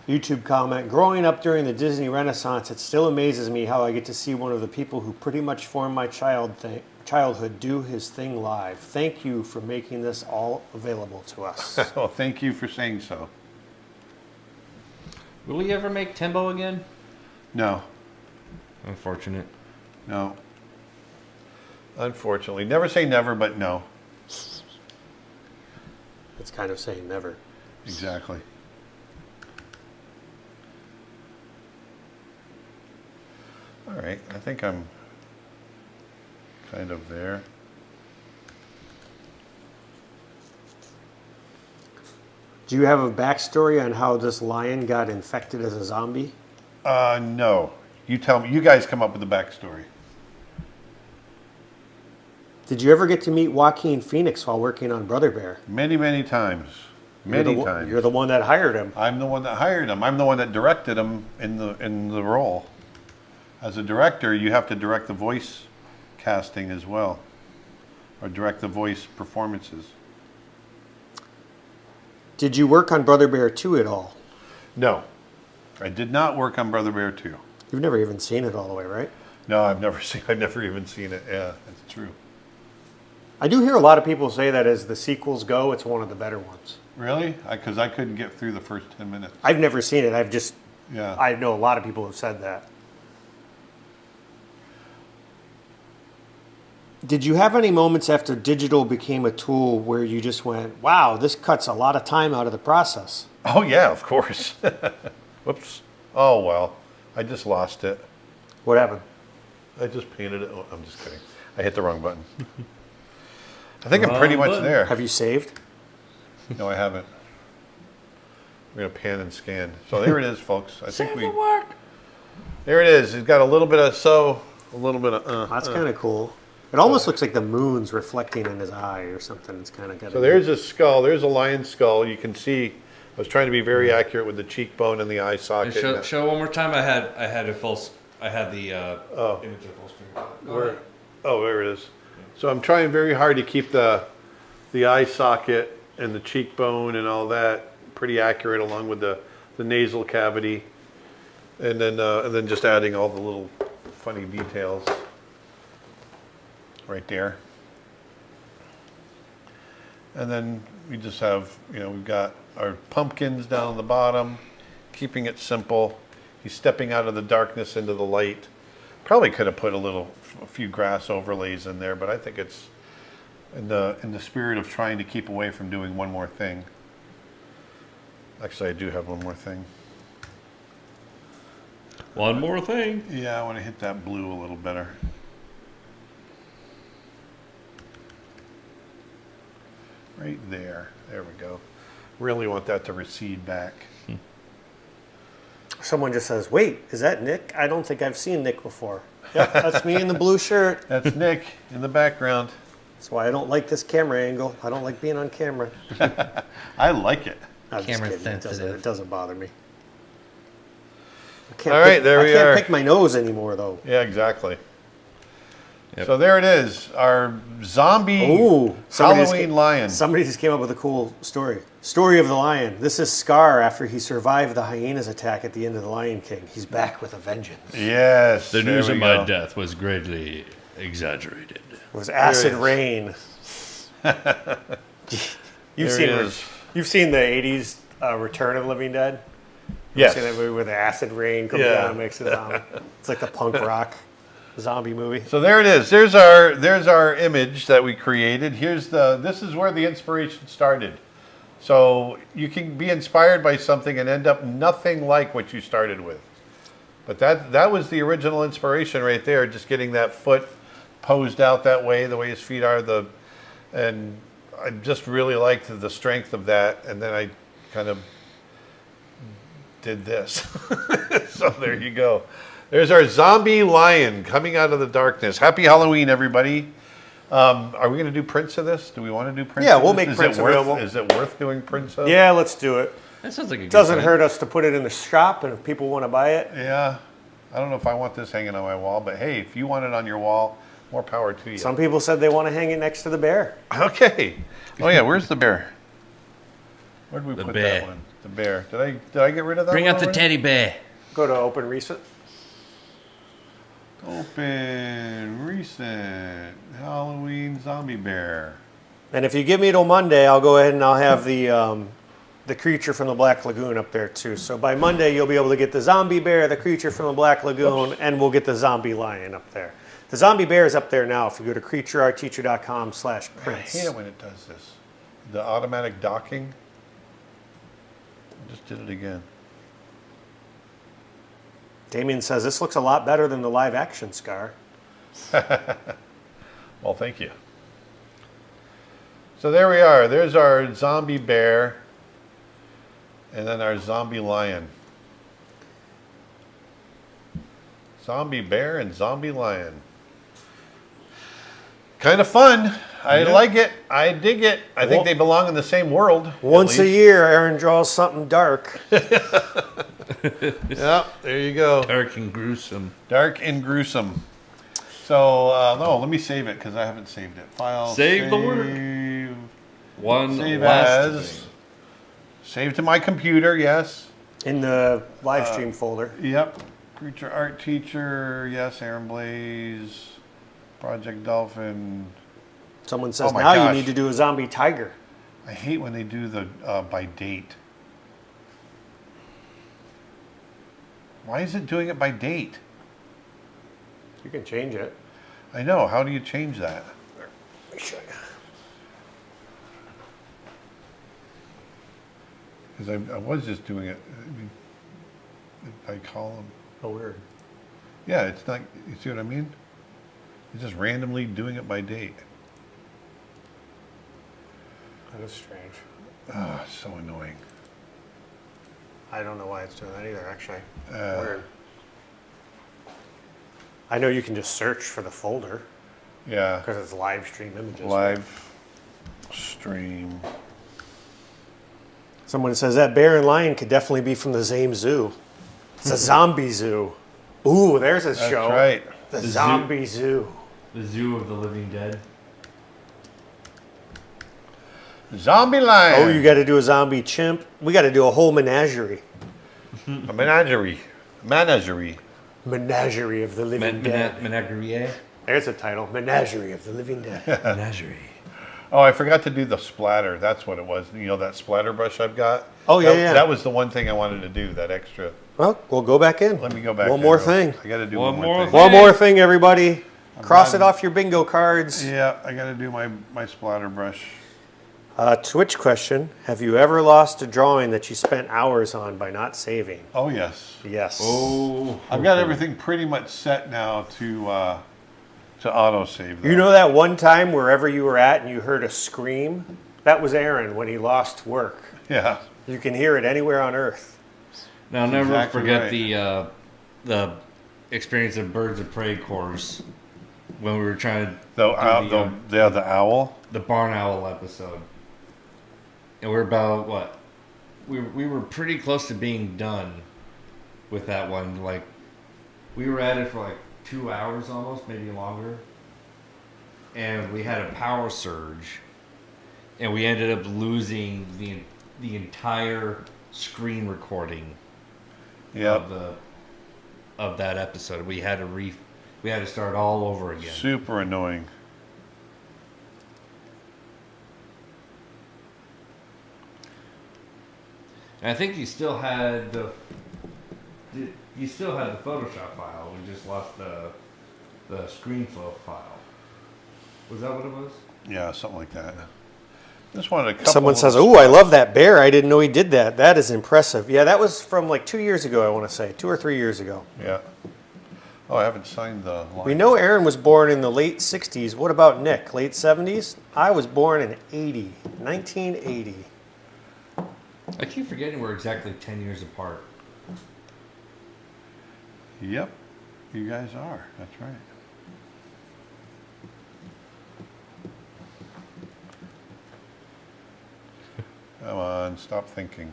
YouTube comment, growing up during the Disney Renaissance, it still amazes me how I get to see one of the people who pretty much formed my childhood do his thing live. Thank you for making this all available to us. Well, thank you for saying so. Will he ever make Timbo again? No, Unfortunate. no. Unfortunately. Never say never, but no. It's kind of saying never. Exactly. All right, I think I'm kind of there. Do you have a backstory on how this lion got infected as a zombie? No. You tell me. You guys come up with the backstory. Did you ever get to meet Joaquin Phoenix while working on Brother Bear? Many, many times. Many times. You're the one that hired him. I'm the one that hired him. I'm the one that directed him in the role. As a director, you have to direct the voice casting as well, or direct the voice performances. Did you work on Brother Bear 2 at all? No, I did not work on Brother Bear 2. You've never even seen it all the way, right? No, I've never even seen it. Yeah, that's true. I do hear a lot of people say that as the sequels go, it's one of the better ones. Really? Because I couldn't get through the first 10 minutes. I've never seen it. Yeah. I know a lot of people have said that. Did you have any moments after digital became a tool where you just went, wow, this cuts a lot of time out of the process? Oh, yeah, of course. Whoops. Oh, well, I just lost it. What happened? I just painted it. Oh, I'm just kidding. I hit the wrong button. I think I'm pretty Wrong much button. there. Have you saved? No, I haven't. We're gonna pan and scan. So there it is, folks. I think we. work. There it is. It's got a little bit of a little bit of. That's kind of cool. It almost looks like the moon's reflecting in his eye or something. It's kind of got. So there's a skull. There's a lion skull. You can see. I was trying to be very accurate with the cheekbone and the eye socket. Show one more time. I had a full. I had the image of full screen. Go Where? ahead. Oh, there it is. So I'm trying very hard to keep the eye socket and the cheekbone and all that pretty accurate, along with the nasal cavity, and then just adding all the little funny details right there. And then we just have, we've got our pumpkins down the bottom, keeping it simple. He's stepping out of the darkness into the light. Probably could have put a few grass overlays in there, but I think it's in the spirit of trying to keep away from doing one more thing. Actually, I do have one more thing. One more thing. Yeah, I want to hit that blue a little better. Right there. There we go. Really want that to recede back. Someone just says, "Wait, is that Nick? I don't think I've seen Nick before." Yep, that's me in the blue shirt. That's Nick in the background. That's why I don't like this camera angle. I don't like being on camera. I like it. I'm just Camera kidding. sensitive. It doesn't bother me. I can't All right, there we I can't are. pick my nose anymore, though. Yeah, exactly. Yep. So there it is, our zombie Ooh, somebody just Halloween ca- lion. Somebody just came up with a cool story. Story of the lion. This is Scar after he survived the hyenas attack at the end of The Lion King. He's back with a vengeance. Yes. The there news we of my go. death was greatly exaggerated. It was acid There it rain. You've There seen it is. You've seen the '80s Return of the Living Dead. Yes. Seen that movie where the acid rain comes Yeah. down and makes it zombie. It's like the punk rock zombie movie. So there it is. There's our image that we created. This is where the inspiration started. So you can be inspired by something and end up nothing like what you started with. But that was the original inspiration right there, just getting that foot posed out that way, the way his feet are, and I just really liked the strength of that, and then I kind of did this. So there you go. There's our zombie lion coming out of the darkness. Happy Halloween, everybody. Are we going to do prints of this? Do we want to do prints Yeah, of we'll this? make Is prints it worth, available. Is it worth doing prints of? Yeah, let's do it. That sounds like a good Doesn't plan. hurt us to put it in the shop, and if people want to buy it, Yeah. I don't know if I want this hanging on my wall, but hey, if you want it on your wall, more power to you. some people said they want to hang it next to the bear. Okay. Oh yeah, where's the bear? Where did we The put bear. that one? The bear. Did I get rid of that Bring one out the already? teddy bear. Go to open recent. Open recent Halloween zombie bear. And if you give me till Monday, I'll go ahead and I'll have the creature from the Black Lagoon up there too. So by Monday, you'll be able to get the zombie bear, the creature from the Black Lagoon, and we'll get the zombie lion up there. The zombie bear is up there now. If you go to I creatureartteacher.com/prints. hate it when it does this. The automatic docking. I just did it again. Damien says this looks a lot better than the live action Scar. Well, thank you. So there we are. There's our zombie bear. And then our zombie lion. Zombie bear and zombie lion. Kind of fun. I Yeah. like it. I dig it. I think Well- they belong in the same world. at Once a least. year, Aaron draws something dark. Yeah, there you go. Dark and gruesome. Dark and gruesome. So, no, let me save it because I haven't saved it. File. Save the work. save. One Save last as. thing. Save to my computer, yes. In the live stream folder. Yep. Creature art teacher, yes. Aaron Blaze. Project Dolphin. Someone says Oh my now gosh. you need to do a zombie tiger. I hate when they do the by date. Why is it doing it by date? You can change it. I know. How do you change that? Let me show you. Because I was just doing it by column. Oh, weird. Yeah, it's not. You see what I mean? It's just randomly doing it by date. That is strange. Ah, so annoying. I don't know why it's doing that either, actually. Uh, Weird. I know you can just search for the folder Yeah. because it's live stream images. Live stream. Someone says that bear and lion could definitely be from the same zoo. It's a zombie zoo. Ooh, there's a That's show. right. The zoo. zombie zoo. The Zoo of the Living Dead. Zombie lion. Oh, you got to do a zombie chimp. We got to do a whole menagerie. A menagerie. Menagerie. Menagerie of the Living Dead. Menagerie. There's a title. Menagerie of the Living Dead. Menagerie. Oh, I forgot to do the splatter. That's what it was. You know that splatter brush I've got? Oh, yeah, That- yeah. That was the one thing I wanted to do, that extra. Well, we'll go back in. Let me go back. One there more real- thing. I got to do One one more more thing. One more thing, everybody. Cross it off your bingo cards. Yeah, I got to do my splatter brush. Twitch question. Have you ever lost a drawing that you spent hours on by not saving? Oh, yes. Yes. Oh. I've got everything pretty much set now to autosave. You know that one time wherever you were at and you heard a scream? That was Aaron when he lost work. Yeah. You can hear it anywhere on Earth. Now, I'll never exactly forget right. the experience of Birds of Prey course when we were trying to The owl. the barn owl episode, and we're about what we were pretty close to being done with that one. Like we were at it for like 2 hours almost, maybe longer, and we had a power surge, and we ended up losing the entire screen recording Yep. of that episode. We had to start all over again. Super annoying. And I think you still had the Photoshop file. We just lost the ScreenFlow file. Was that what it was? Yeah, something like that. Just wanted a couple. Someone says, little- "Oh, I love that bear. I didn't know he did that. That is impressive." Yeah, that was from like 2 years ago, I want to say. 2 or 3 years ago. Yeah. Oh, I haven't signed the line. We know Aaron was born in the late 60s. What about Nick? Late 70s? I was born in 1980. I keep forgetting we're exactly 10 years apart. Yep. You guys are. That's right. Come on, stop thinking.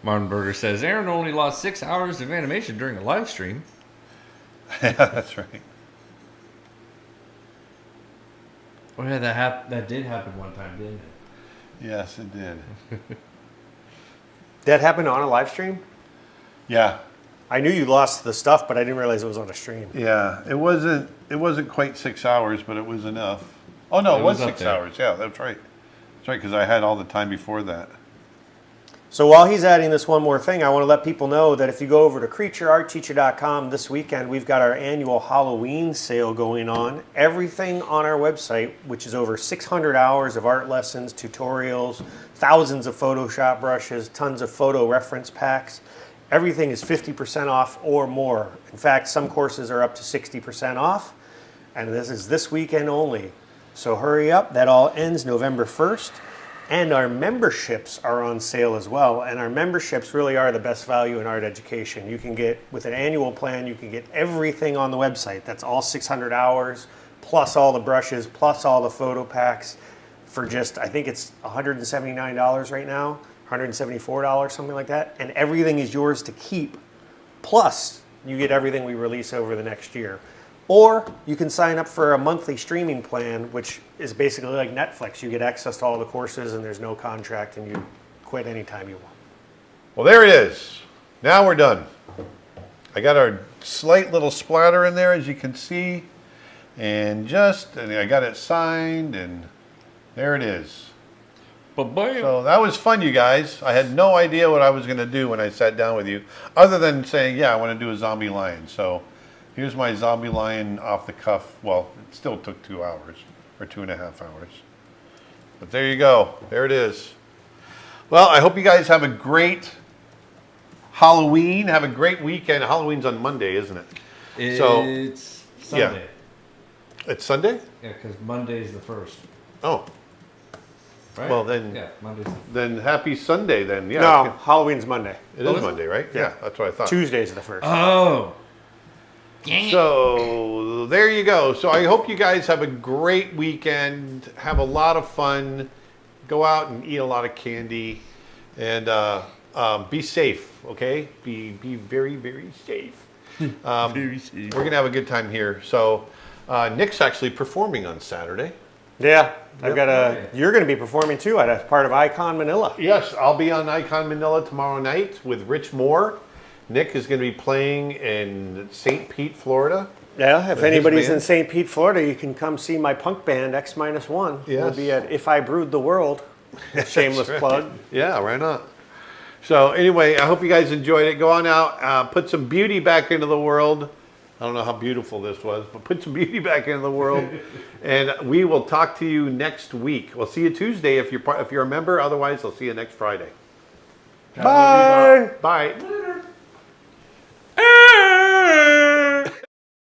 Martin Berger says Aaron only lost 6 hours of animation during a live stream. Yeah, that's right. Oh yeah, that did happen one time, didn't it? Yes, it did. That happened on a live stream? Yeah. I knew you lost the stuff, but I didn't realize it was on a stream. Yeah. It wasn't quite 6 hours, but it was enough. Oh no, it was up 6 there. hours. Yeah, that's right. That's right, because I had all the time before that. So while he's adding this one more thing, I want to let people know that if you go over to creatureartteacher.com this weekend, we've got our annual Halloween sale going on. Everything on our website, which is over 600 hours of art lessons, tutorials, thousands of Photoshop brushes, tons of photo reference packs, everything is 50% off or more. In fact, some courses are up to 60% off, and this is this weekend only. So hurry up, that all ends November 1st. And our memberships are on sale as well. And our memberships really are the best value in art education. You can get, with an annual plan, you can get everything on the website. That's all 600 hours, plus all the brushes, plus all the photo packs for just, I think it's $179 right now, $174, something like that. And everything is yours to keep. Plus, you get everything we release over the next year. Or you can sign up for a monthly streaming plan, which is basically like Netflix. You get access to all the courses and there's no contract and you quit anytime you want. Well, there it is. Now we're done. I got our slight little splatter in there, as you can see. And I got it signed, and there it is. But So that was fun, you guys. I had no idea what I was going to do when I sat down with you, other than saying, yeah, I want to do a zombie lion. So here's my zombie lion off the cuff. Well, it still took 2 hours, or 2.5 hours. But there you go. There it is. Well, I hope you guys have a great Halloween. Have a great weekend. Halloween's on Monday, isn't it? it's Sunday. It's Sunday? Yeah, because Monday's the 1st. Oh, Right? Well, then- Yeah, Monday's. then happy Sunday then. Yeah. No, Halloween's Monday. It is Monday, right? Yeah, that's what I thought. Tuesday's the first. Oh! So there you go. So I hope you guys have a great weekend. Have a lot of fun. Go out and eat a lot of candy, and be safe. Okay, be very, very safe. Very safe. We're gonna have a good time here. So Nick's actually performing on Saturday. Yeah, I've got you're going to be performing too as part of Icon Manila. Yes, I'll be on Icon Manila tomorrow night with Rich Moore. Nick is going to be playing in St. Pete, Florida. Yeah, if his anybody's band? in St. Pete, Florida, you can come see my punk band, X-1. We'll Yes. be at If I Brewed the World. Shameless right. plug. Yeah, why not? So anyway, I hope you guys enjoyed it. Go on out, put some beauty back into the world. I don't know how beautiful this was, but put some beauty back into the world. And we will talk to you next week. We'll see you Tuesday if you're a member. Otherwise, I'll see you next Friday. Bye. Bye.